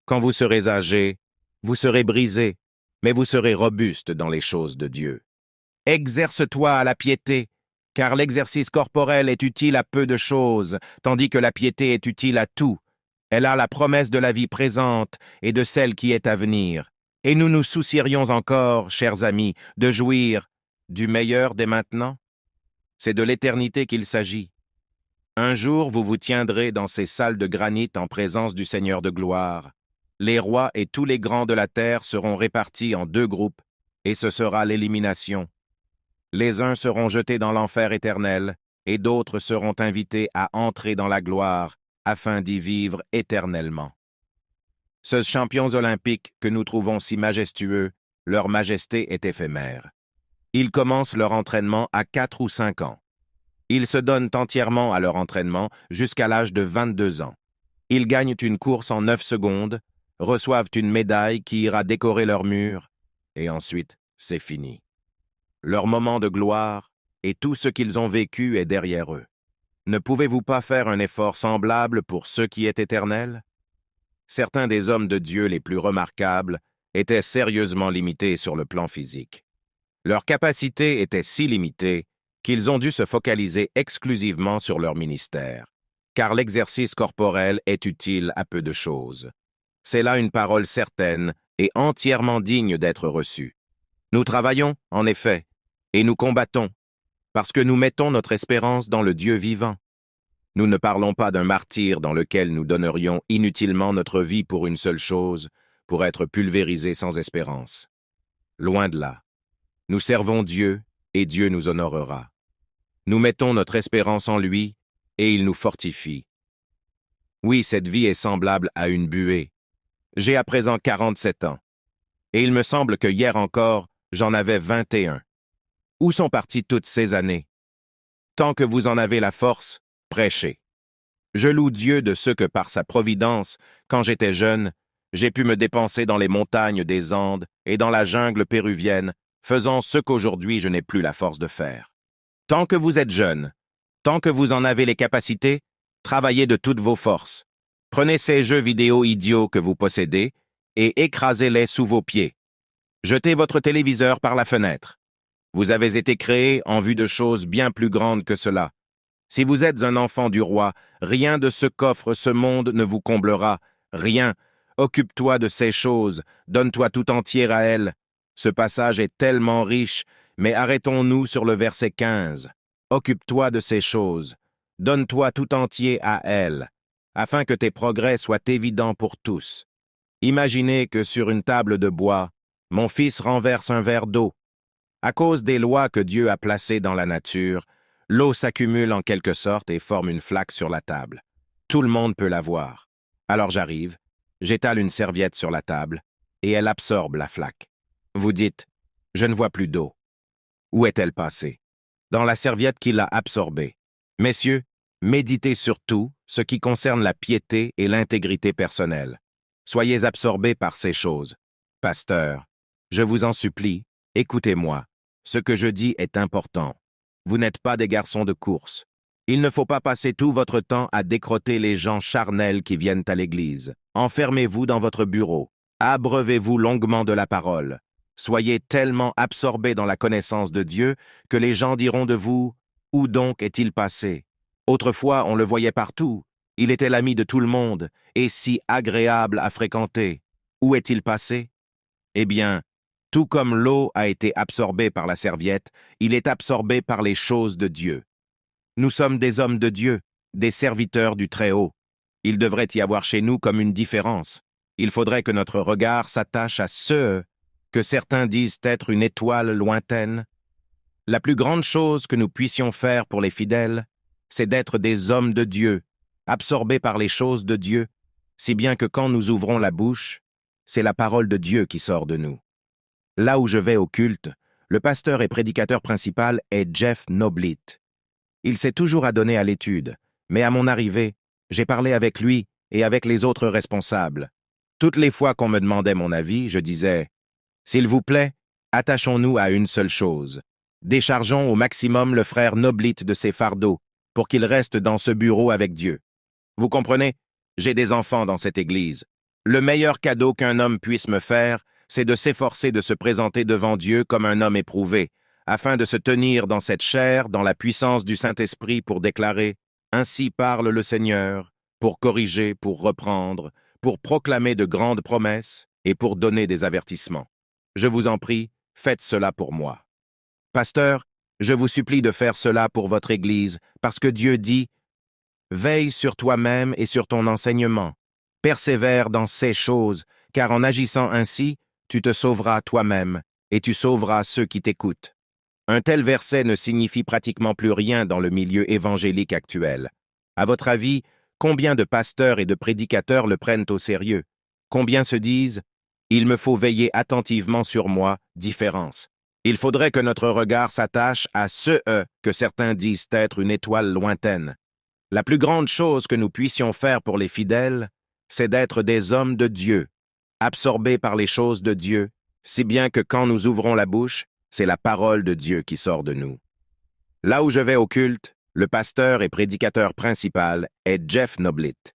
[SPEAKER 1] Quand vous serez âgé, Vous serez brisés, mais vous serez robustes dans les choses de Dieu. Exerce-toi à la piété, car l'exercice corporel est utile à peu de choses, tandis que la piété est utile à tout. Elle a la promesse de la vie présente et de celle qui est à venir. Et nous nous soucierions encore, chers amis, de jouir du meilleur dès maintenant? C'est de l'éternité qu'il s'agit. Un jour, vous vous tiendrez dans ces salles de granit en présence du Seigneur de gloire. Les rois et tous les grands de la terre seront répartis en 2 groupes, et ce sera l'élimination. Les uns seront jetés dans l'enfer éternel, et d'autres seront invités à entrer dans la gloire, afin d'y vivre éternellement. Ces champions olympiques que nous trouvons si majestueux, leur majesté est éphémère. Ils commencent leur entraînement à 4 ou 5 ans. Ils se donnent entièrement à leur entraînement jusqu'à l'âge de 22 ans. Ils gagnent une course en 9 secondes, reçoivent une médaille qui ira décorer leur mur, et ensuite, c'est fini. Leur moment de gloire et tout ce qu'ils ont vécu est derrière eux. Ne pouvez-vous pas faire un effort semblable pour ce qui est éternel? Certains des hommes de Dieu les plus remarquables étaient sérieusement limités sur le plan physique. Leur capacité était si limitée qu'ils ont dû se focaliser exclusivement sur leur ministère, car l'exercice corporel est utile à peu de choses. C'est là une parole certaine et entièrement digne d'être reçue. Nous travaillons, en effet, et nous combattons, parce que nous mettons notre espérance dans le Dieu vivant. Nous ne parlons pas d'un martyre dans lequel nous donnerions inutilement notre vie pour une seule chose, pour être pulvérisés sans espérance. Loin de là. Nous servons Dieu, et Dieu nous honorera. Nous mettons notre espérance en lui, et il nous fortifie. Oui, cette vie est semblable à une buée. J'ai à présent 47 ans, et il me semble que hier encore, j'en avais 21. Où sont parties toutes ces années? Tant que vous en avez la force, prêchez. Je loue Dieu de ce que par sa providence, quand j'étais jeune, j'ai pu me dépenser dans les montagnes des Andes et dans la jungle péruvienne, faisant ce qu'aujourd'hui je n'ai plus la force de faire. Tant que vous êtes jeune, tant que vous en avez les capacités, travaillez de toutes vos forces. Prenez ces jeux vidéo idiots que vous possédez et écrasez-les sous vos pieds. Jetez votre téléviseur par la fenêtre. Vous avez été créé en vue de choses bien plus grandes que cela. Si vous êtes un enfant du roi, rien de ce qu'offre ce monde ne vous comblera, rien. Occupe-toi de ces choses, donne-toi tout entière à elles. Ce passage est tellement riche, mais arrêtons-nous sur le verset 15. Occupe-toi de ces choses, donne-toi tout entier à elles, afin que tes progrès soient évidents pour tous. Imaginez que sur une table de bois, mon fils renverse un verre d'eau. À cause des lois que Dieu a placées dans la nature, l'eau s'accumule en quelque sorte et forme une flaque sur la table. Tout le monde peut la voir. Alors j'arrive, j'étale une serviette sur la table, et elle absorbe la flaque. Vous dites, je ne vois plus d'eau. Où est-elle passée? Dans la serviette qui l'a absorbée. Messieurs, méditez sur tout ce qui concerne la piété et l'intégrité personnelle. Soyez absorbés par ces choses. Pasteur, je vous en supplie, écoutez-moi. Ce que je dis est important. Vous n'êtes pas des garçons de course. Il ne faut pas passer tout votre temps à décrotter les gens charnels qui viennent à l'église. Enfermez-vous dans votre bureau. Abreuvez-vous longuement de la parole. Soyez tellement absorbés dans la connaissance de Dieu que les gens diront de vous « Où donc est-il passé ?» Autrefois, on le voyait partout. Il était l'ami de tout le monde et si agréable à fréquenter. Où est-il passé? Eh bien, tout comme l'eau a été absorbée par la serviette, il est absorbé par les choses de Dieu. Nous sommes des hommes de Dieu, des serviteurs du Très-Haut. Il devrait y avoir chez nous comme une différence. Il faudrait que notre regard s'attache à ceux que certains disent être une étoile lointaine. La plus grande chose que nous puissions faire pour les fidèles, c'est d'être des hommes de Dieu, absorbés par les choses de Dieu, si bien que quand nous ouvrons la bouche, c'est la parole de Dieu qui sort de nous. Là où je vais au culte, le pasteur et prédicateur principal est Jeff Noblit. Il s'est toujours adonné à l'étude, mais à mon arrivée, j'ai parlé avec lui et avec les autres responsables. Toutes les fois qu'on me demandait mon avis, je disais « S'il vous plaît, attachons-nous à une seule chose. Déchargeons au maximum le frère Noblit de ses fardeaux pour qu'il reste dans ce bureau avec Dieu. Vous comprenez? J'ai des enfants dans cette église. Le meilleur cadeau qu'un homme puisse me faire, c'est de s'efforcer de se présenter devant Dieu comme un homme éprouvé, afin de se tenir dans cette chair, dans la puissance du Saint-Esprit pour déclarer « Ainsi parle le Seigneur », pour corriger, pour reprendre, pour proclamer de grandes promesses et pour donner des avertissements. Je vous en prie, faites cela pour moi. Pasteur, je vous supplie de faire cela pour votre Église, parce que Dieu dit « Veille sur toi-même et sur ton enseignement. Persévère dans ces choses, car en agissant ainsi, tu te sauveras toi-même et tu sauveras ceux qui t'écoutent. » Un tel verset ne signifie pratiquement plus rien dans le milieu évangélique actuel. À votre avis, combien de pasteurs et de prédicateurs le prennent au sérieux? Combien se disent « Il me faut veiller attentivement sur moi, différence. Il faudrait que notre regard s'attache à ce que certains disent être une étoile lointaine. » La plus grande chose que nous puissions faire pour les fidèles, c'est d'être des hommes de Dieu, absorbés par les choses de Dieu, si bien que quand nous ouvrons la bouche, c'est la parole de Dieu qui sort de nous. Là où je vais au culte, le pasteur et prédicateur principal est Jeff Noblitt.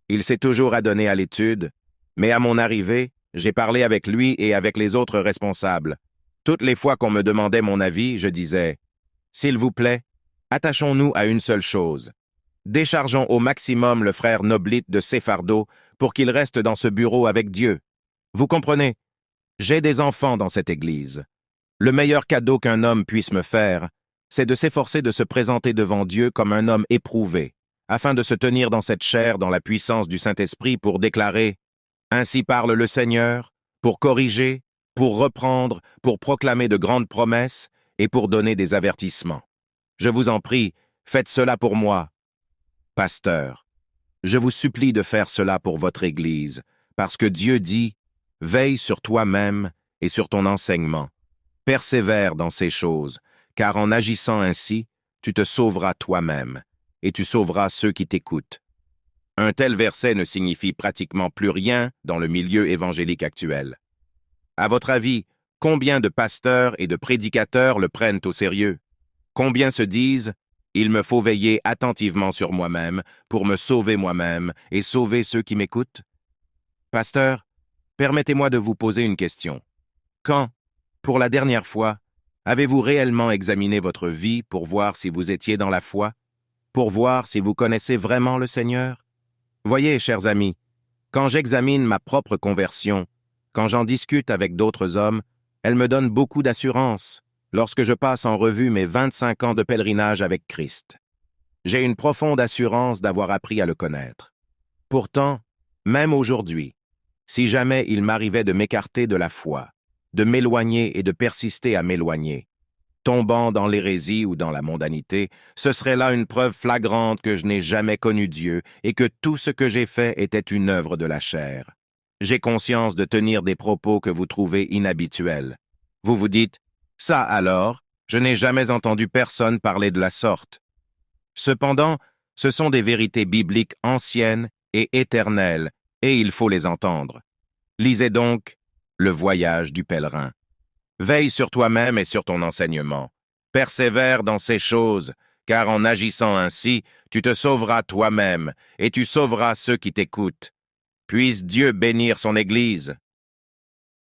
[SPEAKER 1] Il s'est toujours adonné à l'étude, mais à mon arrivée, j'ai parlé avec lui et avec les autres responsables. Toutes les fois qu'on me demandait mon avis, je disais « S'il vous plaît, attachons-nous à une seule chose. Déchargeons au maximum le frère Noblitt de ses fardeaux pour qu'il reste dans ce bureau avec Dieu. Vous comprenez? J'ai des enfants dans cette église. Le meilleur cadeau qu'un homme puisse me faire, c'est de s'efforcer de se présenter devant Dieu comme un homme éprouvé, afin de se tenir dans cette chair dans la puissance du Saint-Esprit pour déclarer « Ainsi parle le Seigneur », pour corriger, pour reprendre, pour proclamer de grandes promesses et pour donner des avertissements. Je vous en prie, faites cela pour moi. Pasteur, je vous supplie de faire cela pour votre Église, parce que Dieu dit « Veille sur toi-même et sur ton enseignement. Persévère dans ces choses, car en agissant ainsi, tu te sauveras toi-même, et tu sauveras ceux qui t'écoutent. » Un tel verset ne signifie pratiquement plus rien dans le milieu évangélique actuel. À votre avis, combien de pasteurs et de prédicateurs le prennent au sérieux? Combien se disent « Il me faut veiller attentivement sur moi-même pour me sauver moi-même et sauver ceux qui m'écoutent » Pasteur, permettez-moi de vous poser une question. Quand, pour la dernière fois, avez-vous réellement examiné votre vie pour voir si vous étiez dans la foi, pour voir si vous connaissez vraiment le Seigneur? Voyez, chers amis, quand j'examine ma propre conversion, quand j'en discute avec d'autres hommes, elle me donne beaucoup d'assurance lorsque je passe en revue mes 25 ans de pèlerinage avec Christ. J'ai une profonde assurance d'avoir appris à le connaître. Pourtant, même aujourd'hui, si jamais il m'arrivait de m'écarter de la foi, de m'éloigner et de persister à m'éloigner, tombant dans l'hérésie ou dans la mondanité, ce serait là une preuve flagrante que je n'ai jamais connu Dieu et que tout ce que j'ai fait était une œuvre de la chair. J'ai conscience de tenir des propos que vous trouvez inhabituels. Vous vous dites, ça alors, je n'ai jamais entendu personne parler de la sorte. Cependant, ce sont des vérités bibliques anciennes et éternelles, et il faut les entendre. Lisez donc Le voyage du pèlerin. Veille sur toi-même et sur ton enseignement. Persévère dans ces choses, car en agissant ainsi, tu te sauveras toi-même et tu sauveras ceux qui t'écoutent. Puisse Dieu bénir son Église.